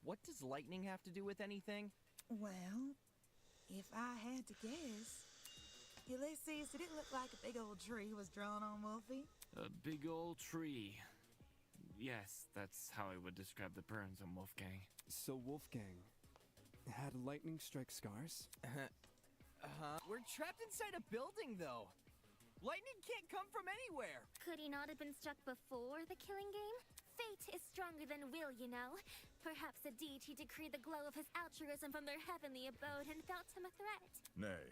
what does lightning have to do with anything? Well, if I had to guess, Ulysses, did it look like a big old tree was drawn on Wolfie? A big old tree. Yes, that's how I would describe the burns on Wolfgang. So Wolfgang had lightning strike scars? We're trapped inside a building, though. Lightning can't come from anywhere. Could he not have been struck before the killing game? Fate is stronger than will, you know. Perhaps a deity decreed the glow of his altruism from their heavenly abode and felt him a threat. Nay,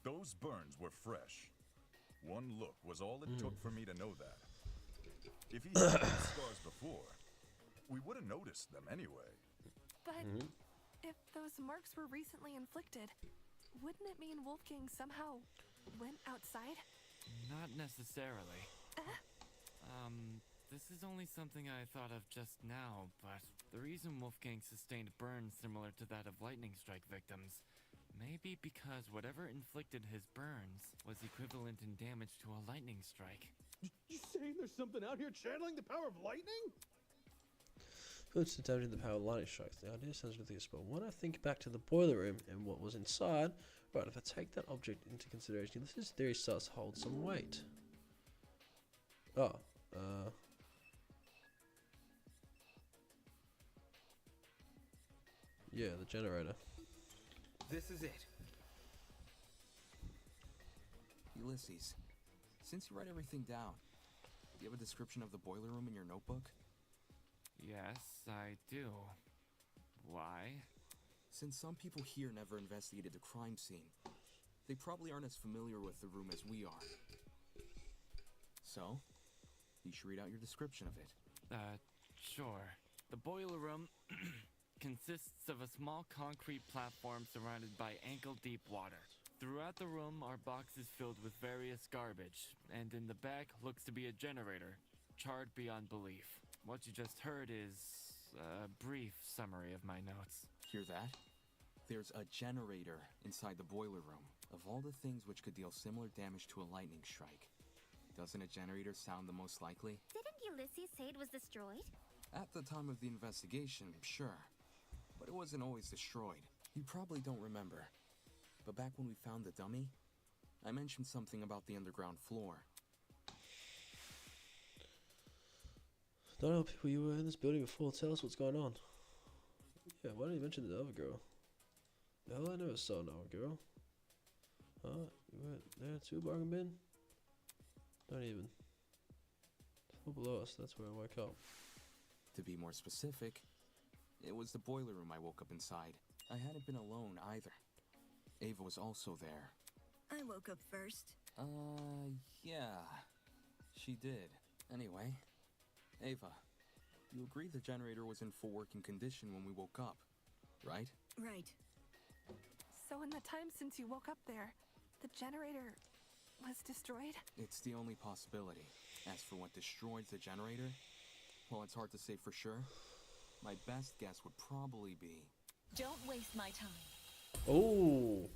those burns were fresh. One look was all it took for me to know that. If he had these scars before, we would have noticed them anyway. But if those marks were recently inflicted, wouldn't it mean Wolfgang somehow went outside? Not necessarily. This is only something I thought of just now, but the reason Wolfgang sustained burns similar to that of lightning strike victims may be because whatever inflicted his burns was equivalent in damage to a lightning strike. You saying there's something out here channeling the power of lightning? Who's damaging the power of lightning strikes? The idea sounds ridiculous, but when I think back to the boiler room and what was inside, right, if I take that object into consideration, this theory starts to hold some weight. Yeah, the generator. This is it. Ulysses, since you write everything down, do you have a description of the boiler room in your notebook? Yes, I do. Why? Since some people here never investigated the crime scene, they probably aren't as familiar with the room as we are. So, you should read out your description of it. Sure. The boiler room consists of a small concrete platform surrounded by ankle-deep water. Throughout the room are boxes filled with various garbage, and in the back looks to be a generator, charred beyond belief. What you just heard is a brief summary of my notes. Hear that? There's a generator inside the boiler room. Of all the things which could deal similar damage to a lightning strike, doesn't a generator sound the most likely? Didn't Ulysses say it was destroyed? At the time of the investigation, sure. But it wasn't always destroyed. You probably don't remember. But back when we found the dummy, I mentioned something about the underground floor. Don't know people you were in this building before. Tell us what's going on. Yeah, why didn't you mention the other girl? The hell, I never saw no girl. Huh? You went there too, Bargain Bin? Don't even. Floor below us, that's where I woke up. To be more specific, it was the boiler room I woke up inside. I hadn't been alone either. Ava was also there. I woke up first. Yeah. She did. Anyway, Ava, you agree the generator was in full working condition when we woke up, right? Right. So in the time since you woke up there, the generator was destroyed? It's the only possibility. As for what destroyed the generator, well, it's hard to say for sure. My best guess would probably be... Don't waste my time. Oh.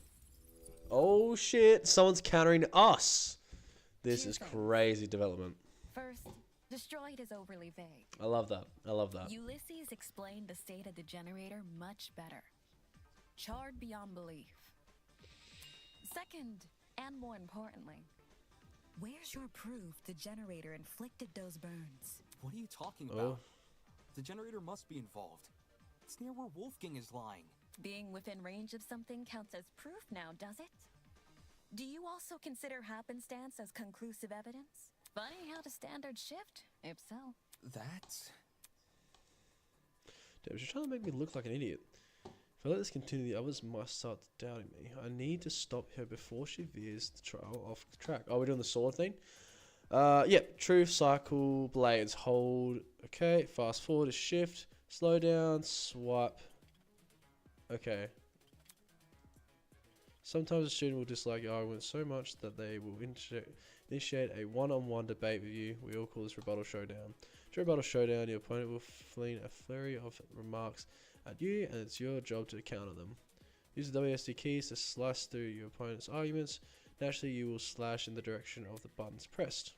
Oh shit, someone's countering us. This is crazy development. First, destroyed is overly vague. I love that. I love that. Ulysses explained the state of the generator much better. Charred beyond belief. Second, and more importantly, where's your proof the generator inflicted those burns? What are you talking about? The generator must be involved. It's near where Wolfgang is lying. Being within range of something counts as proof now, does it? Do you also consider happenstance as conclusive evidence? Funny how the standards shift, if so. That's... Damn, she's trying to make me look like an idiot. If I let this continue, the others might start doubting me. I need to stop her before she veers the trail off the track. Oh, we're doing the sword thing? Yep. Truth, cycle, blades, hold. Okay, fast forward is shift. Slow down, swipe. Okay. Sometimes a student will dislike your argument so much that they will initiate a one-on-one debate with you. We all call this rebuttal showdown. During rebuttal showdown, your opponent will fling a flurry of remarks at you, and it's your job to counter them. Use the WSD keys to slice through your opponent's arguments. Naturally, you will slash in the direction of the buttons pressed.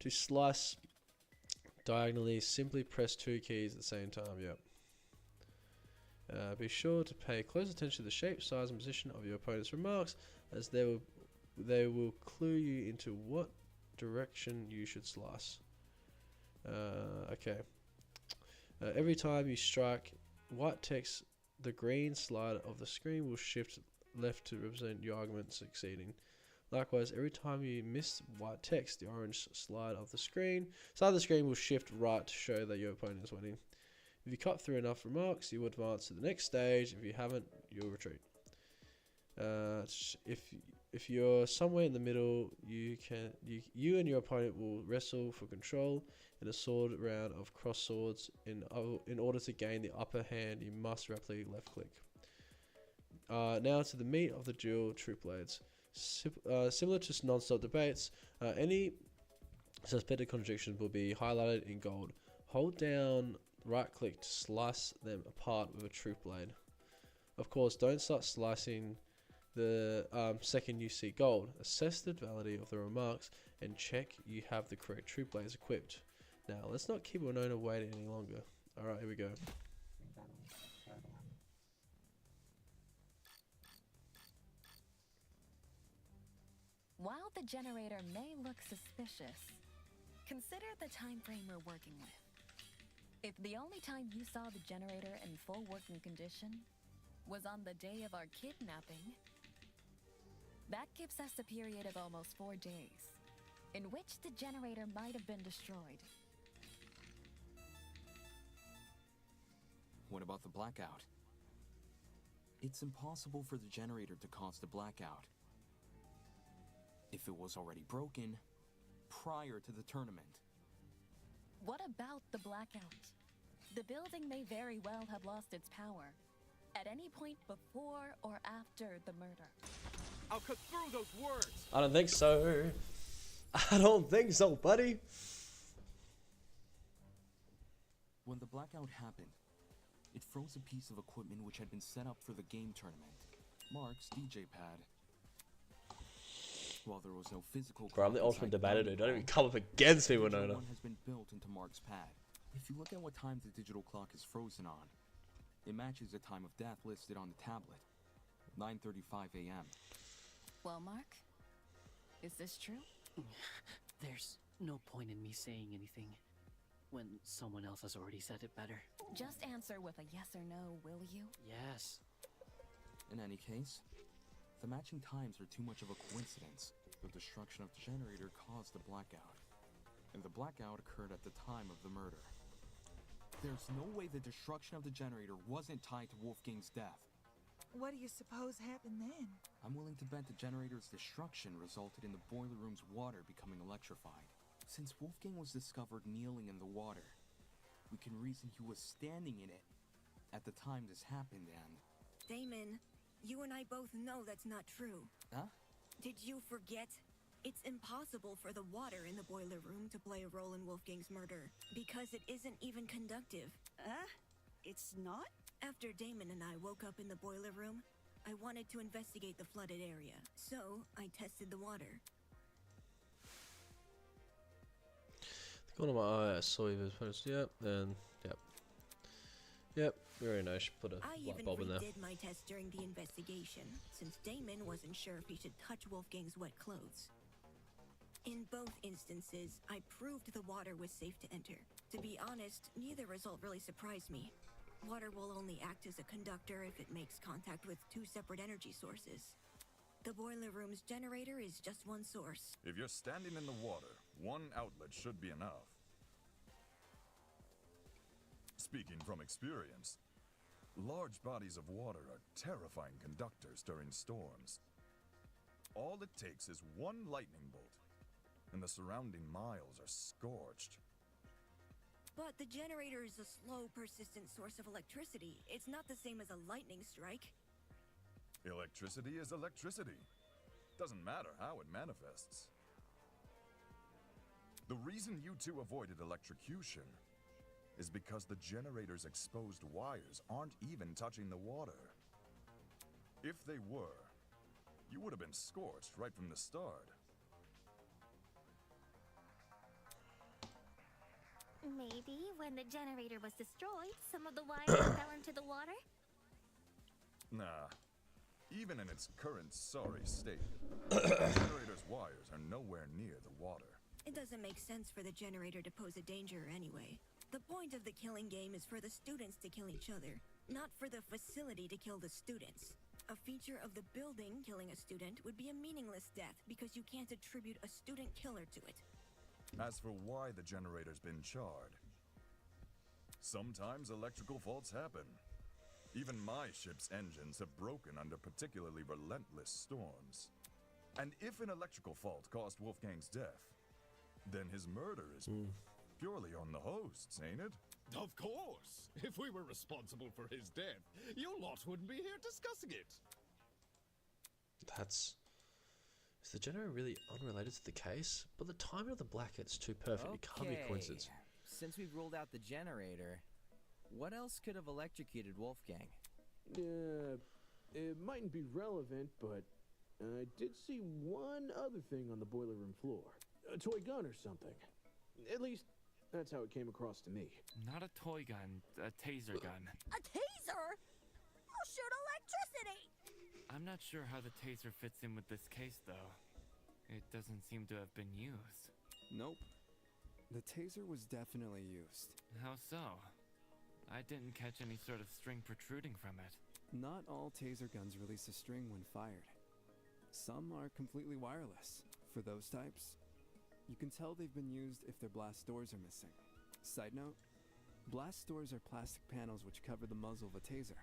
To slice diagonally, simply press 2 keys at the same time. Yep. Be sure to pay close attention to the shape, size, and position of your opponent's remarks, as they will clue you into what direction you should slice. Okay. Every time you strike white text, the green slide of the screen will shift left to represent your argument succeeding. Likewise, every time you miss white text, the orange side of the screen will shift right to show that your opponent is winning. If you cut through enough remarks, you will advance to the next stage. If you haven't, you'll retreat. If you're somewhere in the middle, you and your opponent will wrestle for control in a sword round of cross swords. In order to gain the upper hand, you must rapidly left click. Now to the meat of the duel, Truth Blades. Similar to non-stop debates, any suspected contradiction will be highlighted in gold. Hold down right click to slice them apart with a truth blade. Of course, don't start slicing the second you see gold. Assess the validity of the remarks and check you have the correct truth blades equipped. Now, let's not keep Winona waiting any longer. Alright, here we go. While the generator may look suspicious, consider the time frame we're working with. If the only time you saw the generator in full working condition was on the day of our kidnapping, that gives us a period of almost 4 days, in which the generator might have been destroyed. What about the blackout? It's impossible for the generator to cause the blackout if it was already broken prior to the tournament. What about the blackout? The building may very well have lost its power at any point before or after the murder. I'll cut through those words! I don't think so. I don't think so, buddy. When the blackout happened, it froze a piece of equipment which had been set up for the game tournament. Mark's DJ pad. While there was no physical... Bro, I'm the ultimate debater, dude. Don't even come up against me, Winona. One has been built into Mark's pad. If you look at what time the digital clock is frozen on, it matches the time of death listed on the tablet. 9:35 a.m. Well, Mark, is this true? There's no point in me saying anything when someone else has already said it better. Just answer with a yes or no, will you? Yes. In any case, the matching times are too much of a coincidence. The destruction of the generator caused the blackout, and the blackout occurred at the time of the murder. There's no way the destruction of the generator wasn't tied to Wolfgang's death. What do you suppose happened then? I'm willing to bet the generator's destruction resulted in the boiler room's water becoming electrified. Since Wolfgang was discovered kneeling in the water, we can reason he was standing in it at the time this happened and... Damon, you and I both know that's not true. Huh? Did you forget? It's impossible for the water in the boiler room to play a role in Wolfgang's murder, because it isn't even conductive. It's not? After Damon and I woke up in the boiler room, I wanted to investigate the flooded area, so I tested the water. One of my eye, I saw you post. Yep, and yep, very nice. Put a light bulb in there. I even redid my test during the investigation, since Damon wasn't sure if he should touch Wolfgang's wet clothes. In both instances, I proved the water was safe to enter. To be honest, neither result really surprised me. Water will only act as a conductor if it makes contact with 2 separate energy sources. The boiler room's generator is just one source. If you're standing in the water, one outlet should be enough. Speaking from experience, Large bodies of water are terrifying conductors during storms. All it takes is one lightning bolt, and the surrounding miles are scorched. But the generator is a slow, persistent source of electricity. It's not the same as a lightning strike. Electricity is electricity. Doesn't matter how it manifests. The reason you two avoided electrocution is because the generator's exposed wires aren't even touching the water. If they were, you would have been scorched right from the start. Maybe when the generator was destroyed, some of the wires fell into the water? Nah. Even in its current sorry state, the generator's wires are nowhere near the water. It doesn't make sense for the generator to pose a danger anyway. The point of the killing game is for the students to kill each other, not for the facility to kill the students. A feature of the building killing a student would be a meaningless death because you can't attribute a student killer to it. As for why the generator's been charred, sometimes electrical faults happen. Even my ship's engines have broken under particularly relentless storms. And if an electrical fault caused Wolfgang's death, then his murder is purely on the hosts, ain't it? Of course! If we were responsible for his death, you lot wouldn't be here discussing it. Is the generator really unrelated to the case? But the timing of the blackhead's too perfect. It can't be a coincidence. Since we've ruled out the generator, what else could have electrocuted Wolfgang? It mightn't be relevant, but I did see one other thing on the boiler room floor. A toy gun or something. At least, that's how it came across to me. Not a toy gun, a taser gun. A taser? I'll shoot electricity! I'm not sure how the taser fits in with this case, though. It doesn't seem to have been used. Nope. The taser was definitely used. How so? I didn't catch any sort of string protruding from it. Not all taser guns release a string when fired. Some are completely wireless. For those types, you can tell they've been used if their blast doors are missing. Side note, blast doors are plastic panels which cover the muzzle of a taser.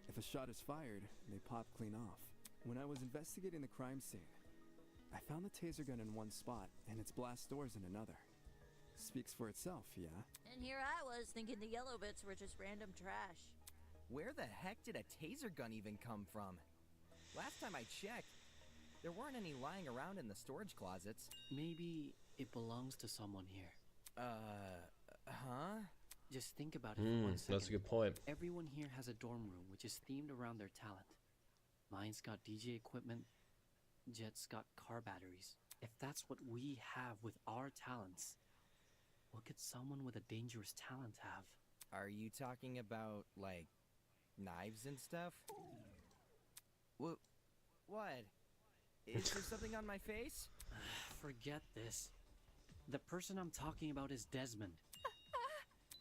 If a shot is fired, they pop clean off. When I was investigating the crime scene, I found the taser gun in one spot and its blast doors in another. Speaks for itself, yeah? And here I was thinking the yellow bits were just random trash. Where the heck did a taser gun even come from? Last time I checked, there weren't any lying around in the storage closets. Maybe it belongs to someone here. Huh? Just think about it for 1 second. That's a good point. Everyone here has a dorm room which is themed around their talent. Mine's got DJ equipment. Jet's got car batteries. If that's what we have with our talents, what could someone with a dangerous talent have? Are you talking about, like, knives and stuff? What? Is there something on my face? Forget this. The person I'm talking about is Desmond.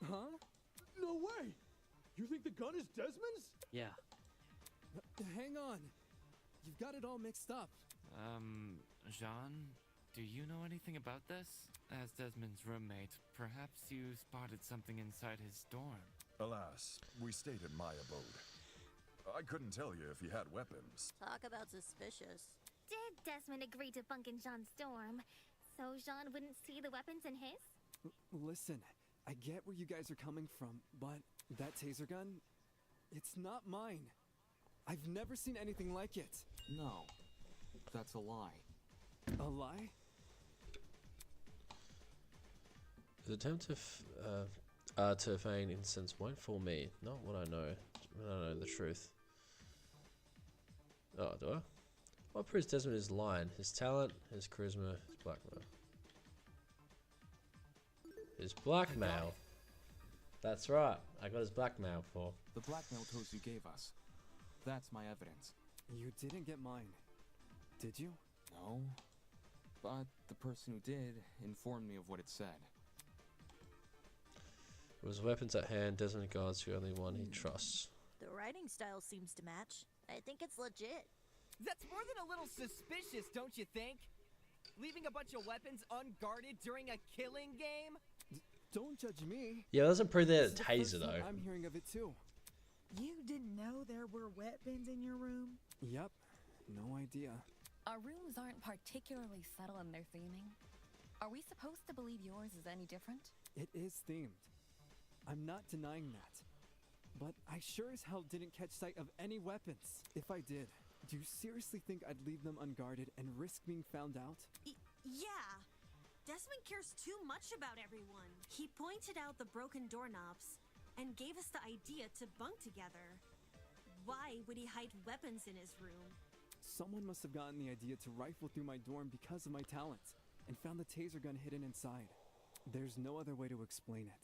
Huh? No way! You think the gun is Desmond's? Yeah. Hang on. You've got it all mixed up. Jean, do you know anything about this? As Desmond's roommate, perhaps you spotted something inside his dorm. Alas, we stayed in my abode. I couldn't tell you if he had weapons. Talk about suspicious. Did Desmond agree to bunk in Jean's dorm so Jean wouldn't see the weapons in his? Listen, I get where you guys are coming from, but that taser gun, it's not mine. I've never seen anything like it. No, that's a lie. A lie? The attempt to feign innocence won't fool me. Not what I know. When I know the truth. Oh, do I? What proves Desmond is lying? His talent, his charisma, his blackmail. His blackmail. That's right. I got his blackmail for. The blackmail codes you gave us. That's my evidence. You didn't get mine, did you? No. But the person who did informed me of what it said. It was weapons at hand. Desmond guards the only one he trusts. The writing style seems to match. I think it's legit. That's more than a little suspicious, don't you think? Leaving a bunch of weapons unguarded during a killing game? Don't judge me. Yeah, it doesn't prove that This is a the taser first time though. I'm hearing of it too. You didn't know there were weapons in your room? Yep, no idea. Our rooms aren't particularly subtle in their theming. Are we supposed to believe yours is any different? It is themed. I'm not denying that. But I sure as hell didn't catch sight of any weapons. If I did, do you seriously think I'd leave them unguarded and risk being found out? Yeah. Desmond cares too much about everyone. He pointed out the broken doorknobs and gave us the idea to bunk together. Why would he hide weapons in his room? Someone must have gotten the idea to rifle through my dorm because of my talent and found the taser gun hidden inside. There's no other way to explain it.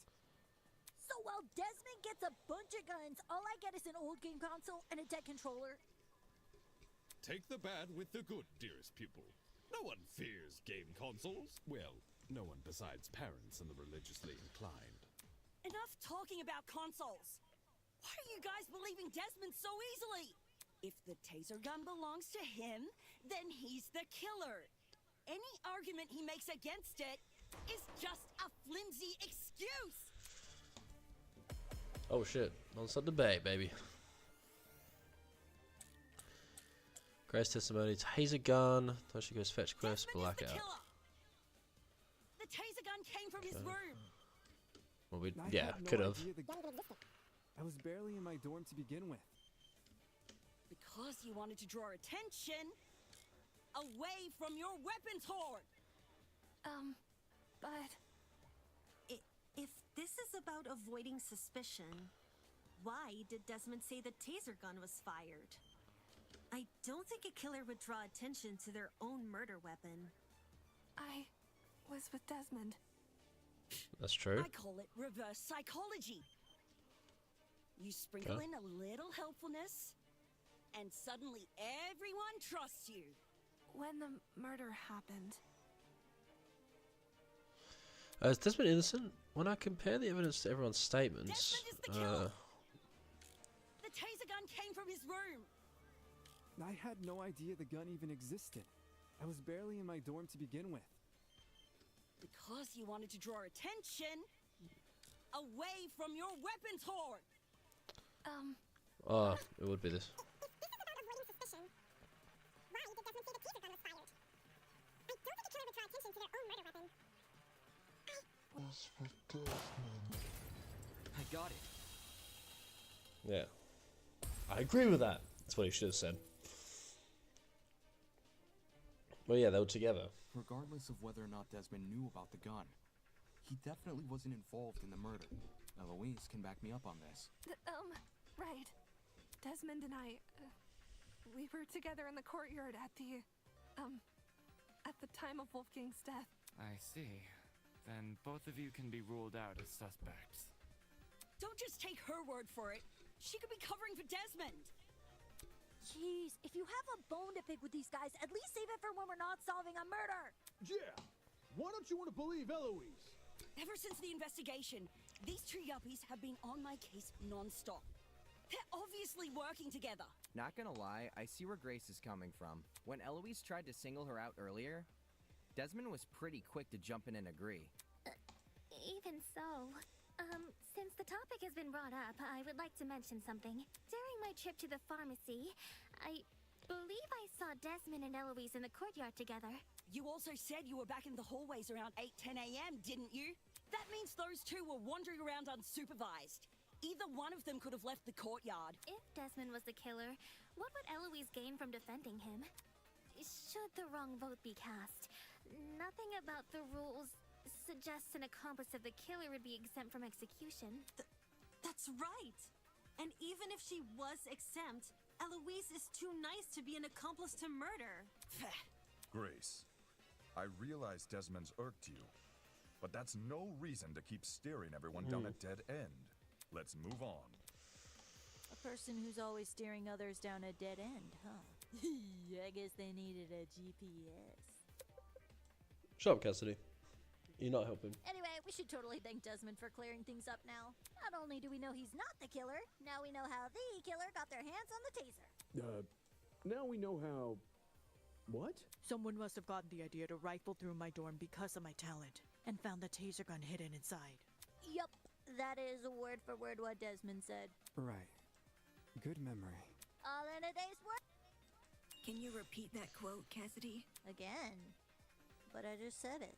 So while Desmond gets a bunch of guns, all I get is an old game console and a dead controller. Take the bad with the good, dearest pupil. No one fears game consoles. Well, no one besides parents and the religiously inclined. Enough talking about consoles. Why are you guys believing Desmond so easily? If the taser gun belongs to him, then he's the killer. Any argument he makes against it is just a flimsy excuse. Oh shit, on the bay, baby. Grace testimony, taser gun. Thought she goes fetch quest, blackout. The taser gun came from his room. Well, we, I yeah, had no could have. idea I was barely in my dorm to begin with. Because you wanted to draw attention away from your weapons hoard. But if this is about avoiding suspicion, why did Desmond say the taser gun was fired? I don't think a killer would draw attention to their own murder weapon. I was with Desmond. That's true. I call it reverse psychology. You sprinkle Okay. in a little helpfulness, and suddenly everyone trusts you. When the murder happened, Is Desmond innocent? When I compare the evidence to everyone's statements, The taser gun came from his room. I had no idea the gun even existed. I was barely in my dorm to begin with. Because you wanted to draw attention away from your weapons hoard. oh, it would be this. Why did Desmond say the taser gun was fired? I don't think a killer would draw attention to their own murder weapon. I got it. Yeah. I agree with that. That's what he should have said. Well, yeah, they were together. Regardless of whether or not Desmond knew about the gun, he definitely wasn't involved in the murder. Eloise can back me up on this. right. Desmond and I, we were together in the courtyard at the time of Wolfgang's death. I see. Then both of you can be ruled out as suspects. Don't just take her word for it. She could be covering for Desmond. Jeez, if you have a bone to pick with these guys, at least save it for when we're not solving a murder. Yeah. Why don't you want to believe Eloise? Ever since the investigation, these two yuppies have been on my case non-stop. They're obviously working together. Not gonna lie, I see where Grace is coming from. When Eloise tried to single her out earlier, Desmond was pretty quick to jump in and agree. Even so, since the topic has been brought up, I would like to mention something. During my trip to the pharmacy, I believe I saw Desmond and Eloise in the courtyard together. You also said you were back in the hallways around 8-10 a.m., didn't you? That means those two were wandering around unsupervised. Either one of them could have left the courtyard. If Desmond was the killer, what would Eloise gain from defending him? Should the wrong vote be cast, nothing about the rules suggests an accomplice of the killer would be exempt from execution. That's right. And even if she was exempt, Eloise is too nice to be an accomplice to murder. Grace, I realize Desmond's irked you, but that's no reason to keep steering everyone down a dead end. Let's move on. A person who's always steering others down a dead end, huh? I guess they needed a GPS. Shut up, Cassidy. You're not helping. Anyway, we should totally thank Desmond for clearing things up now. Not only do we know he's not the killer, now we know how the killer got their hands on the taser. Now we know how... What? Someone must have gotten the idea to rifle through my dorm because of my talent, and found the taser gun hidden inside. Yup, that is word for word what Desmond said. Right. Good memory. All in a day's work. Can you repeat that quote, Cassidy? Again. But I just said it.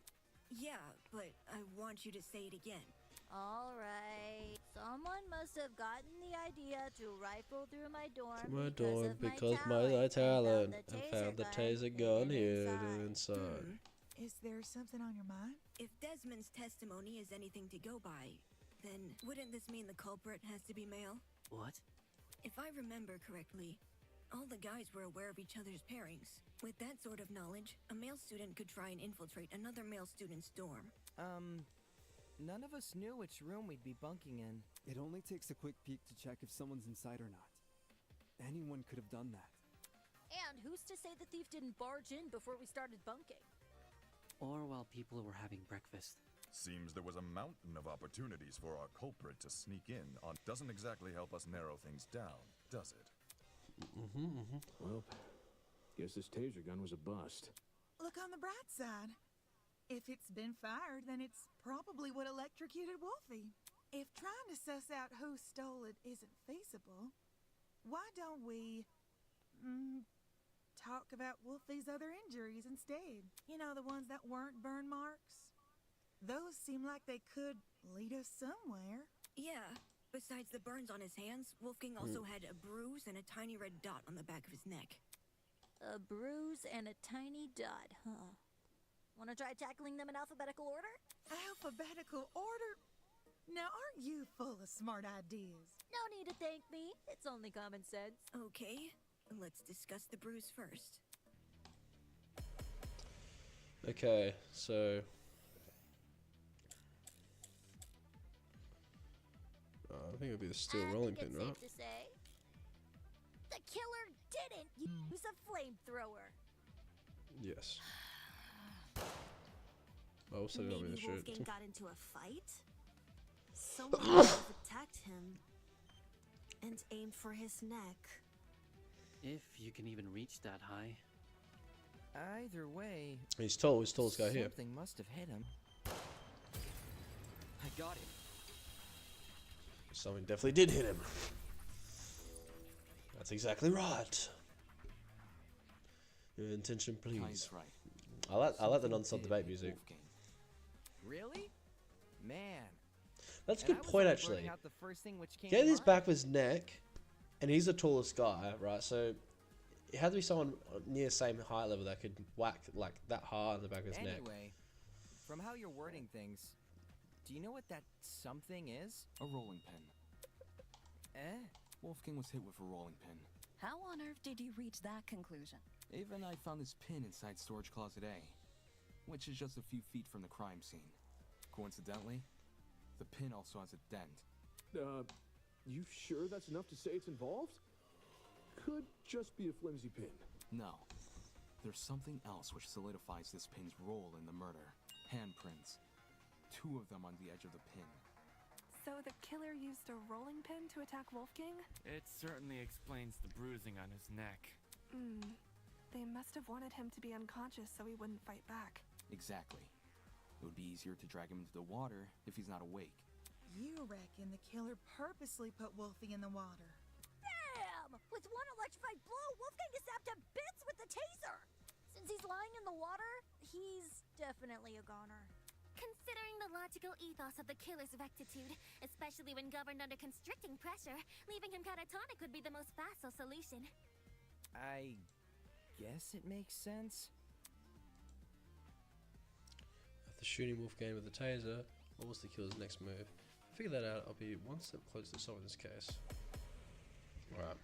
Yeah, but I want you to say it again. All right. Someone must have gotten the idea to rifle through my dorm My because dorm of because my talent and found the taser gun hidden inside. Is there something on your mind? If Desmond's testimony is anything to go by, then wouldn't this mean the culprit has to be male? What? If I remember correctly, all the guys were aware of each other's pairings. With that sort of knowledge, a male student could try and infiltrate another male student's dorm. None of us knew which room we'd be bunking in. It only takes a quick peek to check if someone's inside or not. Anyone could have done that. And who's to say the thief didn't barge in before we started bunking? Or while people were having breakfast. Seems there was a mountain of opportunities for our culprit to sneak in on. Doesn't exactly help us narrow things down, does it? Well, guess this taser gun was a bust. Look on the bright side. If it's been fired, then it's probably what electrocuted Wolfie. If trying to suss out who stole it isn't feasible, why don't we talk about Wolfie's other injuries instead? You know, the ones that weren't burn marks? Those seem like they could lead us somewhere. Yeah. Besides the burns on his hands, Wolfgang also had a bruise and a tiny red dot on the back of his neck. A bruise and a tiny dot, huh? Wanna try tackling them in alphabetical order? Alphabetical order? Now, aren't you full of smart ideas? No need to thank me. It's only common sense. Okay, let's discuss the bruise first. Okay, so I think it'll be the steel rolling pin, right? Safe to say, the killer didn't use a flamethrower. Yes. Oh, so you want me to Maybe shoot? Wolfgang got into a fight? Someone might have attacked him and aimed for his neck. If you can even reach that high. Either way, He's tall. He's tallest guy here. something must have hit him. I got it. Something definitely did hit him. That's exactly right. Your intention, please. Kai's right. I like the Something non-stop did debate hit music. Wolfgang. Really? Man. That's a And I good was point, only actually. blurting out the first thing which came Get to his mind. back of his neck, and he's the tallest guy, right? So it had to be someone near the same height level that could whack like that hard on the back of his neck. Anyway, from how you're wording things, do you know what that something is? A rolling pin. Eh? Wolfgang was hit with a rolling pin. How on earth did you reach that conclusion? Ava and I found this pin inside storage closet A, which is just a few feet from the crime scene. Coincidentally, the pin also has a dent. You sure that's enough to say it's involved? Could just be a flimsy pin. No. There's something else which solidifies this pin's role in the murder. Handprints. 2 of them on the edge of the pin. So the killer used a rolling pin to attack Wolfgang? It certainly explains the bruising on his neck. They must have wanted him to be unconscious so he wouldn't fight back. Exactly. It would be easier to drag him into the water if he's not awake. You reckon the killer purposely put Wolfie in the water? Bam! With one electrified blow, Wolfgang is zapped to bits with the taser. Since he's lying in the water, he's definitely a goner. Considering the logical ethos of the killer's rectitude, especially when governed under constricting pressure, leaving him catatonic would be the most facile solution. I guess it makes sense. After shooting Wolfgang with the taser, what was the killer's next move? To figure that out, I'll be one step closer to solving this case. Alright.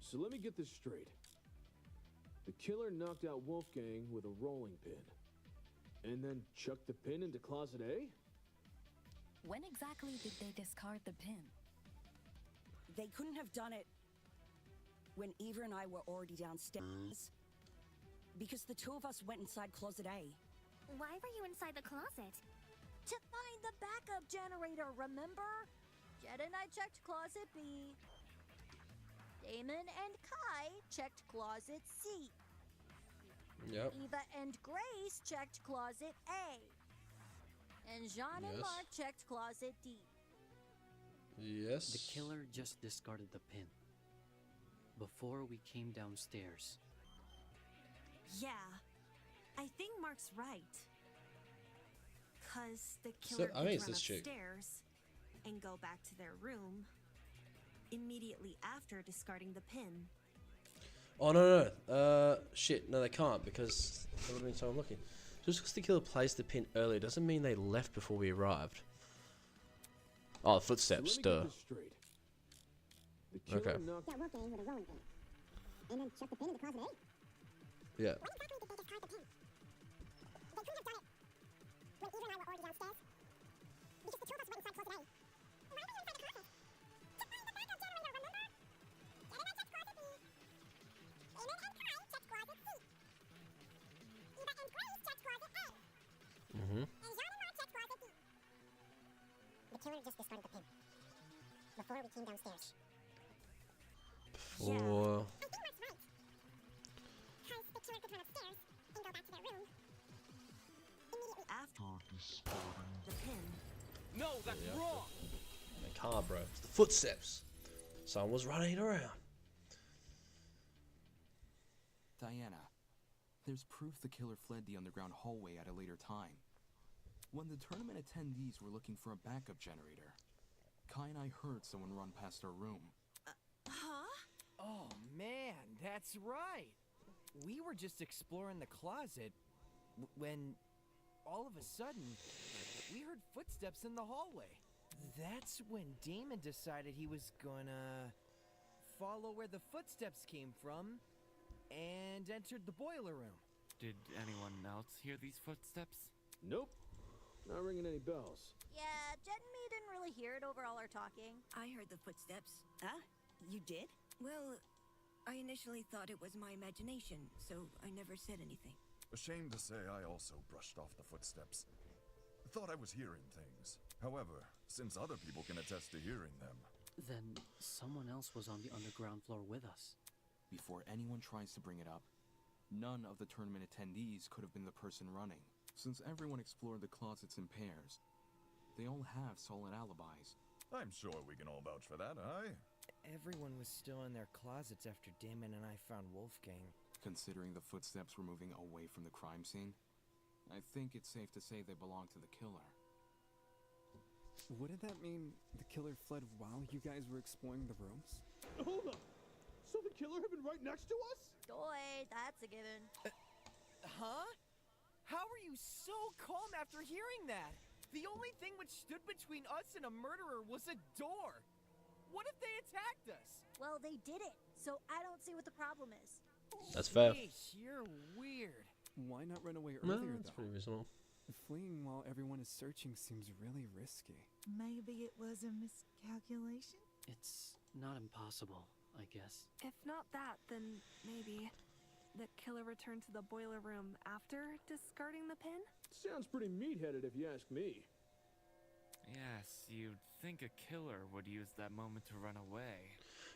So let me get this straight. The killer knocked out Wolfgang with a rolling pin, and then chucked the pin into closet A? When exactly did they discard the pin? They couldn't have done it when Eva and I were already downstairs. Because the 2 of us went inside closet A. Why were you inside the closet? To find the backup generator, remember? Jed and I checked closet B. Damon and Kai checked closet C. Yep. Eva and Grace checked closet A. And Jean and Yes. Mark checked Closet D. Yes. The killer just discarded the pin before we came downstairs. Yeah, I think Mark's right. Cause the killer I could think it's run this chick. upstairs and go back to their room immediately after discarding the pin. Oh no no. Shit. No, they can't because there would have been someone looking. Just because the killer placed the pin earlier doesn't mean they left before we arrived. Oh, the footsteps. So let me Duh. get this straight. The killer Okay. knocked Got Wolfgang with a rolling pin. And then chucked the pin in the closet A. Yeah. Why exactly did they discard the pin? They could have done it when Eva and I were already downstairs. Because the two of us went inside closet A. Why were you inside the closet? To find the backup generator, remember? Jenna checked closet B. Eamon and Kai checked closet C. Eva and Grace checked closet A. Mm-hmm. And Jean and Mark checked closet D. The killer just discarded the pin. Before we came downstairs. Or I think Mark's right. Because the killer could run upstairs and go back to their room immediately After the pin. No, that's Yeah. wrong. they can't, bro. It's the footsteps. Someone was running around. Diana, there's proof the killer fled the underground hallway at a later time. When the tournament attendees were looking for a backup generator, Kai and I heard someone run past our room. Huh? Oh man, that's right. We were just exploring the closet when all of a sudden we heard footsteps in the hallway. That's when Damon decided he was gonna follow where the footsteps came from and entered the boiler room. Did anyone else hear these footsteps? Nope. Not ringing any bells. Yeah, Jet and me didn't really hear it over all our talking. I heard the footsteps. Huh? You did? Well, I initially thought it was my imagination, so I never said anything. Ashamed to say, I also brushed off the footsteps. Thought I was hearing things. However, since other people can attest to hearing them, Then someone else was on the underground floor with us. Before anyone tries to bring it up, none of the tournament attendees could have been the person running. Since everyone explored the closets in pairs, they all have solid alibis. I'm sure we can all vouch for that, aye? Everyone was still in their closets after Damon and I found Wolfgang. Considering the footsteps were moving away from the crime scene, I think it's safe to say they belong to the killer. Wouldn't that mean the killer fled while you guys were exploring the rooms? Hold up. So the killer had been right next to us? Boy, that's a given. Huh? How are you so calm after hearing that? The only thing which stood between us and a murderer was a door. What if they attacked us? Well, they did it, so I don't see what the problem is. That's fair. Yeesh, you're weird. Why not run away No, earlier, that's though? pretty reasonable. Fleeing while everyone is searching seems really risky. Maybe it was a miscalculation? It's not impossible, I guess. If not that, then maybe the killer returned to the boiler room after discarding the pin? Sounds pretty meat-headed if you ask me. Yes, you'd think a killer would use that moment to run away.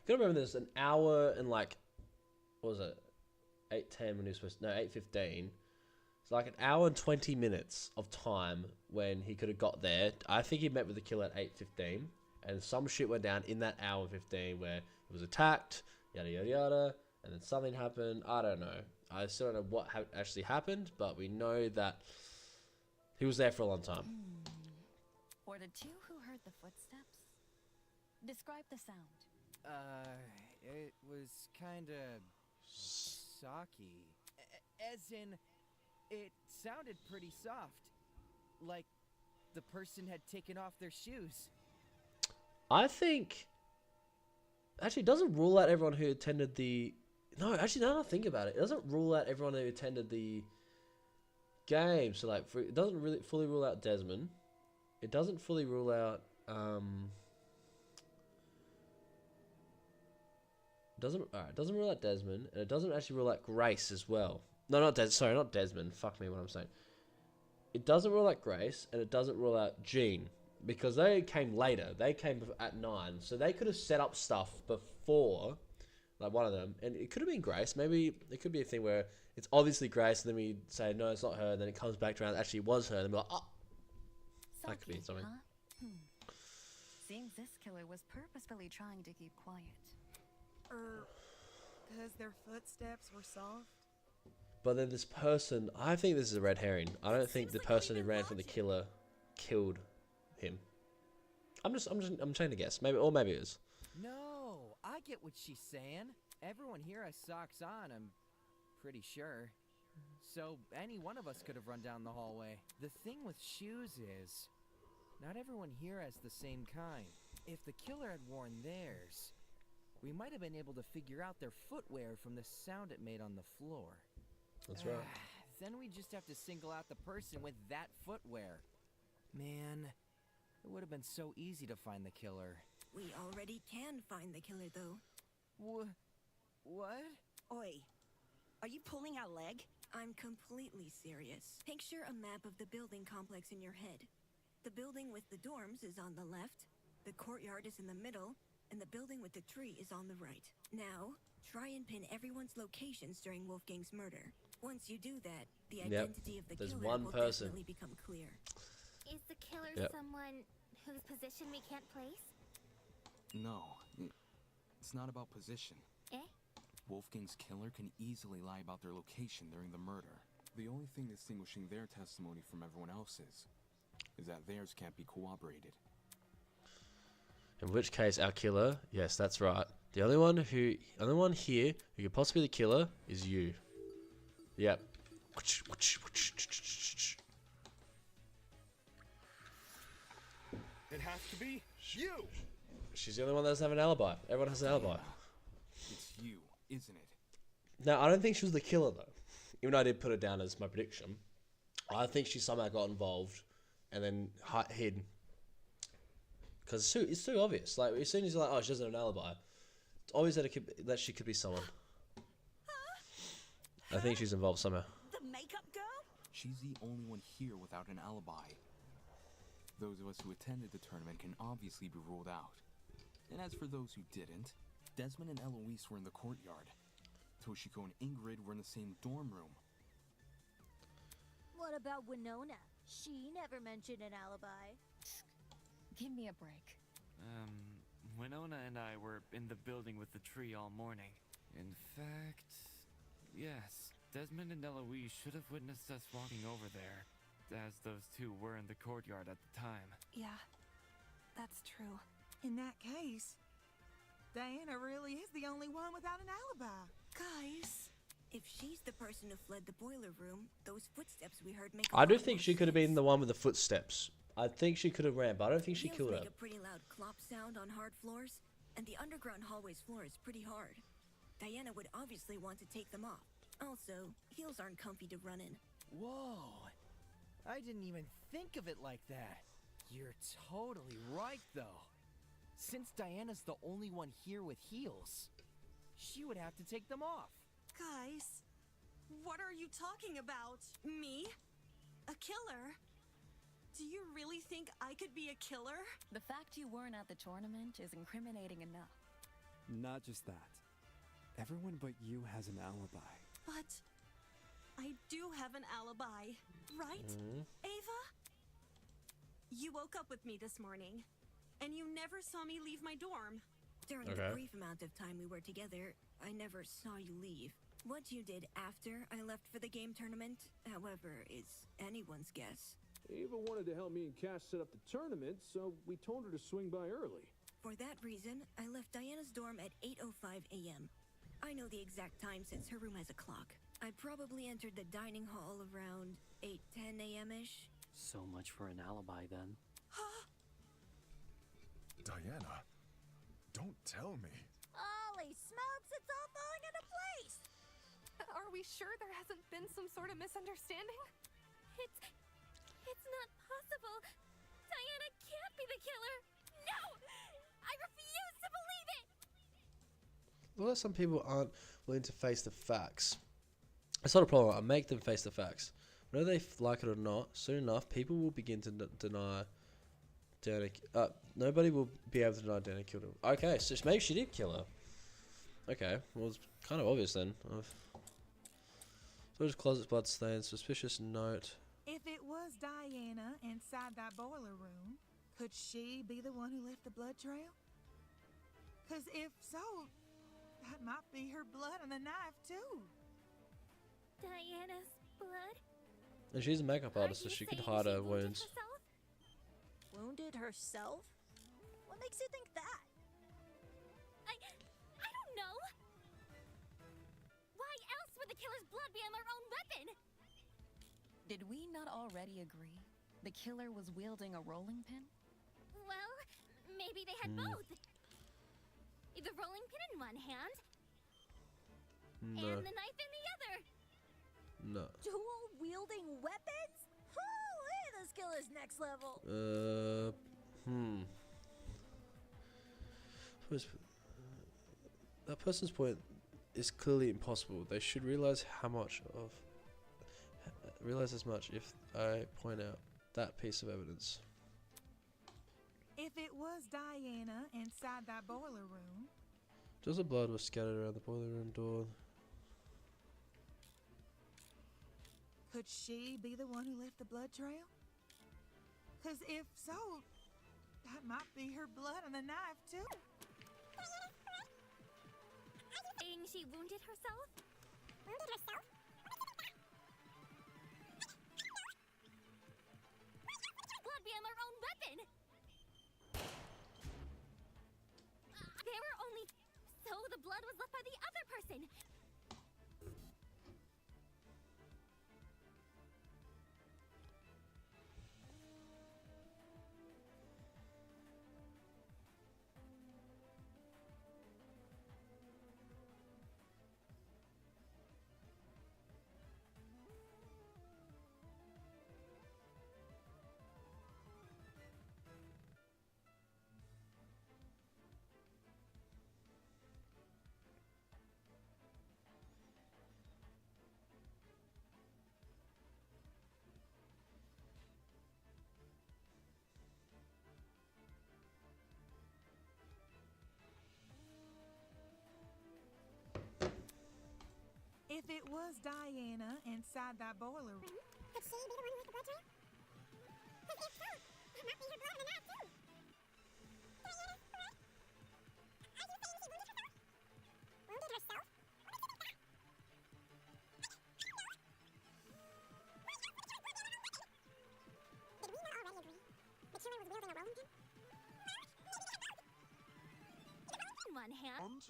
You gotta remember there's an hour and like, what was it? 8:10 when he was supposed to, no, 8:15. It's like an hour and 20 minutes of time when he could have got there. I think he met with the killer at 8:15, and some shit went down in that hour and 15 where he was attacked, yada yada yada, and then something happened. I don't know. I still don't know what actually happened, but we know that he was there for a long time. For the two who heard the footsteps, describe the sound. It was kinda socky. As in, it sounded pretty soft. Like the person had taken off their shoes. I think actually it doesn't rule out everyone who attended the. No, actually, now that I think about it, it doesn't rule out everyone who attended the game. So like, it doesn't really fully rule out Desmond. It doesn't fully rule out. It doesn't rule out Desmond, and it doesn't actually rule out Grace as well. No, not Desmond. Fuck me, what I'm saying. It doesn't rule out Grace, and it doesn't rule out Jean, because they came later. They came at 9, so they could have set up stuff before, like one of them, and it could have been Grace. Maybe it could be a thing where it's obviously Grace, and then we say no, it's not her, and then it comes back around. Actually, it was her, and then we're like, oh, That could be something. Huh? Seems this killer was purposefully trying to keep quiet. Because their footsteps were soft? But then this person, I think this is a red herring. I don't think the person who ran from the killer killed him. I'm trying to guess. Maybe it is. No, I get what she's saying. Everyone here has socks on, I'm pretty sure. So any one of us could have run down the hallway. The thing with shoes is, not everyone here has the same kind. If the killer had worn theirs, we might have been able to figure out their footwear from the sound it made on the floor. That's right. Then we just have to single out the person with that footwear. Man, it would have been so easy to find the killer. We already can find the killer, though. What? Oi, are you pulling our leg? I'm completely serious. Picture a map of the building complex in your head. The building with the dorms is on the left, the courtyard is in the middle, and the building with the tree is on the right. Now, try and pin everyone's locations during Wolfgang's murder. Once you do that, the identity of the There's killer one will person. definitely become clear. Is the killer Yep. someone whose position we can't place? No, it's not about position. Eh? Wolfgang's killer can easily lie about their location during the murder. The only thing distinguishing their testimony from everyone else's is that theirs can't be corroborated. In which case, our killer, yes, that's right. The only one here who could possibly be the killer is you. Yep. It has to be you! She's the only one that doesn't have an alibi. Everyone has an alibi. It's you, isn't it? Now, I don't think she was the killer, though. Even though I did put it down as my prediction. I think she somehow got involved and then hid. Because it's too obvious. Like, as soon as you're like, oh, she doesn't have an alibi, it's obvious that she could be someone. I think she's involved somehow. The makeup girl? She's the only one here without an alibi. Those of us who attended the tournament can obviously be ruled out. And as for those who didn't, Desmond and Eloise were in the courtyard. Toshiko and Ingrid were in the same dorm room. What about Winona? She never mentioned an alibi. Give me a break. Winona and I were in the building with the tree all morning. In fact, yes, Desmond and Eloise should have witnessed us walking over there, as those two were in the courtyard at the time. Yeah, that's true. In that case, Diana really is the only one without an alibi. Guys, if she's the person who fled the boiler room, those footsteps we heard make. I do think she could have been the one with the footsteps. I think she could have ran, but I don't think she Heels killed her. make a pretty loud clop sound on hard floors, and the underground hallway's floor is pretty hard. Diana would obviously want to take them off. Also, heels aren't comfy to run in. Whoa! I didn't even think of it like that. You're totally right, though. Since Diana's the only one here with heels, she would have to take them off. Guys, what are you talking about? Me? A killer? Do you really think I could be a killer? The fact you weren't at the tournament is incriminating enough. Not just that. Everyone but you has an alibi. But I do have an alibi, right, Ava? You woke up with me this morning, and you never saw me leave my dorm. During the brief amount of time we were together, I never saw you leave. What you did after I left for the game tournament, however, is anyone's guess. Ava wanted to help me and Cash set up the tournament, so we told her to swing by early. For that reason, I left Diana's dorm at 8:05 a.m. I know the exact time since her room has a clock. I probably entered the dining hall around 8:10 a.m.-ish. So much for an alibi, then. Diana, don't tell me. Holy smokes, it's all falling into place! Are we sure there hasn't been some sort of misunderstanding? It's not possible. Diana can't be the killer. No! I refuse to believe it! Well, some people aren't willing to face the facts. It's not a problem. I make them face the facts. Whether they like it or not, soon enough, people will begin to deny Diana. Nobody will be able to deny Diana killed her. Okay, so maybe she did kill her. Okay, well, it's kind of obvious then. Storage closet blood stains. Suspicious note. If it was was Diana inside that boiler room, could she be the one who left the blood trail? 'Cause if so, that might be her blood on the knife, too. Diana's blood? And she's a makeup artist, so she could hide her wounds. Wounded herself? What makes you think that? I don't know. Why else would the killer's blood be on their own weapon? Did we not already agree the killer was wielding a rolling pin? Well, maybe they had both. The rolling pin in one hand, No. and the knife in the other. No. Dual wielding weapons? Hey, this killer's next level. That person's point is clearly impossible. They should realize as much if I point out that piece of evidence. If it was Diana inside that boiler room, Just the blood was scattered around the boiler room door. could she be the one who left the blood trail? 'Cause if so, that might be her blood on the knife, too. Saying she wounded herself? Wounded herself? Blood be on their own weapon. There were only... So the blood was left by the other person. If it was Diana inside that boiler room, Could she be the one who left the blood trail? 'Cause if so, that might be her blood on the knife, too. Diana, correct? Are you saying she wounded herself? Wounded herself? Did we not already agree? The killer was wielding a rolling pin? In one hand.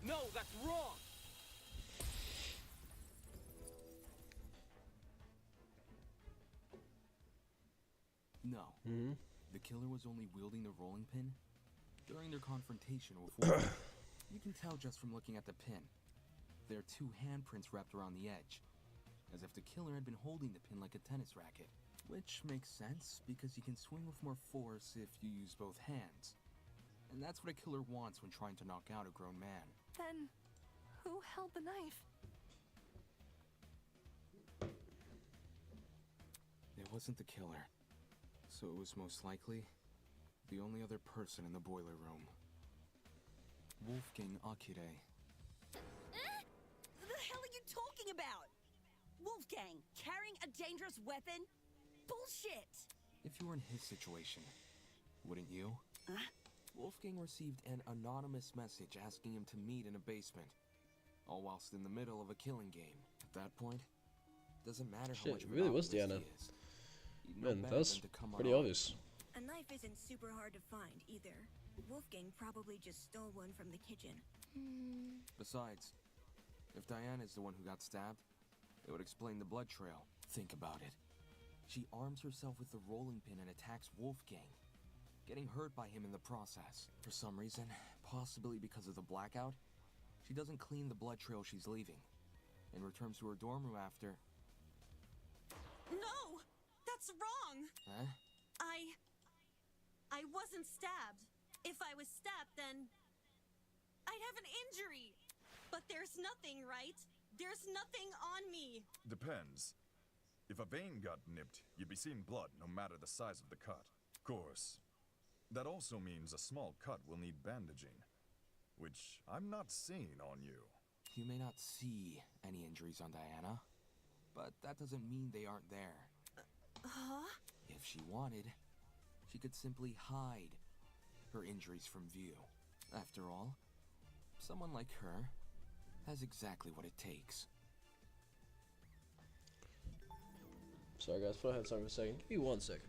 No, that's wrong! No. The killer was only wielding the rolling pin during their confrontation with Wolfgang. You can tell just from looking at the pin. There are two handprints wrapped around the edge, as if the killer had been holding the pin like a tennis racket. Which makes sense, because you can swing with more force if you use both hands. And that's what a killer wants when trying to knock out a grown man. Then, who held the knife? It wasn't the killer, so it was most likely the only other person in the boiler room. Wolfgang Akire. The hell are you talking about? Wolfgang, carrying a dangerous weapon? Bullshit! If you were in his situation, wouldn't you? Wolfgang received an anonymous message asking him to meet in a basement, all whilst in the middle of a killing game. At that point, doesn't matter how Shit, much it really was monopolist Diana. he is. You'd know Man, better that's than to come pretty unarmed. obvious. A knife isn't super hard to find either. Wolfgang probably just stole one from the kitchen. Besides, if Diana is the one who got stabbed, it would explain the blood trail. Think about it. She arms herself with the rolling pin and attacks Wolfgang, getting hurt by him in the process. For some reason, possibly because of the blackout, she doesn't clean the blood trail she's leaving, and returns to her dorm room after. No! That's wrong! Huh? I wasn't stabbed. If I was stabbed, then I'd have an injury. But there's nothing, right? There's nothing on me. Depends. If a vein got nipped, you'd be seeing blood no matter the size of the cut. Of course. That also means a small cut will need bandaging, which I'm not seeing on you. You may not see any injuries on Diana, but that doesn't mean they aren't there. Huh? If she wanted, she could simply hide her injuries from view. After all, someone like her has exactly what it takes. Sorry guys, thought I had something for a second. Give me 1 second.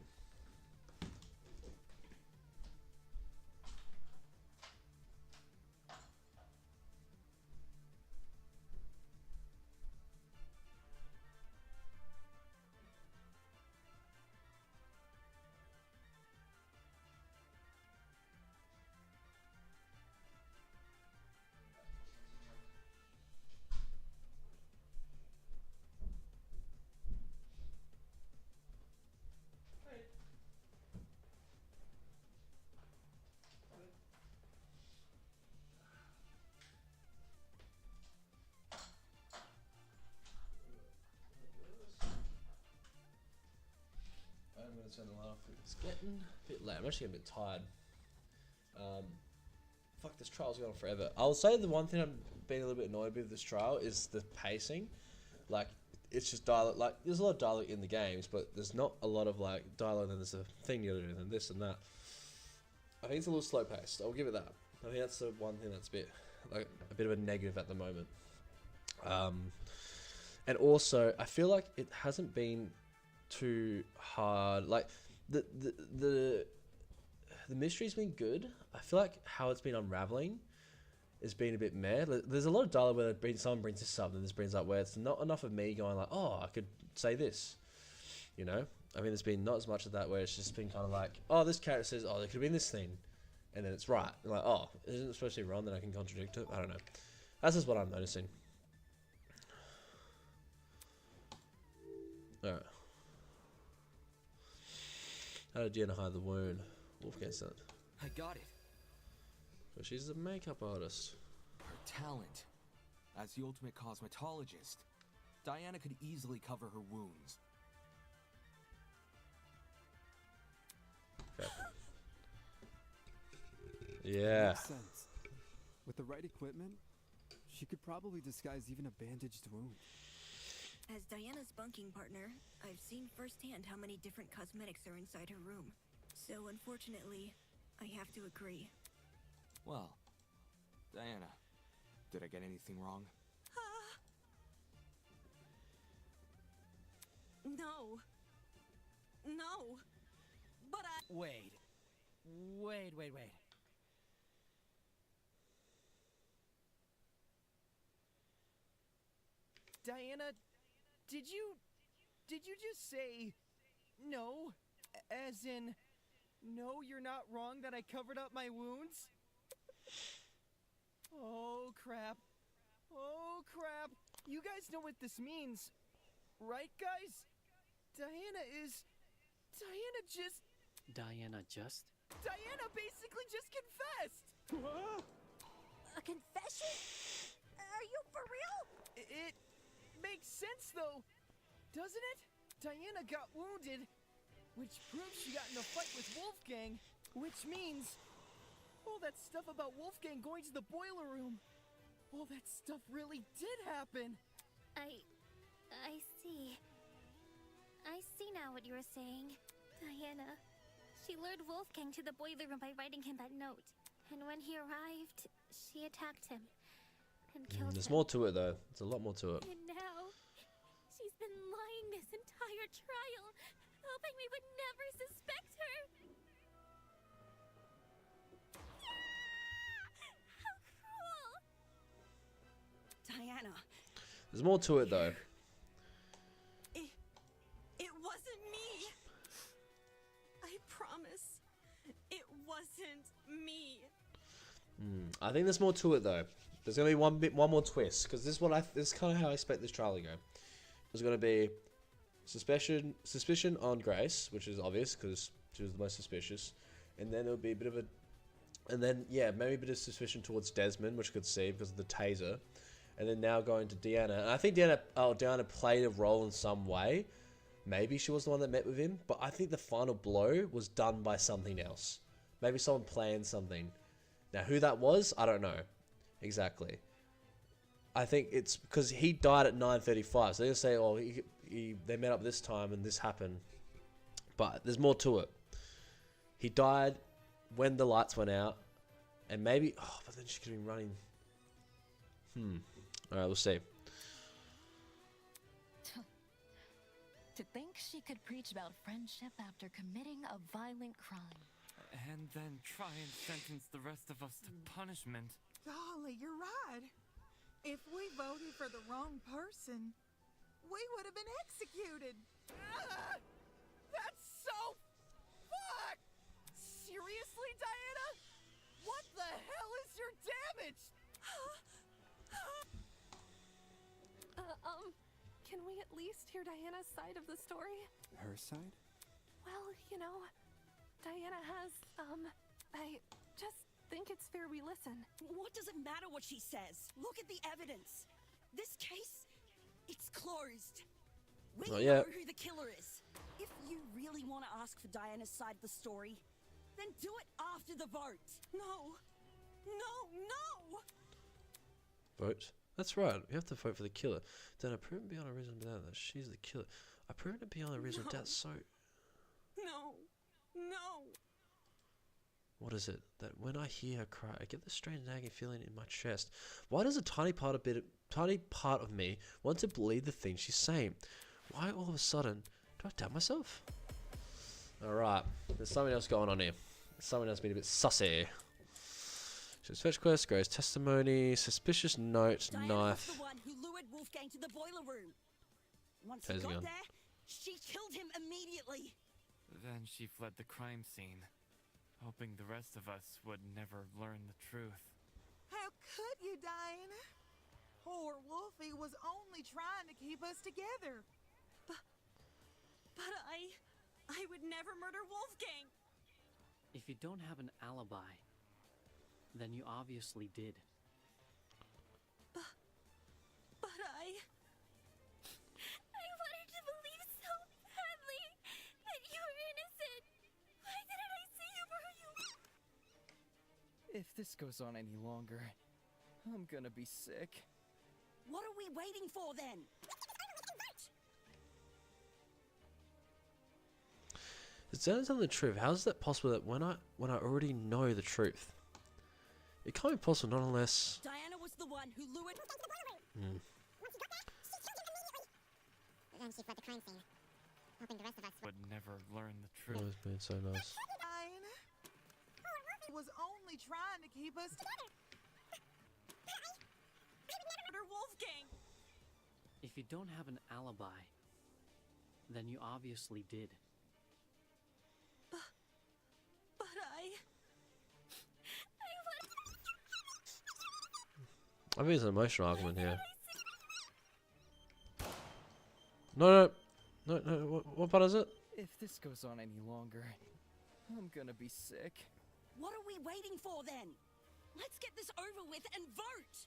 I'm going to turn the light off. It's getting a bit late. I'm actually getting a bit tired. Fuck, this trial's going on forever. I'll say the one thing I'm being a little bit annoyed with this trial is the pacing. Like, it's just dialogue. Like, there's a lot of dialogue in the games, but there's not a lot of, like, dialogue, and there's a thing you gotta do, and this and that. I think it's a little slow paced. I'll give it that. I think that's the one thing that's a bit of a negative at the moment. And also, I feel like it hasn't been too hard. Like the mystery's been good. I feel like how it's been unraveling has been a bit meh. There's a lot of dialogue where someone brings this up and this brings up where it's not enough of me going like, oh, I could say this, you know. I mean, there's been not as much of that where it's just been kind of like, oh, this character says, oh, there could have been this thing, and then it's right. And like, oh, isn't it supposed to be wrong? Then I can contradict it. I don't know. That's just what I'm noticing. Alright. How did Jenna hide the wound? Wolfgang said. I got it. So she's a makeup artist. Her talent. As the ultimate cosmetologist, Diana could easily cover her wounds. Okay. Yeah. Makes sense. With the right equipment, she could probably disguise even a bandaged wound. As Diana's bunking partner, I've seen firsthand how many different cosmetics are inside her room. So unfortunately, I have to agree. Well, Diana, did I get anything wrong? No. No. But I... Wait. Diana, did you just say no? As in, no, you're not wrong that I covered up my wounds? Oh crap. You guys know what this means, right guys? Diana basically just confessed! A confession? Are you for real? It makes sense though, doesn't it? Diana got wounded, which proves she got in a fight with Wolfgang, which means all that stuff about Wolfgang going to the boiler room, all that stuff really did happen. I see. I see now what you were saying. Diana, she lured Wolfgang to the boiler room by writing him that note. And when he arrived, she attacked him and killed him. There's more to it though. There's a lot more to it. And now, she's been lying this entire trial, hoping we would never suspect her. How cruel! Diana. There's more to it though. It wasn't me. I promise. It wasn't me. I think there's more to it though. There's gonna be one more twist because this is kind of how I expect this trial to go. There's gonna be suspicion on Grace, which is obvious because she was the most suspicious, and then there'll be a bit of maybe a bit of suspicion towards Desmond, which I could see because of the taser, and then now going to Deanna. And I think Deanna played a role in some way. Maybe she was the one that met with him, but I think the final blow was done by something else. Maybe someone planned something. Now, who that was, I don't know exactly. I think it's because he died at 9:35. So they're gonna say, "Oh, they met up this time and this happened," but there's more to it. He died when the lights went out, and maybe. Oh, but then she could have been running. All right, we'll see. To think she could preach about friendship after committing a violent crime. And then try and sentence the rest of us to punishment. Golly, you're right. If we voted for the wrong person, we would have been executed. That's so fucked! Seriously, Diana? What the hell is your damage? Can we at least hear Diana's side of the story? Her side? Well, you know, Diana has, I just think it's fair we listen. What does it matter what she says? Look at the evidence. This case, it's closed. We Not know yet. who the killer is. If you really want to ask for Diana's side of the story, then do it after the vote. No. No, no! Vote. That's right. You have to vote for the killer. Then I prove beyond a reasonable doubt that she's the killer. I prove it beyond a reasonable doubt. So, No. No. what is it? That when I hear her cry, I get this strange nagging feeling in my chest. Why does a tiny part of me want to believe the thing she's saying? Why all of a sudden do I doubt myself? All right. There's something else going on here. Something else being a bit sussy. So fetch quest, Grace testimony, suspicious note, Diana knife. was the one who lured Wolfgang to the boiler room. Once he Taser got gun. there, she killed him immediately. Then she fled the crime scene, hoping the rest of us would never learn the truth. How could you, Diana? Poor Wolfie was only trying to keep us together. But I would never murder Wolfgang. If you don't have an alibi, then you obviously did. But I wanted to believe so badly that you were innocent. Why didn't I see you for you? If this goes on any longer, I'm gonna be sick. What are we waiting for then? It's telling the truth. How is that possible that when I already know the truth? It can't be possible not unless. Diana was the one who lured. Hmm. Then she fled the crime scene, hoping the rest of us Would never learn the Oh, truth. it's been so nice. Diana was only trying to keep us together. Murder Wolfgang. If you don't have an alibi, then you obviously did. But I think it's an emotional argument here. No. What part is it? If this goes on any longer, I'm gonna be sick. what are we waiting for then? Let's get this over with and vote.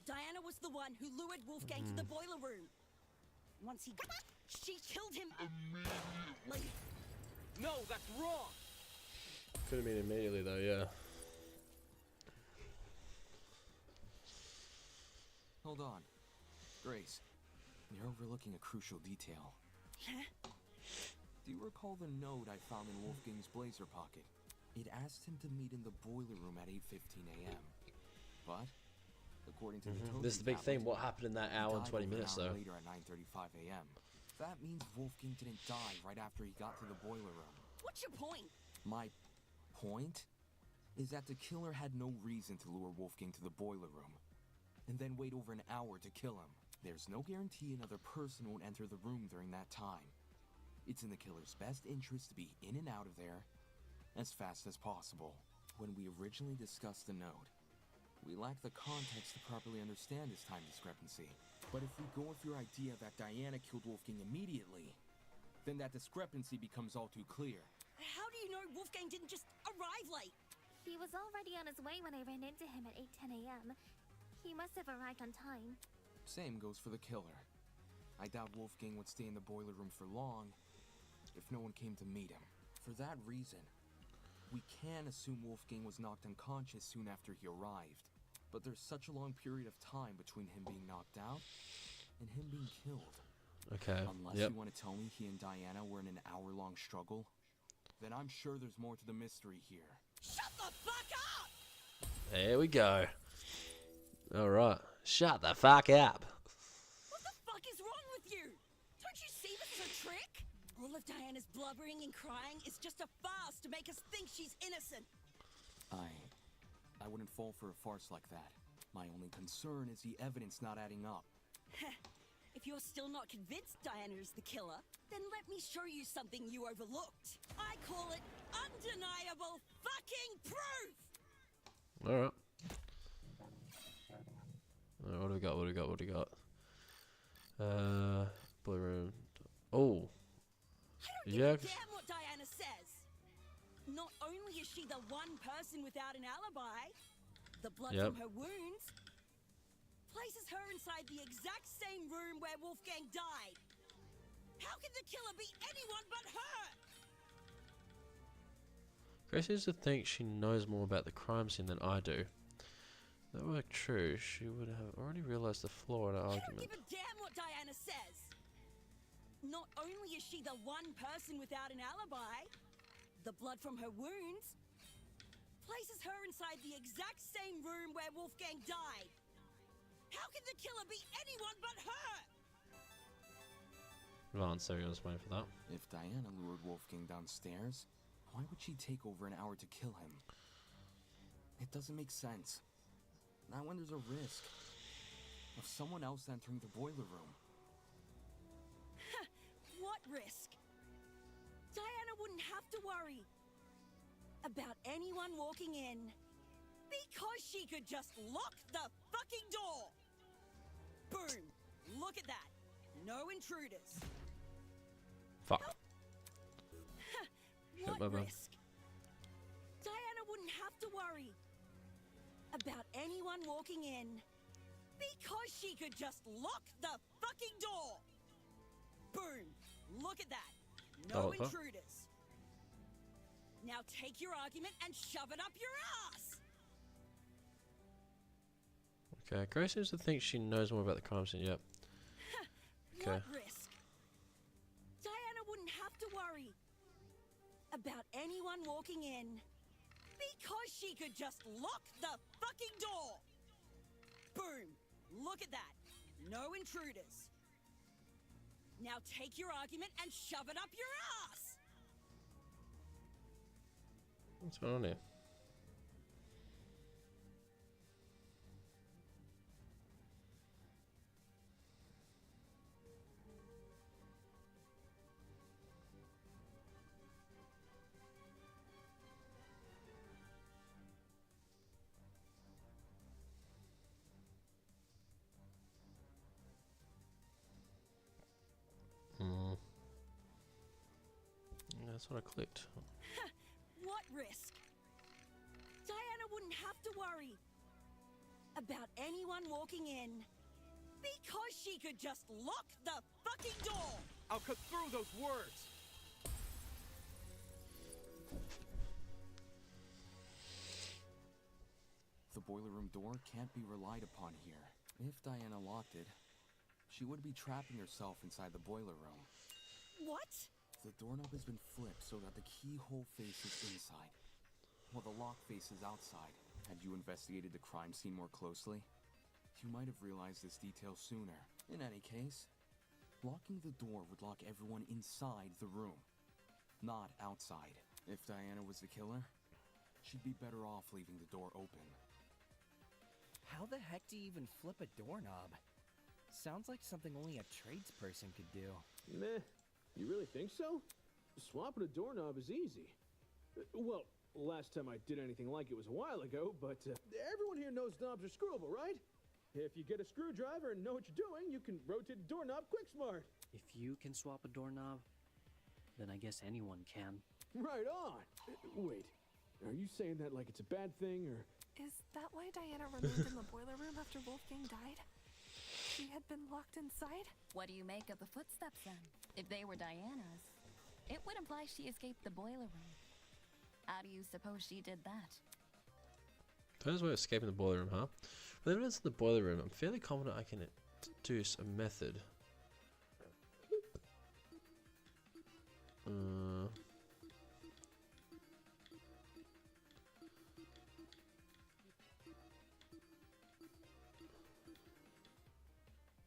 Diana was the one who lured Wolfgang to the boiler room. Once he got there, she killed him immediately. No, that's wrong! Could have been immediately though, yeah. Hold on. Grace, you're overlooking a crucial detail. Do you recall the note I found in Wolfgang's blazer pocket? It asked him to meet in the boiler room at 8:15 a.m. But, according to the token This is the big tablet, thing. What happened in that he hour and died 20 over an minutes hour though? later at 9:35 a.m. That means Wolfgang didn't die right after he got to the boiler room. What's your point? My point is that the killer had no reason to lure Wolfgang to the boiler room and then wait over an hour to kill him. There's no guarantee another person won't enter the room during that time. It's in the killer's best interest to be in and out of there as fast as possible. When we originally discussed the note, we lacked the context to properly understand this time discrepancy. But if we go with your idea that Diana killed Wolfgang immediately, then that discrepancy becomes all too clear. How do you know Wolfgang didn't just arrive late? He was already on his way when I ran into him at 8:10 a.m. He must have arrived on time. Same goes for the killer. I doubt Wolfgang would stay in the boiler room for long, if no one came to meet him. For that reason, we can assume Wolfgang was knocked unconscious soon after he arrived. But there's such a long period of time between him being knocked out and him being killed. Okay. Unless you want to tell me he and Diana were in an hour-long struggle, then I'm sure there's more to the mystery here. Shut the fuck up! There we go. Alright. Shut the fuck up. What the fuck is wrong with you? Don't you see this is a trick? All of Diana's blubbering and crying is just a farce to make us think she's innocent. I wouldn't fall for a farce like that. My only concern is the evidence not adding up. If you're still not convinced Diana is the killer, then let me show you something you overlooked. I call it undeniable fucking proof! Alright. What do we got? What do we got? What do we got? Blue room. Oh. Yeah. Damn what Diana says! Not only is she the one person without an alibi, the blood from her wounds places her inside the exact same room where Wolfgang died. How can the killer be anyone but her? Grace seems to think she knows more about the crime scene than I do. If that were true, she would have already realized the flaw in our argument. I don't give a damn what Diana says! Not only is she the one person without an alibi, the blood from her wounds places her inside the exact same room where Wolfgang died. How can the killer be anyone but her? Vaughn, sorry, I was waiting for that. If Diana lured Wolfgang downstairs, why would she take over an hour to kill him? It doesn't make sense. Not when there's a risk of someone else entering the boiler room. What risk? Diana wouldn't have to worry about anyone walking in because she could just lock the fucking door. Boom. Look at that. No intruders. Fuck. What risk? Diana wouldn't have to worry about anyone walking in because she could just lock the fucking door. Boom. Look at that. No intruders. Now take your argument and shove it up your ass. Okay, Grace seems to think she knows more about the crime scene. Yep. Okay. What risk? Diana wouldn't have to worry about anyone walking in because she could just lock the fucking door. Boom. Look at that. No intruders. Now take your argument and shove it up your ass. What's going on here? That's what I clicked. What risk? Diana wouldn't have to worry about anyone walking in because she could just lock the fucking door. I'll cut through those words. The boiler room door can't be relied upon here. If Diana locked it, she would be trapping herself inside the boiler room. What? The doorknob has been flipped so that the keyhole faces inside, while the lock faces outside. Had you investigated the crime scene more closely, you might have realized this detail sooner. In any case, blocking the door would lock everyone inside the room, not outside. If Diana was the killer, she'd be better off leaving the door open. How the heck do you even flip a doorknob? Sounds like something only a tradesperson could do. Meh. You really think so? Swapping a doorknob is easy. Well, last time I did anything like it was a while ago, but everyone here knows knobs are screwable, right? If you get a screwdriver and know what you're doing, you can rotate a doorknob quick smart. If you can swap a doorknob, then I guess anyone can. Right on. Wait, are you saying that like it's a bad thing, or? Is that why Diana remained in the boiler room after Wolfgang died? She had been locked inside? What do you make of the footsteps then? If they were Diana's, It would imply she escaped the boiler room. How do you suppose she did that? Turns way of escaping the boiler room, huh? With evidence in the boiler room, I'm fairly confident I can deduce a method.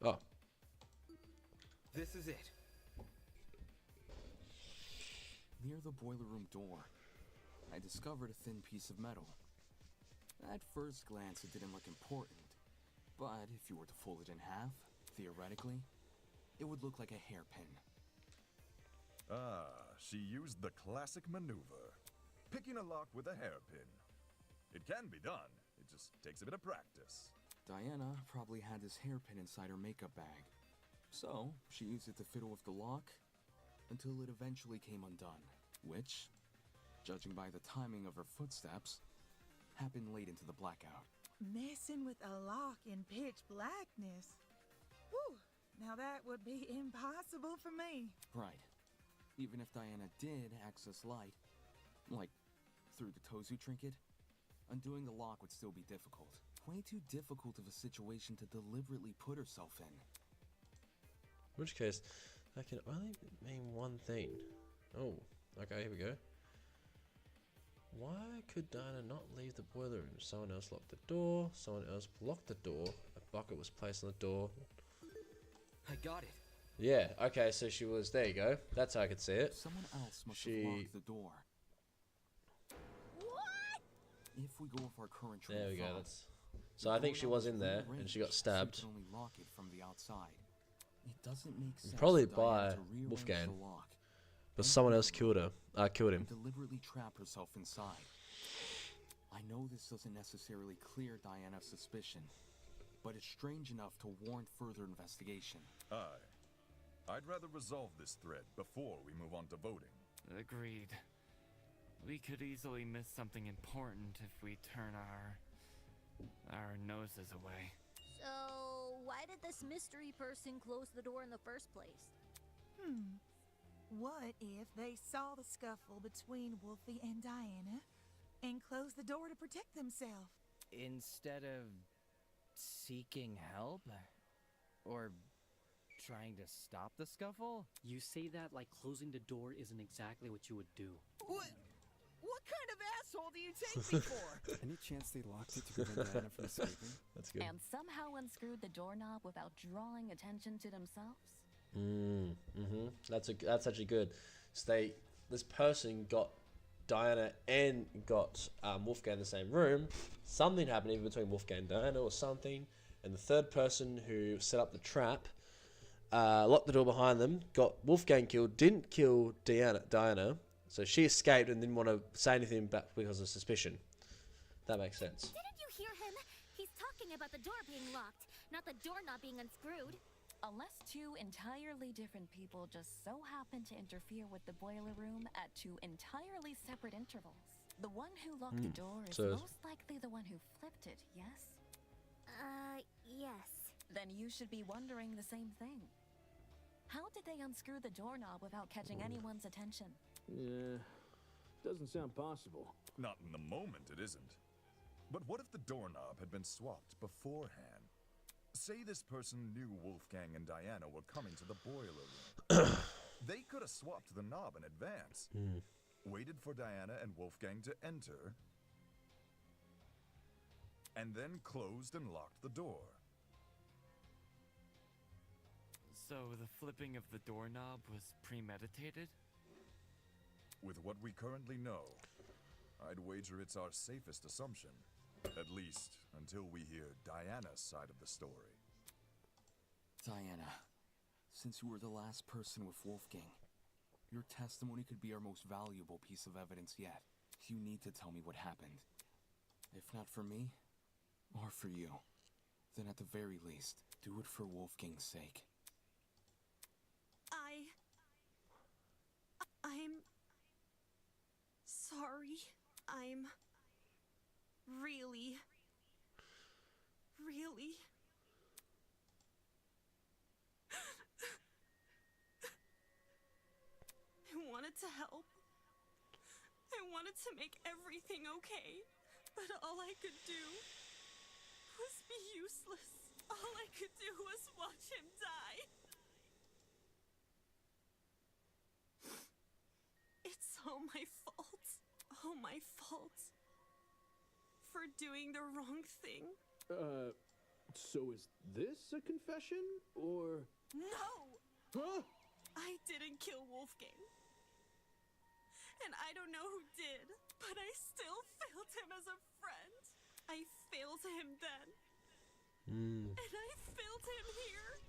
Oh. This is it. Near the boiler room door, I discovered a thin piece of metal. At first glance, it didn't look important, but if you were to fold it in half, theoretically, it would look like a hairpin. Ah, she used the classic maneuver. Picking a lock with a hairpin. It can be done. It just takes a bit of practice. Diana probably had this hairpin inside her makeup bag. So, she used it to fiddle with the lock until it eventually came undone, which, judging by the timing of her footsteps, happened late into the blackout. Messing with a lock in pitch blackness. Whew, now that would be impossible for me. Right. Even if Diana did access light, like through the Tozu trinket, undoing the lock would still be difficult. Way too difficult of a situation to deliberately put herself in. In which case, that can only mean one thing. Oh, okay, here we go. Why could Diana not leave the boiler room? Someone else locked the door, someone else blocked the door, a bucket was placed on the door. I got it. Yeah, okay, so she was, there you go. That's how I could see it. Someone else must have locked the door. What? If we go with our current train There of we go, thought, that's... So I think she was in there, and she got stabbed. so we can only lock it from the outside. It doesn't make sense Probably for Diana by to rearrange Wolfgang. the lock But someone else killed her. Killed him. and deliberately trap herself inside. I know this doesn't necessarily clear Diana's suspicion, but it's strange enough to warrant further investigation. I'd rather resolve this thread before we move on to voting. Agreed. We could easily miss something important if we turn our noses away. So, why did this mystery person close the door in the first place? What if they saw the scuffle between Wolfie and Diana and closed the door to protect themselves? Instead of seeking help? Or trying to stop the scuffle? You say that like closing the door isn't exactly what you would do. What kind of asshole do you take me for? Any chance they locked it to prevent Diana from escaping? That's good. And somehow unscrewed the doorknob without drawing attention to themselves? That's actually good. So this person got Diana and got Wolfgang in the same room. Something happened either between Wolfgang and Diana or something. And the third person who set up the trap locked the door behind them, got Wolfgang killed, didn't kill Diana, so she escaped and didn't want to say anything back because of suspicion. That makes sense. Didn't you hear him? He's talking about the door being locked, not the door not being unscrewed. Unless two entirely different people just so happen to interfere with the boiler room at two entirely separate intervals. The one who locked the door is So- most likely the one who flipped it, yes? Yes. Then you should be wondering the same thing. How did they unscrew the doorknob without catching anyone's attention? Yeah, doesn't sound possible. Not in the moment, it isn't. But what if the doorknob had been swapped beforehand? Say this person knew Wolfgang and Diana were coming to the boiler room. They could have swapped the knob in advance, waited for Diana and Wolfgang to enter, and then closed and locked the door. So the flipping of the doorknob was premeditated? With what we currently know, I'd wager it's our safest assumption. At least until we hear Diana's side of the story. Diana, since you were the last person with Wolfgang, your testimony could be our most valuable piece of evidence yet. You need to tell me what happened. If not for me, or for you, then at the very least, do it for Wolfgang's sake. I'm sorry. I'm really I want to wanted to make everything okay, but all I could do was be useless. All I could do was watch him die. It's all my fault. All my fault. For doing the wrong thing. So is this a confession, or? No! Huh? I didn't kill Wolfgang. And I don't know who did, but I still failed him as a friend. I failed him then. And I failed him here.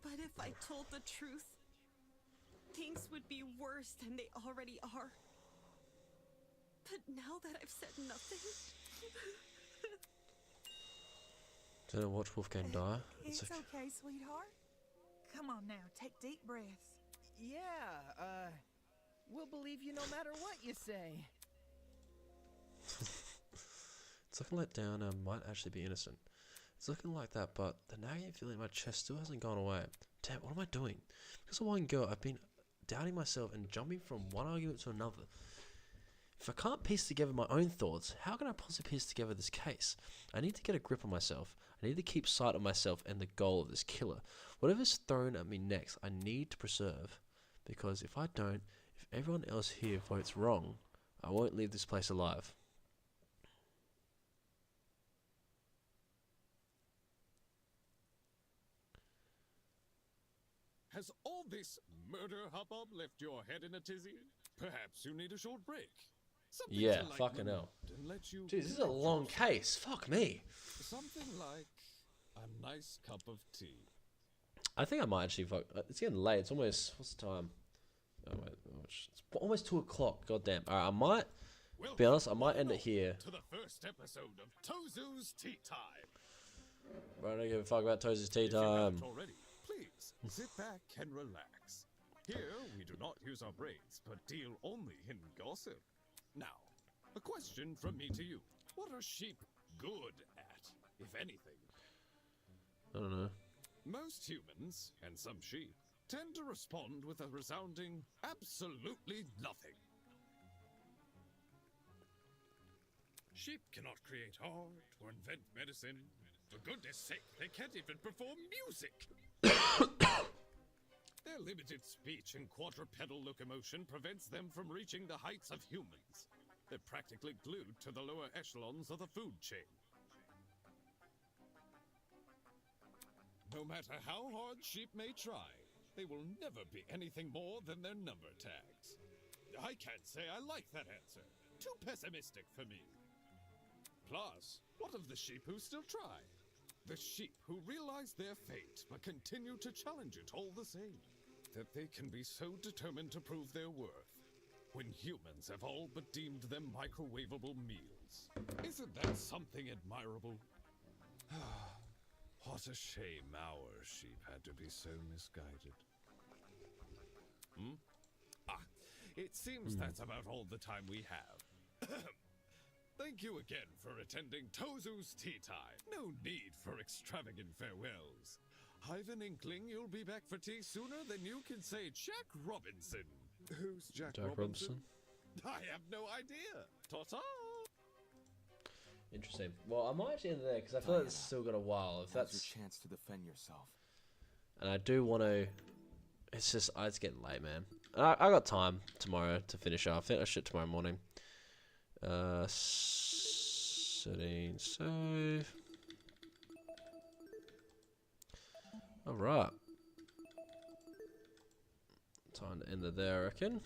But if I told the truth, things would be worse than they already are. But now that I've said nothing... Didn't watch Wolfgang die. It's okay, sweetheart. Come on now, take deep breaths. Yeah, we'll believe you no matter what you say. It's looking like Downer might actually be innocent. It's looking like that, but the nagging feeling in my chest still hasn't gone away. Damn, what am I doing? Because of one girl, I've been doubting myself and jumping from one argument to another. If I can't piece together my own thoughts, how can I possibly piece together this case? I need to get a grip on myself. I need to keep sight of myself and the goal of this killer. Whatever's thrown at me next, I need to preserve. Because if I don't, if everyone else here votes wrong, I won't leave this place alive. Has all this murder hubbub left your head in a tizzy? Perhaps you need a short break. Something Yeah, to lighten fucking the hell. mood and let you Jeez, this is a long case. Fuck me. Something like a nice cup of tea. I think I might actually vote. It's getting late. It's almost... What's the time? Oh, wait. It's almost 2 o'clock. Goddamn. Alright, I might... be honest, I might end it here. To the first episode of Tozu's Tea Time. Right, I don't give a fuck about Tozu's Tea If you Time. haven't already, please sit back and relax. Here, we do not use our brains, but deal only in gossip. Now, a question from me to you. What are sheep good at, if anything? I don't know. Most humans, and some sheep, tend to respond with a resounding absolutely nothing. Sheep cannot create art or invent medicine. For goodness sake, they can't even perform music. Their limited speech and quadrupedal locomotion prevents them from reaching the heights of humans. They're practically glued to the lower echelons of the food chain. No matter how hard sheep may try, they will never be anything more than their number tags. I can't say I like that answer. Too pessimistic for me. Plus, what of the sheep who still try? The sheep who realize their fate but continue to challenge it all the same. That they can be so determined to prove their worth when humans have all but deemed them microwavable meals. Isn't that something admirable? What a shame our sheep had to be so misguided. It seems that's about all the time we have. Thank you again for attending Tozu's Tea Time. No need for extravagant farewells. I've an inkling you'll be back for tea sooner than you can say Jack Robinson. Who's Jack Robinson? I have no idea. Ta-ta! Interesting. Well, I might actually end it there because I feel like it's still got a while. If Now's that's... your chance to defend yourself. And I do want to... It's just... It's getting late, man. I got time tomorrow to finish up. I think I should tomorrow morning. Setting save. Alright. Time to end it there, I reckon.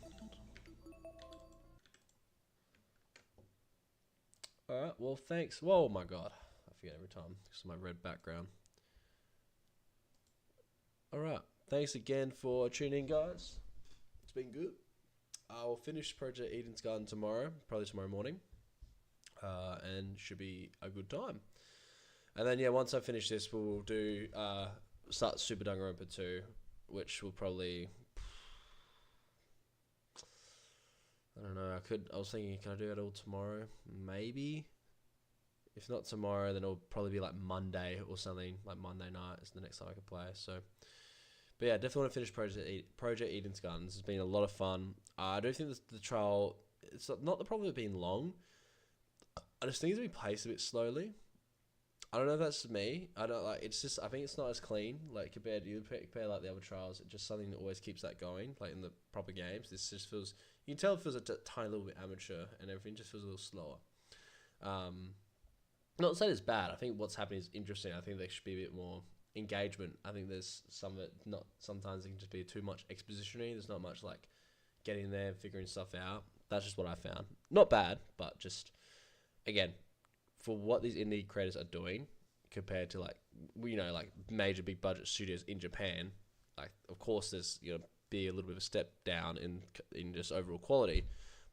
Alright, well, thanks. Whoa, my god. I forget every time because of my red background. Alright, thanks again for tuning in, guys. It's been good. I will finish Project Eden's Garden tomorrow, probably tomorrow morning. And should be a good time. And then, yeah, once I finish this, we'll do start Super Danganronpa 2, which will probably... I don't know, I was thinking, can I do it all tomorrow? Maybe. If not tomorrow, then it'll probably be like Monday or something, like Monday night is the next time I can play, so... But yeah, definitely want to finish Project Eden's Gardens. It's been a lot of fun. I do think the trial it's not the problem of being long. I just think it's being paced a bit slowly. I don't know if that's me. I don't like. It's just I think it's not as clean. Like compared like the other trials, it's just something that always keeps that going. Like in the proper games, this just feels. You can tell it feels a tiny little bit amateur, and everything just feels a little slower. Not to say it's bad. I think what's happening is interesting. I think there should be a bit more engagement. I think there's some of it. Not sometimes it can just be too much expositionary. There's not much like getting there, figuring stuff out. That's just what I found. Not bad, but just again. For what these indie creators are doing compared to like major big budget studios in Japan, like of course there's be a little bit of a step down in just overall quality,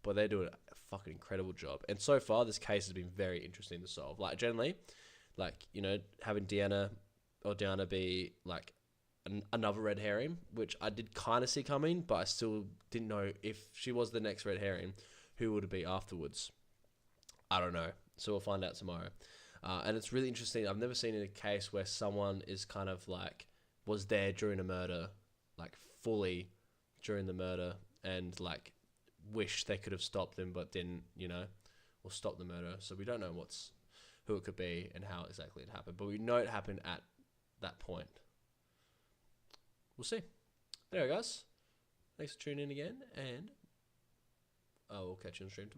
but they're doing a fucking incredible job. And so far this case has been very interesting to solve. Like generally, having Diana be like another red herring, which I did kind of see coming, but I still didn't know if she was the next red herring, who would it be afterwards. I don't know. So we'll find out tomorrow. And it's really interesting. I've never seen in a case where someone is kind of like, was there during a murder, like fully during the murder, and like wish they could have stopped them, but didn't, or stop the murder. So we don't know who it could be and how exactly it happened. But we know it happened at that point. We'll see. There we go, guys. Thanks for tuning in again, and I will catch you on stream tomorrow.